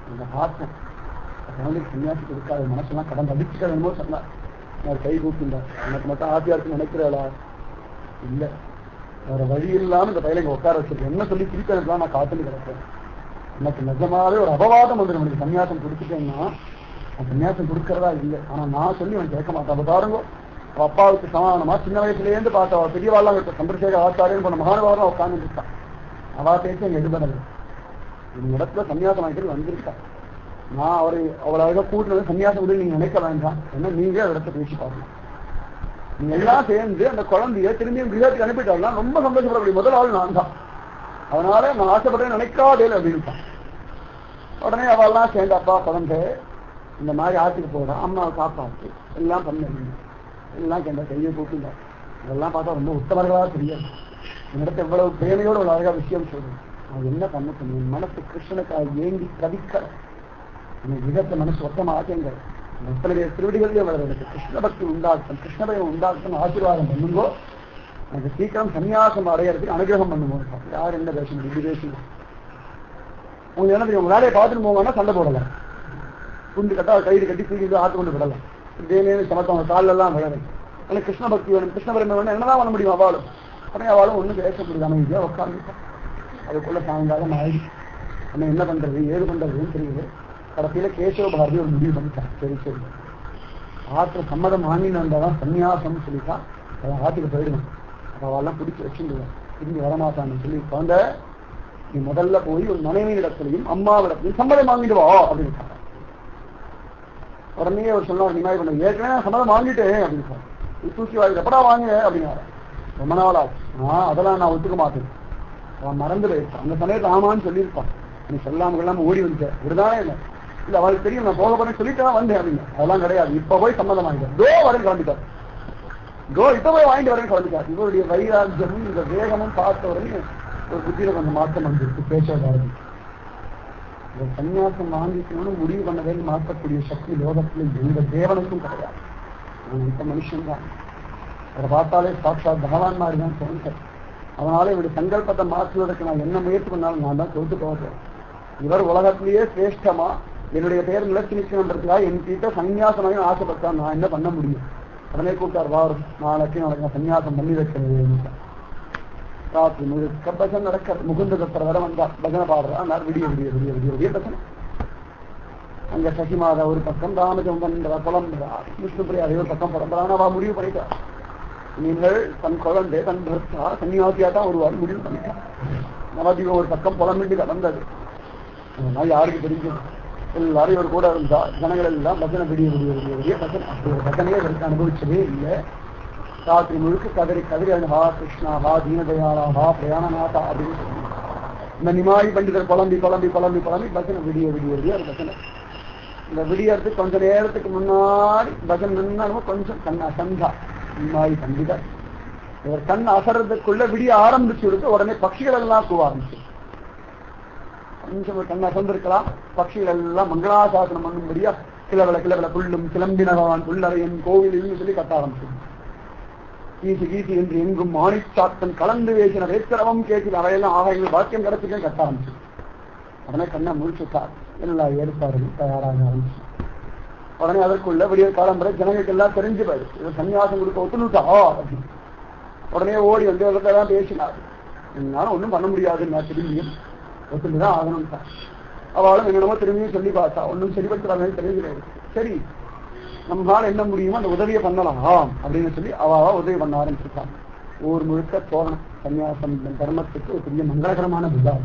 அந்த பார்த்தேன் குழந்தைக்கு சன்னியாசம் கொடுக்காது, மனசெல்லாம் கடன் அடிச்சுக்கணுமோ சொன்னார். நான் கை கூப்பிட்டார், எனக்கு மட்டும் ஆசையா இருக்கு நினைக்கிறாளா, இல்லை வேற வழி இல்லாம இந்த பையனை உட்கார வச்சிருக்கேன், என்ன சொல்லி திருப்பி நான் காத்துட்டு கிடப்பேன், எனக்கு நிஜமாவே ஒரு அபவாதம் வந்து நம்மளுக்கு சன்னியாசம் கொடுத்துட்டேன்னா சன்னியாசம் கொடுக்கறதா இல்லை, ஆனா நான் சொல்லி அவன் கேட்க மாட்டான். பாருங்க அப்பாவுக்கு சமாதானமா சின்ன வயசுலேருந்து பார்த்தா பெரியவாள்லாம் இருக்க சந்திரசேகர ஆச்சாரியன் போன மகானுபாவெல்லாம் உட்கார்ந்து இருக்கான், அவா பேச்சு எங்க எடுபடலை, இந்த இடத்துல சன்னியாசம் வாங்கிட்டு வந்திருக்கா, நான் அவளை கூட்டினது சன்னியாசம் கூட நீங்க நினைக்க வேண்டாம், என்ன நீங்க இடத்த பேசி பார்க்கலாம், நீங்க எல்லாம் சேர்ந்து அந்த குழந்தைய திரும்பியும் கிரகத்துக்கு அனுப்பிட்டாலும் ரொம்ப சந்தோஷப்படக்கூடிய முதல் ஆள் நான் தான், அதனால நான் ஆசைப்பட்டேன் நினைக்காதே அப்படின்ட்டான். உடனே அவள்லாம் சேர்ந்து அப்பா குழந்தை இந்த மாதிரி ஆற்றுக்கு போகிறான், அம்மாவை காப்பாற்று எல்லாம் பண்ண எல்லாம் கேட்ட கையை கூப்பிட்டார். இதெல்லாம் பார்த்தா ரொம்ப உத்தமர்களாக தெரியாது, என்னிடத்த எவ்வளவு பிரேமையோடு ஒரு அழகா விஷயம் சொல்றேன், அது என்ன பண்ண சொன்னேன், மனசு கிருஷ்ணனுக்காக ஏங்கி கவிக்கிற விதத்தை மனசு ஒத்தமாக்கங்க, எத்தனை திருவடிகளே வளர்றது கிருஷ்ண பக்தி உண்டாக்கும், கிருஷ்ணபயம் உண்டாக்கும் ஆசீர்வாதம் பண்ணுங்கோ, எனக்கு சீக்கிரம் சன்னியாசம் அடையிறதுக்கு அனுகிரகம் பண்ணுவோம். யார் என்ன பேசணும் இப்படி பேசுங்க, உங்களுக்கு என்ன தெரியும், உங்க வேலையை பார்த்துட்டு போவாங்கன்னா சண்டை போடலாம், குண்டு கட்டா கயிறு கட்டி தூக்கி ஆட்டு கொண்டு விடலாம், இதே சமத்தவங்க காலில் எல்லாம் விடலை, எனக்கு கிருஷ்ண பக்தி வேணும் கிருஷ்ணபரம் வேணும் என்னதான் பண்ண முடியும், அவளும் உடனே அவளும் ஒன்றும் பேச முடியாது, அமைதியா உட்காந்துட்டான். அதுக்குள்ள சாயங்காலம் ஆயிடுச்சு, நம்ம என்ன பண்றது ஏது பண்றதுன்னு தெரியுது. கடைசியில கேசவ பாரதி ஒரு முடிவு பண்ணிட்டான், சரி சரி ஆற்று சம்மதம் வாங்கின்னு வந்தாதான் சன்னியாசம் சொல்லிட்டா அவன் ஆற்றுக்கு போயிடுவான், அவெல்லாம் பிடிச்சி வச்சுருவான், திரும்பி வரமாட்டான்னு சொல்லி குழந்தை நீ முதல்ல போய் ஒரு மனைவியிடத்திலையும் அம்மாவிடத்திலையும் சம்மதம் வாங்கிடுவா அப்படின்னு. உடனே அவர் சொன்னார், நிமாய் பண்ண ஏற்கனவே சம்மதம் வாங்கிட்டேன் அப்படின்னு சொன்னார், தூக்கி வாங்கி எப்படா வாங்க அப்படின்னாரு, ரொம்ப நாள் ஆச்சு, அதெல்லாம் நான் ஒத்துக்க மாட்டேன், அவன் மறந்து போயிருப்பான், அந்த சமயத்தை ஆமான்னு சொல்லியிருப்பான், நீ சொல்லாம கொள்ளாம ஓடி வந்துட்டேன் விடுதானே இல்லை இல்ல அவளுக்கு தெரியும் நான் போக போறேன்னு சொல்லிட்டு தான் வந்தேன் அப்படின்னு. அதெல்லாம் கிடையாது. இப்ப போய் சம்மதம் வாங்கிட்டார். தோ வரேன்னு கிளம்பிட்டார். தோ இப்ப போய் வாங்கிட்டு வரேன்னு கிளம்பிட்டார். இவருடைய வைராக்கியமும் இந்த வேகமும் பார்த்த உடனே ஒரு புத்தியில கொஞ்சம் மாற்றம் வந்துருக்கு. பேச்சாளர் சன்னியாசம் வாங்கிக்கணும்னு முடிவு பண்ணவே மாற்றக்கூடிய சக்தி லோகத்துல எந்த தேவனுக்கும் கிடையாது. இந்த மனுஷன் தான் அதை பார்த்தாலே சாட்சாத் பகவான் மாதிரி தான் தோணுது. அதனால இவருடைய சங்கல்பத்தை மாற்றுவதற்கு நான் என்ன முயற்சி பண்ணாலும் நான் தான் தோத்து போகிறேன். இவர் உலகத்திலேயே சிரேஷ்டமா என்னுடைய பேர் நிலச்சி நிற்கணுன்றதுக்காக என் கிட்ட சன்னியாசமாக ஆசைப்பட்டா நான் என்ன பண்ண முடியும்? உடனே கூப்பிட்டார், வாரும் நாளைக்கு நாளைக்கு சன்னியாசம் பண்ணி வைக்கிறது. ராத்திரி முழுக்க பஜனை நடக்க முகுந்த தத்தர் வர வந்தார். பஜனை பாடுறா விடிய விடிய விடிய விடிய விடிய பஜனை. அங்க சசிமாதா ஒரு பக்கம், ராமஜம்பன் புலம்புறா, விஷ்ணுபிரியா ஒரு பக்கம் புலம்புறான்னு அவ முடிவு பண்ணிட்டா. நீங்கள் தன் குழந்தை தன் பர்த்தா சன்னியாசியா தான் ஒருவாறு முடிவு பண்ணிட்டான். நவதீபம் ஒரு பக்கம் புலம்பிட்டு கடந்தது. அதனால யாருக்கு தெரிஞ்சது? எல்லாரும் இவர் கூட இருந்தா ஜனங்கள் எல்லாம் பஜனை விடிய விடிய விடிய விடிய பஜனை. அப்படி ஒரு பஜனையே இவருக்கு அனுபவிச்சதே இல்லை. ராத்திரி முழுக்க கதறி கதறி அது ஹா கிருஷ்ணா, ஹா தீனதயாளா, ஹா பிரயாணநாதா அப்படின்னு சொல்லி இந்த நிமாய் பண்டிதர் புலம்பி புலம்பி புலம்பி புலம்பி பஜனை விடிய விடிய விடிய ஒரு பஜனை. இந்த விடியறதுக்கு கொஞ்ச நேரத்துக்கு முன்னாடி பஜனை நின்னா கொஞ்சம் கண் அசந்தா நிமாய் பண்டிதர். இவர் கண் அசறதுக்குள்ள விடிய ஆரம்பிச்சு விடுத்து உடனே பட்சிகள் எல்லாம் கூவ ஆரம்பிச்சு. கொஞ்சம் கண் அசந்திருக்கலாம். பட்சிகள் எல்லாம் மங்களாசாசனம் பண்ணும்படியா கிளவள கிளவள புல்லும் கிளம்பினவான் புல்லறையன் கோவிலில் சொல்லி கட்ட ஆரம்பிச்சு. கீசி கீசி என்று எங்கும் மாணிச்சாத்தன் கலந்து பேசின வேத்திரவம் கேட்கிற அவையெல்லாம் ஆகாயங்கள் வாக்கியம் கிடைச்சிக்க கட்ட ஆரம்பிச்சு. உடனே கண்ணை முழிச்சுட்டார். எல்லா ஏற்பாடுகளும் தயாராக ஆரம்பிச்சு. உடனே அதற்குள்ள விடிய காலம் வரை ஜனங்களுக்கு எல்லாம் தெரிஞ்சு போயிடு. இவர் சன்னியாசம் கொடுக்க ஒத்துணுட்டா அப்படின்னு. உடனே ஓடி வந்து அதெல்லாம் பேசினார். என்னாலும் ஒன்றும் பண்ண முடியாது, நான் திரும்பியும் ஒத்துணுதான் ஆகணும்ட்டா. அவளும் என்னென்னமோ திரும்பியும் சொல்லி பார்த்தா ஒன்றும் சரிபடுத்துறாங்க தெரிஞ்சுக்கிறது. சரி நம்மளால என்ன முடியுமோ அந்த உதவியை பண்ணலாம் அப்படின்னு சொல்லி அவ உதவி பண்ண ஆரம்பிச்சிருக்கான். ஊர் முழுக்க தோரணம். சன்னியாசம் தர்மத்துக்கு ஒரு பெரிய மங்களகரமான விழா.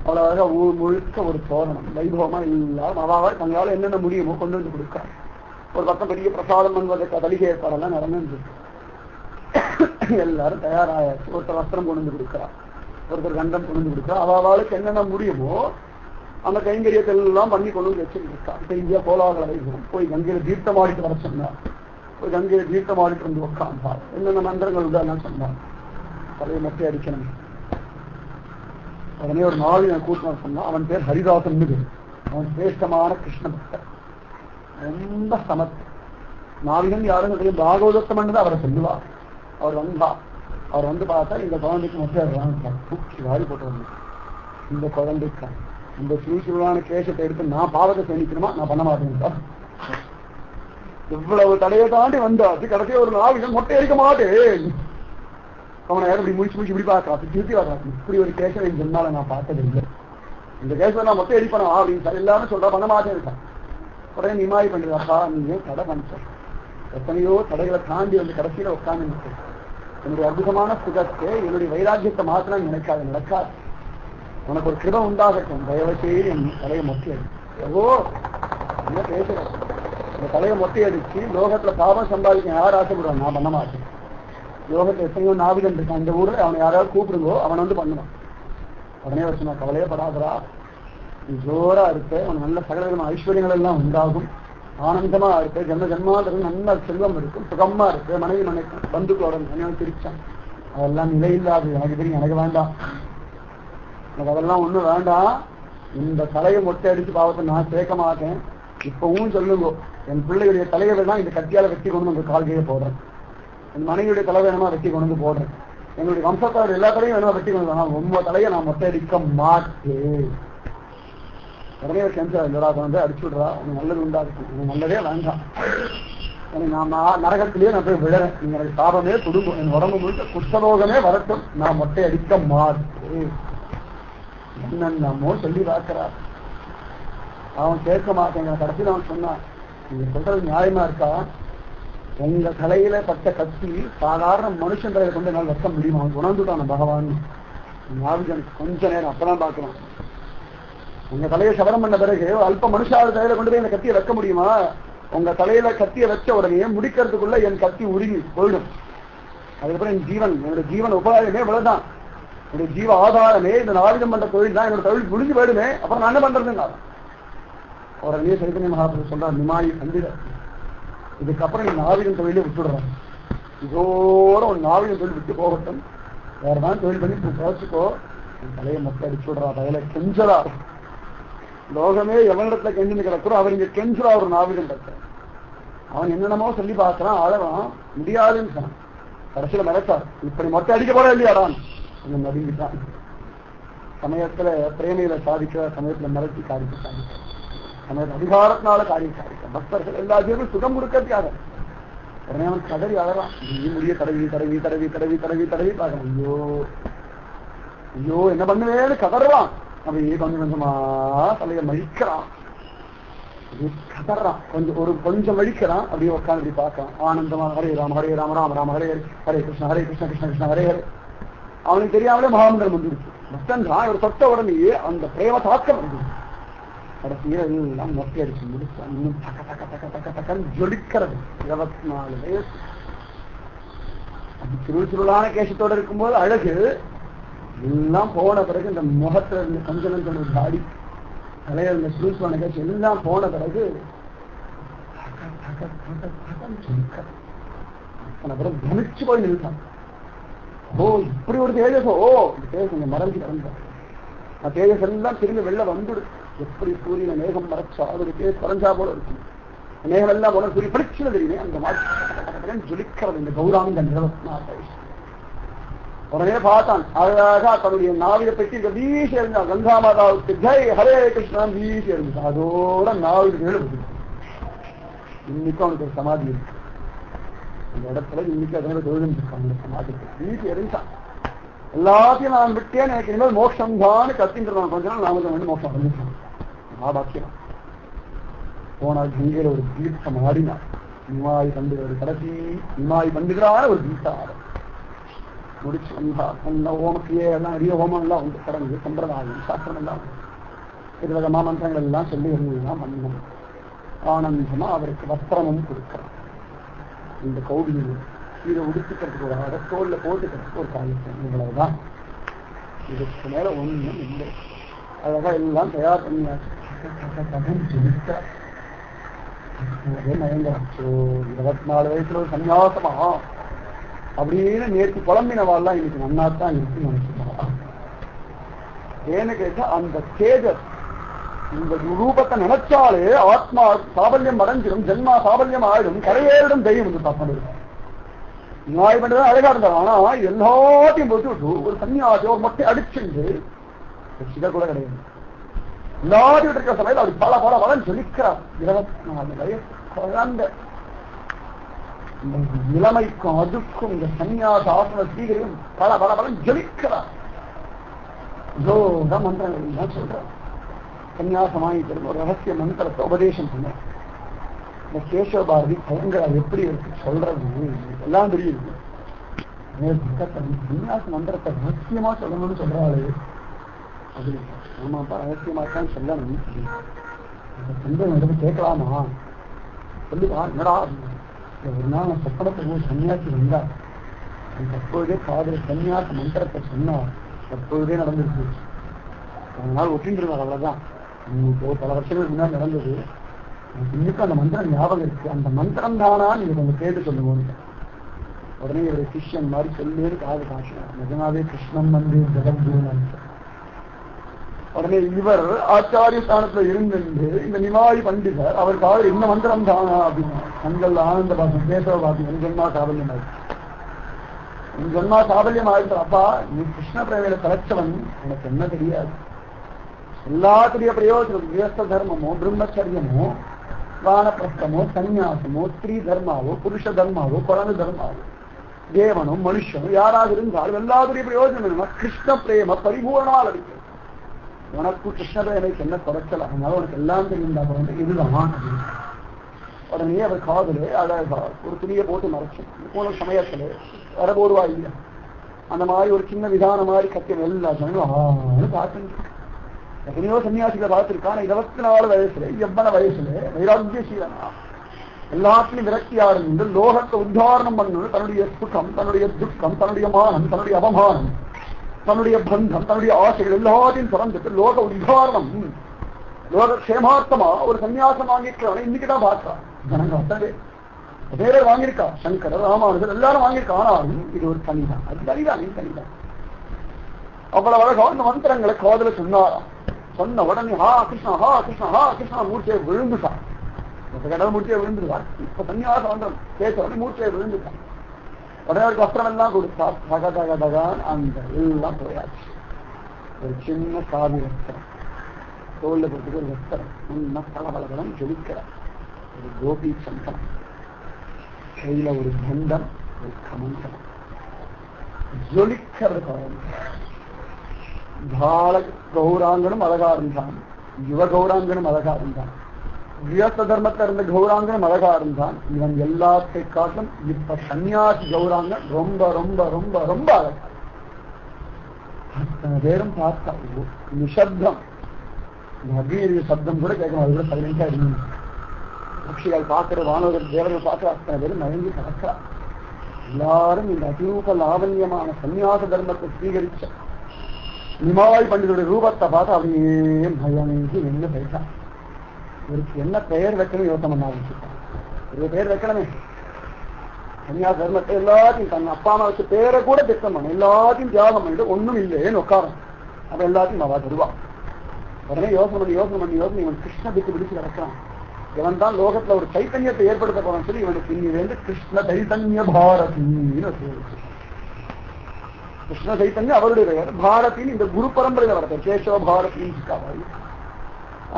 அவ்வளவாக ஊர் முழுக்க ஒரு தோரணம் வைபவமா எல்லாரும் அவாவ தங்களால என்னென்ன முடியுமோ கொண்டு வந்து கொடுக்காரு. ஒரு பக்கம் பெரிய பிரசாதம் பண்ணுவதற்கு தலிகை ஏற்பாடெல்லாம் நடந்துருக்கு. எல்லாரும் தயாராயாச்சு. ஒருத்தர் வஸ்திரம் கொண்டு வந்து கொடுக்குறா, ஒருத்தர் கண்டம் கொண்டு வந்து கொடுக்குறா. அவாவாளுக்கு என்னென்ன முடியுமோ அந்த கைங்கரியத்தை எல்லாம் பண்ணி கொண்டு வந்து வச்சுருக்கா. இப்ப இந்தியா கோலாகல வைபவம். போய் கங்கையில தீர்த்தம் ஆடிட்டு வர சொன்னார். போய் கங்கையில தீர்த்தம் ஆடிட்டு வந்து உட்காந்தார். என்னென்ன மந்திரங்கள் உண்டான்னு சொன்னார். தலையை மொட்டை அடிக்கணும். உடனே ஒரு நாள் நான் கூட்டினார். சொன்னா அவன் பேர் ஹரிதாசன். அவன் சிரேஷ்டமான கிருஷ்ண பக்தர், ரொம்ப சமத்து. நாவினன் யாரும் தெரியும் பாகவதத்தம் பண்ணது அவரை சொல்லுவார். அவர் வந்தா அவர் வந்து பார்த்தா இந்த குழந்தைக்கு மொட்டை தூக்கி வாரி போட்டு வந்து இந்த குழந்தைக்கு இந்த சூழ்ச்சியான கேசத்தை எடுத்து நான் பாவத்தை சேமிக்கணுமா? நான் பண்ண மாட்டேன். இவ்வளவு தடையை தாண்டி வந்தாச்சு. கடைசியா ஒரு நாள் மொட்டை அடிக்க மாட்டேன். அவனை யாரும் இப்படி முடிச்சு முடிச்சு இப்படி பார்க்கறான், திருத்தி பார்க்கறான். இப்படி ஒரு கேசம் என் ஜென்மால நான் பார்த்தது இல்லை. இந்த கேசத்தை நான் மொட்டை அடிப்பேனா அப்படின்னு எல்லாரும் சொல்றா, பண்ண மாட்டேன் இருக்கான். உடனே நிமாய் பண்ணிடுறாப்பா, நீங்க தடை பண்ணிட்ட. எத்தனையோ தடைகளை தாண்டி வந்து கடைசியில உட்கார்ந்து என்னுடைய அற்புதமான சுகத்தை என்னுடைய வைராக்கியத்தை மாத்திரம் நினைக்காது, நடக்காது. உனக்கு ஒரு கிருபை உண்டாகட்டும், தயவு செய்து என் தலையை மொட்டை அடிச்சு. எவ்வளோ என்ன பேசுற? இந்த தலையை மொட்டை அடிச்சு லோகத்துல பாவம் சம்பாதிக்க யார் ஆசைப்படுவாங்க? நான் பண்ண மாட்டேன். லோகத்துல எத்தனையோ நாவிதன் இருக்கான் இந்த ஊர்ல, அவனை யாராவது கூப்பிடுங்கோ, அவன் வந்து பண்ணுவான். உடனே வச்சு நான் கவலையே படாதரா, நீ ஜோரா இருக்க, உனக்கு நல்ல சகலவிதமான ஐஸ்வர்யங்கள் எல்லாம் உண்டாகும், ஆனந்தமா இருக்கு, ஜென்ம ஜென்மாந்திரம் நல்ல செல்வம் இருக்கும், சுகமா இருக்கு, மனைவி மனைக்கும் பந்துக்களோட தனியாக சிரிச்சான். அதெல்லாம் நிலையில்லாது, எனக்கு தெரியும், எனக்கு வேண்டாம், எனக்கு அதெல்லாம் ஒண்ணும் வேண்டாம். இந்த தலையை மொட்டை அடிச்சு பாவத்தை நான் சேர்க்க மாட்டேன். இப்பவும் சொல்லுங்க, என் பிள்ளையுடைய தலையை தான் இந்த கத்தியால வெட்டி கொண்டு வந்து கால்கையை போடுறேன். என் மனைவியுடைய தலை வேணுமா வெட்டி கொண்டு வந்து போடுறேன். என்னுடைய வம்சத்தாரோட எல்லா தலையும் வேணுமா வெட்டி கொண்டு வந்து, ரொம்ப தலையை நான் மொட்டை அடிக்க மாட்டேன். உடனே ஒரு செஞ்சா இல்லடா, வந்து அடிச்சு விடுறா, உனக்கு நல்லது உண்டாக்கும், உனக்கு நல்லதே வேண்டாம், எனக்கு நான் நரகத்திலேயே நான் போய் விழறேன், நீங்க எனக்கு சாபமே குடும்பம், என் உடம்பு முழுக்க குஷ்டரோகமே வரட்டும், நான் மொட்டை அடிக்க மாட்டேன். என்னென்னமோ சொல்லி பார்க்கிறா. அவன் கேட்க மாட்டேங்க. கடைசியில் அவன் சொன்னான், நீங்க சொல்றது நியாயமா இருக்கா? உங்க தலையில பட்ட கத்தி சாதாரண மனுஷன் தலையில கொண்டு என்னால் வைக்க முடியுமா? அவன் உணர்ந்துட்டான் பகவான். ஞாபகம் கொஞ்ச நேரம் அப்பதான் பார்க்கலாம். உங்க தலையை சவரம் பண்ண பிறகு அல்ப மனுஷாவது தலையில கொண்டு போய் இந்த கத்தியை வைக்க முடியுமா? உங்க தலையில கத்தியை வச்ச உடனே முடிக்கிறதுக்குள்ள என் கத்தி உருகி போயிடும். அதுக்கப்புறம் என் ஜீவன், என்னோட ஜீவன் உபாயமே இவ்வளவுதான். என்னுடைய ஜீவ ஆதாரமே இந்த நாவிதம் பண்ற தொழில் தான், என்னோட தொழில் முடிஞ்சு போயிடுமே, அப்புறம் நான் என்ன பண்றதுன்னா உடனே சைத்தன்ய மகாபிரபு சொல்றார், நிமாயி கண்டித இதுக்கப்புறம் நீ நாவிதம் தொழிலே விட்டுடுறான், இதோட உன் நாவிதம் தொழில் விட்டு போகட்டும், வேறதான் தொழில் பண்ணி குறைச்சிக்கோ, என் தலையை மொத்தம் அடிச்சு விடுறா, தலையில கெஞ்சலா. லோகமே எவனிடத்துல கெஞ்சின்னு கிடக்கிறோம், அவர் இங்க கெஞ்சுறா ஒரு நாவிதம் கட்ட. அவன் என்னென்னமோ சொல்லி பார்க்கறான், அழகான், முடியாதுன்னு சொன்னான். கடைசியில மிரட்டார், இப்படி மொட்டை அடிக்க போற இல்லையாடான் கொஞ்சம் நடுங்கிட்டான். சமயத்துல பிரேமையில சாதிக்கிற சமயத்துல மிரட்டி காரிக்க சாதிக்க, சமயத்துல அதிகாரத்தினால காரியம் சாதிக்க, பக்தர்கள் எல்லா ஜீவரும் சுகம் கொடுக்கறதுக்காக. உடனே அவன் கதறி அழறான், முடிய தடவி தடவி தடவி தடவி தடவி தடவி பார்க்கறான். ஐயோ ஐயோ என்ன பண்ணுவேன்னு கதறான். அப்படியே கொஞ்சம் கொஞ்சமா தலையை மழிக்கிறான், கதறான், கொஞ்சம் வலிக்கிறான். அப்படியே உட்காந்து இப்படி பார்க்கறான் ஆனந்தமா. ஹரே ராம ஹரே ராம ராம ராம ஹரே ஹரே, ஹரே கிருஷ்ண ஹரே கிருஷ்ண கிருஷ்ண கிருஷ்ண ஹரே ஹரே. அவனுக்கு தெரியாமலே மகாமந்திரம் வந்துடுச்சு. பக்தன் தான் ஒரு தொட்ட உடனேயே அந்த பிரேம தாக்கம் வந்துடுச்சு. கடைசியில எல்லாம் மொட்டை அடிச்சு முடிச்சான். இன்னும் தக்க தக்க தக்க தக்க தக்கன்னு ஜொலிக்கிறது. 24 வயசு. அது சுருளான கேசத்தோட இருக்கும்போது அழகு எல்லாம் போன பிறகு இந்த முகத்துல இருந்த கொஞ்சம் தாடி தலையில இருந்த சுருளான கேசம் எல்லாம் போன பிறகு தனிச்சு போய் நிறுத்தான். ஓ இப்படி ஒரு தேஜஸோ, இந்த தேஜஸ் கொஞ்சம் மறைஞ்சு கிடந்தான். அந்த தேஜஸ் எல்லாம் திரும்பி வெளில வந்துடு. எப்படி சூரியனை மேகம் மறைச்சா அதோட தேஜஸ் குறைஞ்சா போல இருக்கும். மேகம் எல்லாம் போன சூரிய படிச்சுன்னு தெரியுமே, அந்த மாதிரி ஜொலிக்கிறது இந்த கௌராங்க 24 வயசு. உடனே பார்த்தான், அழகாக தன்னுடைய நாவில பெட்டி வீசி இருந்தான். கங்கா மாதாவுக்கு ஜெய் ஹரே கிருஷ்ணன் வீசி இருந்துச்சு. அதோட நாவில எழுது. இன்னைக்கும் அவனுக்கு ஒரு சமாதி இருக்கு அந்த இடத்துல. இன்னைக்கு அதனால தொழில் இருக்காங்க சமாதிக்கு வீசி எறிஞ்சான். எல்லாத்தையும் நான் விட்டேன், எனக்கு இனிமேல் மோட்சம் தான் கத்தின்றான். கொஞ்ச நாள் நாம வந்து மோட்சம் அடைஞ்சான். மகாபாக்கியம் போனால் கங்கையில ஒரு தீர்த்தம் ஆடினான். நிமாய் பண்டுகிற கடைசி நிமாய் பண்டுகிறான ஒரு தீர்த்தம் முடிச்சு வந்தா. அந்த ஹோமத்திலே எல்லாம் நிறைய ஹோமம் எல்லாம் வந்து கடந்து சம்பிரதாயம் சாஸ்திரம் எல்லாம் விதவிதமா மந்திரங்கள் எல்லாம் சொல்லி எல்லாம் பண்ணணும். ஆனந்தமா அவருக்கு வஸ்திரமும் கொடுக்கிறார். இந்த கௌடியில் இதை உடுத்திக்கிறதுக்கு ஒரு ஆட தோல்ல போட்டுக்கிறதுக்கு ஒரு காலத்தை. இவ்வளவுதான், இதுக்கு மேல ஒண்ணும் இல்லை. அழகா எல்லாம் தயார் பண்ணியாச்சு. மயங்காச்சோ 24 வயசுல ஒரு சன்னியாசமா அப்படின்னு நேற்று புலம்பினவாள்லாம் இன்னைக்கு நன்னாத்தான் இருக்குன்னு நினைச்சுக்கா. ஏன்னு கேட்டா அந்த தேஜஸ் இந்த ரூபத்தை நினைச்சாலே ஆத்மா சாபல்யம் அடைஞ்சிடும், ஜென்மா சாபல்யம் ஆயிடும், கரையேறிடும் தெய்வம் வந்து பார்க்கணும். நியாயம் பண்றது அழகா இருந்தா. ஆனா எல்லாத்தையும் போட்டு விட்டு ஒரு சன்னியாசி ஒரு மொட்டை அடிச்சுண்டு சிகர் கூட கிடையாது. எல்லாத்தையும் இருக்கிற சமயத்தில் அப்படி பல பல பலன் சொல்லிக்கிறார். 24 வயசு குழந்தை. இளமைக்கும் அதுக்கும் இந்த சன்னியாச ஆசன ஸ்ரீகரையும் பல பல பலன் ஜொலிக்கிறார். யோக மந்திரங்கள் தான் சொல்றார். சன்னியாசமாயிட்டு ஒரு ரகசிய மந்திரத்தை உபதேசம் பண்ண இந்த கேசவ பாரதி பயங்கர எப்படி இருக்கு சொல்றது எல்லாம் தெரியுது. சன்னியாச மந்திரத்தை ரகசியமா சொல்லணும்னு சொல்றாரு. அது ஆமாப்பா ரகசியமாத்தான் சொல்லணும். சந்தேகம் கேட்கலாமா சொல்லுவா. என்னடா ஒரு நாள் நான் சொப்பனத்தை போய் சன்னியாசி வந்தா அப்பொழுதே காதல் சன்னியாச மந்திரத்தை சொன்னா அப்பொழுதே நடந்துருக்கு. அதனால ஒட்டின்றிருந்தார். அவ்வளவுதான். இப்போ பல வருஷங்களுக்கு முன்னாடி நடந்தது. இன்னைக்கும் அந்த மந்திரம் ஞாபகம் இருக்கு. அந்த மந்திரம் தானா நீங்க கொஞ்சம் கேட்டு சொல்லுவோம். உடனே ஒரு கிருஷ்ணன் மாதிரி சொல்லி காது காட்டினார். நிஜமாவே கிருஷ்ணன் வந்து ஜெகத்குருன்னு. உடனே இவர் ஆச்சாரிய ஸ்தானத்துல இருந்து இந்த நிமாய் பண்டிதர் அவருக்காக இந்த மந்திரம் தானா அப்படின்னா கண்கள் ஆனந்த பாசம் கேசவ பாசம் என் ஜென்மா சாபல்யம் ஆயிடுச்சு. என் ஜென்மா சாபல்யம் ஆயிடுச்சு. அப்பா நீ கிருஷ்ண பிரேமையில தலைச்சவன், எனக்கு என்ன தெரியாது. எல்லாத்துடைய பிரயோஜனம் கிரகஸ்த தர்மமோ பிரம்மச்சரியமோ வானப்பிரஸ்தமோ சன்னியாசமோ ஸ்திரீ தர்மாவோ புருஷ தர்மாவோ குழந்தை தர்மாவோ தேவனும் மனுஷனும் யாராக இருந்தாலும் எல்லாத்துடைய பிரயோஜனம் என்னன்னா கிருஷ்ண பிரேம பரிபூர்ணமா லഭിக்கும். உனக்கு கிருஷ்ண பிரேமைக்கு என்ன குறைச்சல, அதனால உனக்கு எல்லாம் தெரியுந்தா வந்து இதுதான். உடனே அவர் காதலே அழகா ஒரு துணியை போட்டு மறைச்சு போன சமயத்துல வர போடுவா இல்லையா அந்த மாதிரி ஒரு சின்ன விதான மாதிரி கத்தியம் எல்லா ஜனங்களும் பார்த்து எத்தனையோ சன்னியாசிகளை பார்த்திருக்கான. 24 வயசுல எவ்வளவு வயசுல வைராக்கியசீலனா எல்லாத்திலையும் விரக்தியா இருந்து லோகத்தை உத்தாரணம் பண்ணணும். தன்னுடைய சுகம், தன்னுடைய துக்கம், தன்னுடைய மானம், தன்னுடைய அவமானம் தன்னுடைய பந்தம், தன்னுடைய ஆசைகள் எல்லாத்தையும் திறந்துட்டு லோக உத்தாரணம், லோக க்ஷேமார்த்தமா ஒரு சன்னியாசம் வாங்கிக்கலாம். இன்னைக்குதான் பார்க்கலாம் ஜனங்க அத்தனை பேர் வாங்கியிருக்கா. சங்கரர், ராமானுஜர் எல்லாரும் வாங்கியிருக்கா. ஆனாலும் இது ஒரு தனிதான், அது தனிதான், இது தனிதான். அவ்வளவு அழகா இந்த மந்திரங்களை காதல சொன்னாராம். சொன்ன உடனே ஹா கிருஷ்ணா, ஹா கிருஷ்ணா, ஹா கிருஷ்ணா மூர்த்தியை விழுந்துட்டான். கடவுள் மூர்த்தியை விழுந்துருவார். இப்ப சன்னியாசம் மந்திரம் பேச உடனே மூர்த்தியை விழுந்துட்டான். உடனே அவருக்கு வஸ்திரம் எல்லாம் கொடுத்தா. தகதகதகான் அந்த எல்லாம் போயாச்சு. ஒரு சின்ன காவி வஸ்திரம், தோல்ல போட்டுக்கு ஒரு வஸ்திரம், உண்மை பலபலபலம் ஜொலிக்கிற ஒரு கோபி சந்தனம், கையில ஒரு பண்டம், ஒரு கமண்டம் ஜொலிக்கிறது. பால கௌராங்கனும் அழகா இருந்தான், யுவ கௌராங்கனும் அழகா இருந்தான், கிரகஸ்த தர்மத்தை இருந்த கௌராங்கனும் அழகா இருந்தான். இவன் எல்லாத்தை காட்டும் இப்ப சன்னியாசி கௌராங்கன் ரொம்ப ரொம்ப ரொம்ப ரொம்ப அழகா. அத்தனை பேரும் பார்த்தா நிசப்தம், அக்னி சப்தம் கூட கேட்கணும். அது கூட சைலண்டா இருந்தது. பட்சிகள் பார்க்கிற, வானவர்கள் தேவர்கள் பார்க்கிற அத்தனை பேரும் மயங்கி பார்க்கிறா. எல்லாரும் இந்த அதிரூப லாவண்யமான சன்னியாச தர்மத்தை ஸ்வீகரிச்ச நிமாய் பண்டிதருடைய ரூபத்தை பார்த்து அப்படியே மயங்கி என்ன பேசான். இவருக்கு என்ன பெயர் வைக்கணும் யோசனை பண்ண ஆரம்பிச்சுட்டான். ஒரு பெயர் வைக்கணுமே. சன்னியாச தர்மத்தை எல்லாத்தையும் தன் அப்பா அம்மா வச்ச பேரை கூட திட்டம் பண்ண, எல்லாத்தையும் தியாகம் பண்ணிட்டு ஒண்ணும் இல்லையேன்னு உட்காரம். அப்ப எல்லாத்தையும் அவா தருவா. உடனே யோசனை பண்ணி இவன் கிருஷ்ண பிக்கு பிடிச்சு கிடக்கிறான். இவன் தான் லோகத்துல ஒரு சைத்தன்யத்தை ஏற்படுத்த போறான்னு சொல்லி இவனுக்கு இன்னிலிருந்து கிருஷ்ண சைத்தன்ய பாரதின்னு பேரு. கிருஷ்ண சைத்தன்யம் அவருடைய பெயர். பாரதின்னு இந்த குரு பரம்பரையில வரது, கேசவ பாரதின்னு.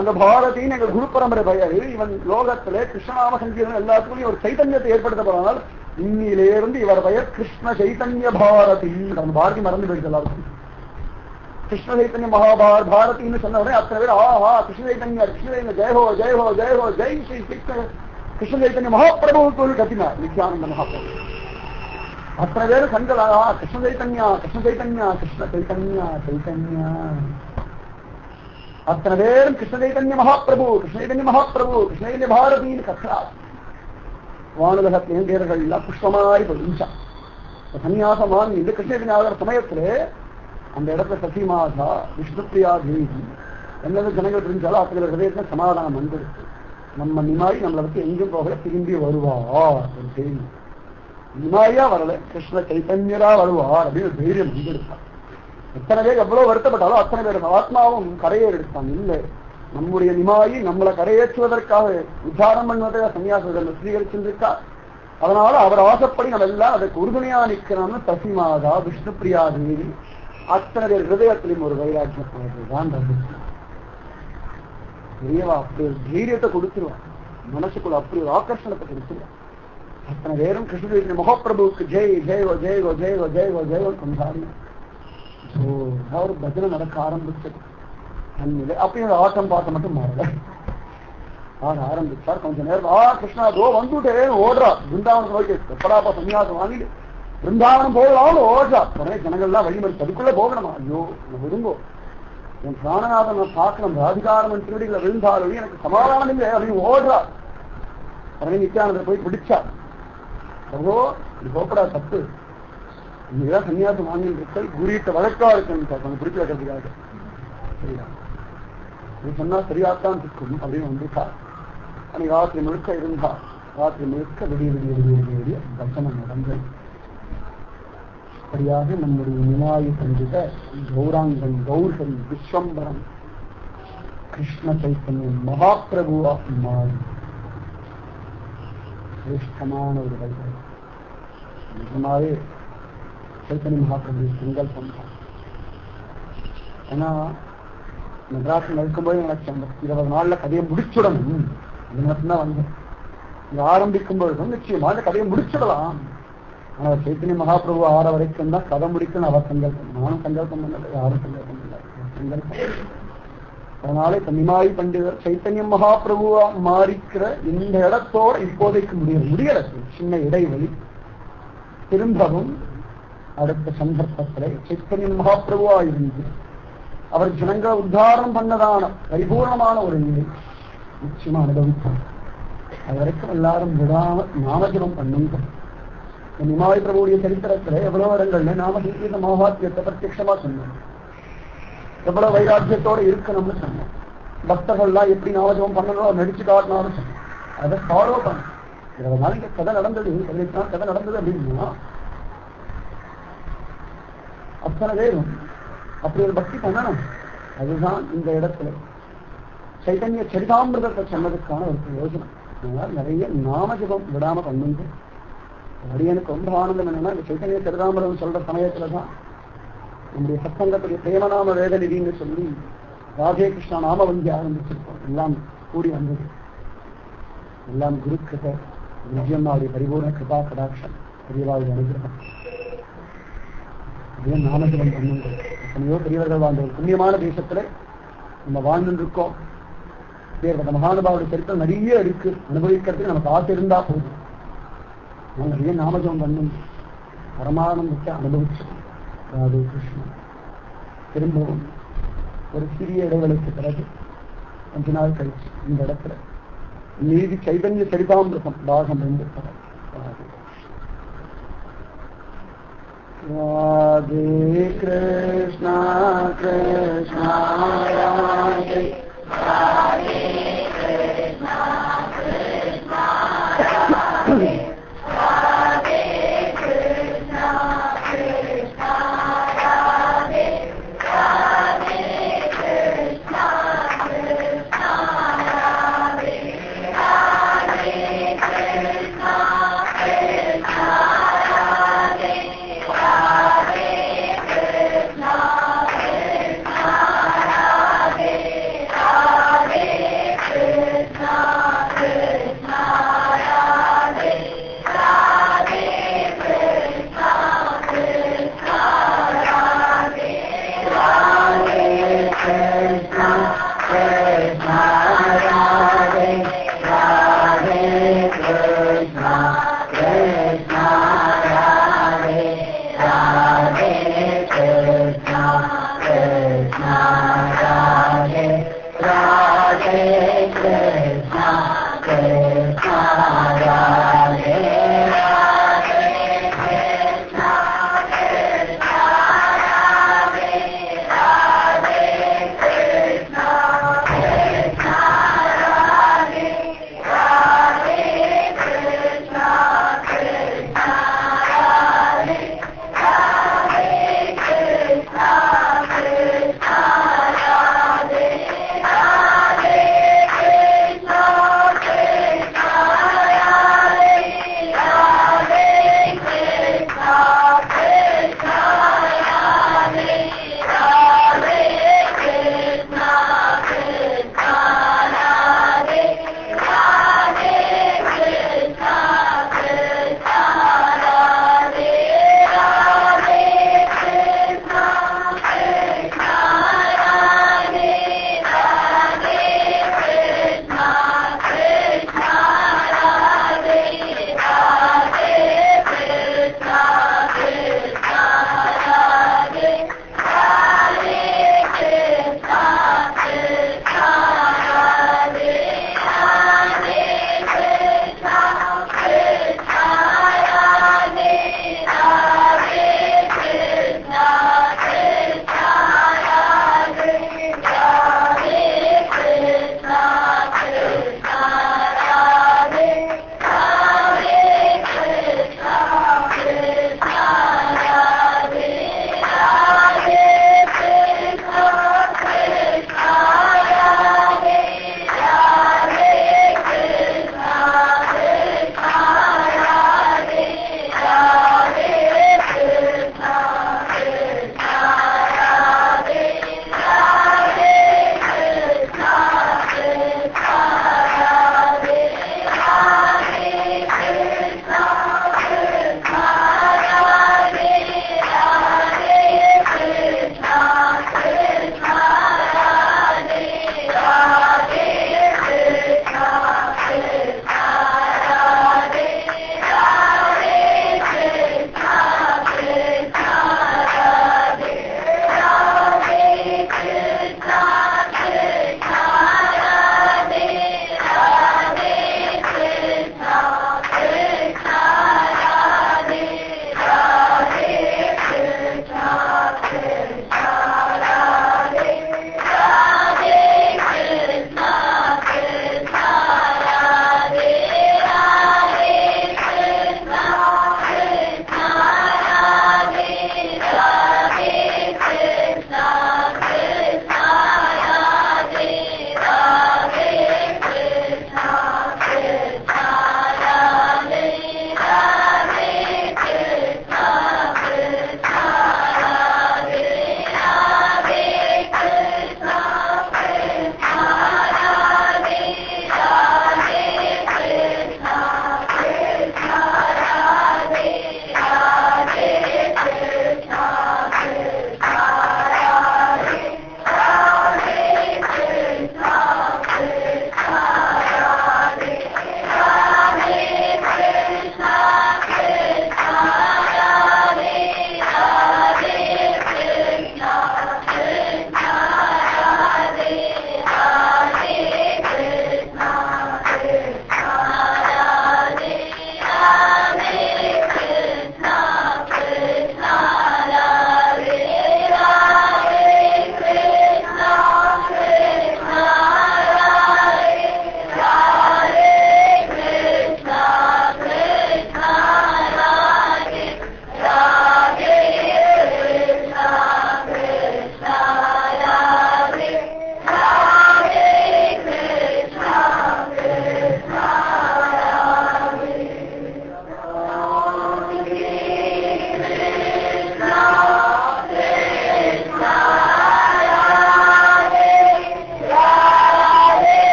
அந்த பாரதின்னு எங்க குரு பரம்பரை பெயர். இவன் லோகத்திலே கிருஷ்ணநாம சங்கீதம் எல்லாத்துக்குமே ஒரு சைத்தன்யத்தை ஏற்படுத்த போறதுனால இன்னிலிருந்து இவர் பெயர் கிருஷ்ண சைத்தன்ய பாரதி. அந்த பாரதி மறந்து போயிடுது எல்லாருக்கும். கிருஷ்ண சைத்தன்ய மகாபாரத் பாரதின்னு சொன்ன உடனே அத்தனை பேர் ஆஹா கிருஷ்ண சைத்தன்ய ஜெயஹோ ஜெயஹோ ஜெயஹோ ஜெய் ஸ்ரீ கிருஷ்ண சைத்தன்ய மகாபிரபு கத்தினார் நித்யானந்த மகாபிரபு. அத்தனை பேரு கண்களா கிருஷ்ண சைத்தன்யா கிருஷ்ண சைத்தன்யா கிருஷ்ண சைத்தன்யா சைத்தன்யா. அத்தனை பேரும் கிருஷ்ண சைத்தன்ய மகாபிரபு கிருஷ்ண சைத்தன்ய மகாபிரபு கிருஷ்ண சைத்தன்ய பாரதின்னு கத்துறார். வானுலகத்தின் தேர்கள் எல்லாம் புஷ்பமாய் பொழிஞ்சா. சன்னியாசம் வாங்கி இந்த கிருஷ்ண சைத்தன்ய ஆகிற சமயத்திலே அந்த இடத்துல சசிமாதா விஷ்ணுப்பிரியா தேவி என்னது ஜனங்கள் தெரிஞ்சாலும் அத்தனை ஹதயத்துல சமாதானம் வந்துருக்கு. நம்ம நிமாய் நம்மளை பத்தி எங்கும் போகல, திரும்பி வருவார் ஒரு செய்தி. நிமாயா வரல, கிருஷ்ண சைத்தன்யரா வருவார் அப்படின்னு தைரியம் வந்துருக்கார். எத்தனை பேர் எவ்வளவு வருத்தப்பட்டாலும் அத்தனை பேர் ஆத்மாவும் கரையேறி எடுத்தாங்க. இல்லை, நம்முடைய நிமாயி நம்மளை கரையேற்றுவதற்காக உத்தாரம் பண்ணுவதற்காக சன்னியாசர்கள் ஸ்வீகரிச்சிருக்கா. அதனால அவர் ஆசைப்படி நம்ம எல்லாம் அதற்கு உறுதுணையா நிற்கிறோம்னு சசிமாதா விஷ்ணுப்பிரியா தேவி அத்தனை பேர் ஹிருதயத்திலும் ஒரு வைராக்கியம் தான் பெரியவா. அப்படி ஒரு தைரியத்தை கொடுத்துருவான், மனசுக்குள்ள அப்படி ஒரு ஆகர்ஷணத்தை கொடுத்துருவான். அத்தனை பேரும் கிருஷ்ண மகாபிரபுவுக்கு ஜெய் ஜெயோ ஜெயோ ஜெயோ ஜெயோ ஜெயோ கொண்டாடி ஒரு பஜனை நடக்க ஆரம்பிச்சது. தண்ணில அப்பயும் ஆட்டம் பாட்டம் மட்டும் மாறல. ஆட ஆரம்பிச்சார். கொஞ்ச நேரம் கிருஷ்ணா தோ வந்துட்டே ஓடுறா. பிருந்தாவனம் நோக்கி எப்படாப்பா சன்னியாசம் வாங்கிட்டு பிருந்தாவனம் போகலாம்னு ஓடுறா. உடனே ஜனங்கள்லாம் வழிமறி அதுக்குள்ள போகணுமா? ஐயோ விரும்போ என் பிராணநாதன் நான் பார்க்கணும், ராதிகாரமன் திருடிகளை விழுந்தாலும் எனக்கு சமாதானம் இல்லை அப்படின்னு ஓடுறா. உடனே நித்யானந்தர் போய் பிடிச்சா. அதோ இது போப்படா தப்பு, நீதான் சன்னியாசம் வாங்கிட்டு குருட்ட வழக்கா இருக்குன்னு கொஞ்சம் பிடிச்சு வைக்கிறதுக்காக. சரியா நீ சொன்னா சரியாத்தான் இருக்கும் அப்படின்னு வந்துட்டா. அன்னைக்கு ராத்திரி முழுக்க இருந்தா. ராத்திரி முழுக்க விடிய விடிய விடிய விடிய விடிய தர்சனம் நடந்தது. சரியாக நம்முடைய நிமாயி சந்தித்த கௌராங்கன் கௌர்கன் விஸ்வம்பரம் கிருஷ்ண சைத்தன்யம் மகாபிரபுவா மாறி சிரேஷ்டமான ஒரு வைகை. நிஜமாவே சைத்தன்ய மகாபிரபு செங்கல் பண்றான். ஏன்னா மெட்ராஸில் இருக்கும்போது எனக்கு அந்த 20 நாள்ல கதையை முடிச்சுடணும் அது மட்டும்தான் வந்தேன். இங்க ஆரம்பிக்கும்போது நிச்சயமா அந்த கதையை முடிச்சிடலாம். ஆனா சைத்தன்ய மகாபிரபு ஆற வரைக்கும் தான் கதை முடிக்கணும் அவர் சங்கல்பம். நானும் சங்கல்பம் பண்ணல, யாரும் சங்கல்பம் இல்லை, சங்கல்பம். அதனால இப்ப நிமாயி பண்டிதர் சைத்தன்ய மகாபிரபுவா மாறிக்கிற இந்த இடத்தோட இப்போதைக்கு முடியல. சின்ன இடைவெளி. திரும்பவும் அடுத்த சந்தர்ப்பத்திலே சைத்தன்ய மகாபிரபுவா இருந்து அவர் ஜனங்களை உத்தாரணம் பண்ணதான பரிபூர்ணமான ஒரு நிலை நிச்சயமா அனுபவித்தார். அது வரைக்கும் எல்லாரும் விடாம நாமஜபம் பண்ணுங்க. நிமாய் பிரபுடைய சரித்திரத்துல எவ்வளவு இடங்கள்ல நாம சங்கீத மகாத்மியத்தை பிரத்யட்சமா சொன்னோம். எவ்வளவு வைராக்கியத்தோட இருக்கணும்னு சொன்னோம். பக்தர்கள்லாம் எப்படி நாமஜபம் பண்ணணும் நடிச்சு காட்டினாலும் சொன்னோம். அதை ஃபாலோ பண்ண 20 நாளைக்கு கதை நடந்தது, 18 நாள் கதை நடந்தது அப்படின்னா அத்தனை பேரும் அப்படி ஒரு பக்தி பண்ணணும். அதுதான் இந்த இடத்துல சைதன்ய சரிதாமிரதத்தை சொன்னதுக்கான ஒரு பிரயோஜனம். அதனால நிறைய நாமஜபம் விடாம பண்ணுங்க. அடியனுக்கு ரொம்ப ஆனந்தம் என்னன்னா, இந்த சைத்தன்ய சரிதாமிரதம் சொல்ற சமயத்துலதான் நம்முடைய சத்சங்கத்துடைய பிரேமநாம வேதநிதின்னு சொல்லி ராதே கிருஷ்ணா நாம வங்கி ஆரம்பிச்சிருக்கோம். எல்லாம் கூடி வந்தது. எல்லாம் குரு கிருப, விஜயம்மாவுடைய பரிபூர்ண கிருபா கடாட்சம், பெரியவாவுடைய அனுகிரகம். அதே நாமஜபம் பண்ணுங்க. எத்தனையோ பெரியவர்கள் வாழ்ந்த ஒரு புண்ணியமான தேசத்துல நம்ம வாழ்ந்து இருக்கோம். பேர் மகானுபாவுடைய சரித்திரம் நிறைய இருக்கு. அனுபவிக்கிறதுக்கு நமக்கு ஆசை இருந்தா போதும். நான் நிறைய நாமஜபம் பண்ணும் பரமானந்தத்தை அனுபவிச்சோம். ராதே கிருஷ்ணன். திரும்பவும் ஒரு சிறிய இடைவெளிக்கு பிறகு கொஞ்ச நாள் கழிச்சு இந்த இடத்துல நீதி சைதன்ய சரிதாமிரதம் பாகம் 2 ராதே கிருஷ்ணா கிருஷ்ணா ராதே ராதே கிருஷ்ணா கிருஷ்ணா ராதே ராதே கிருஷ்ணா கிருஷ்ணா ராதே ராதே கிருஷ்ணா கிருஷ்ணா ராதே ராதே கிருஷ்ணா கிருஷ்ணா ராதே ராதே கிருஷ்ணா கிருஷ்ணா ராதே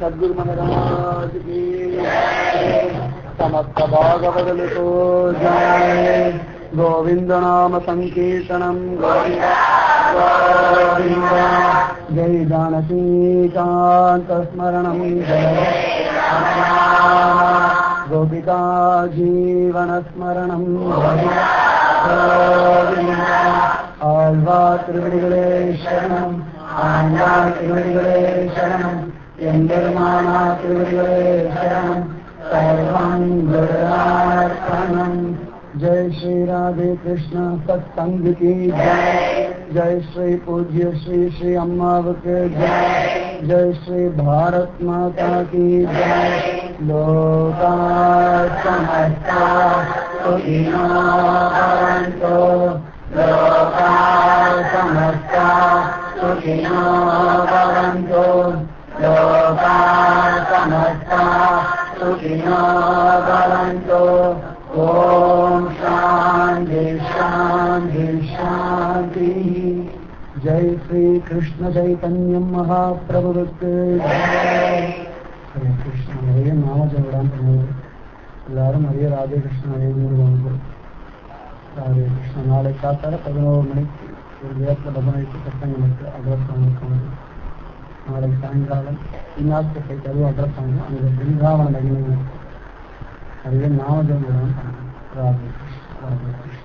सद्गुरु महाराज की समस्त भागवत को जय। गोविंद नाम संकीर्तनम गोविंद गोविंद। जय जानकी कांत स्मरणम जय गोपिका जीवन स्मरणम गोविंद। आल्वा திருவடிகளே சரணம், ஆண்டா திருவடிகளே சரணம், எம்பெருமானா திருவடிகளே சரணம், சர்வம் குருரார்ப்பணம்। जय श्री राधे कृष्ण सत्संग की जय। जय श्री पूज्य श्री श्री अम्मावक जय। जय श्री भारत माता की जय। लोका समस्ता सुखिनो भवन्तु, लोका समस्ता सुखिनो भवन्तु, लोका समस्ता सुखिनो भवन्तु। ओम शांति शांति शांति। जय श्री कृष्ण चैतन्य महाप्रभु जय। हरे कृष्ण हरे नाम जपடாம எல்லாரும் ஹரே ராதே கிருஷ்ண ஹரே ராதே கிருஷ்ண. நாளை காத்தால 11 மணிக்கு ஒரு வேகத்தில் பகவானுக்கு சத்தங்கம் இருக்கு, அட்ரஸ் வாங்கிருக்காங்க. நாளை சாயங்காலம் இன்னாஸ்பேட்டை கருவு அட்ரஸ் வாங்க, அங்கே பிருந்தாவன மகிமை இருக்கு. हरे नाम जप राधे कृष्ण राधे कृष्ण।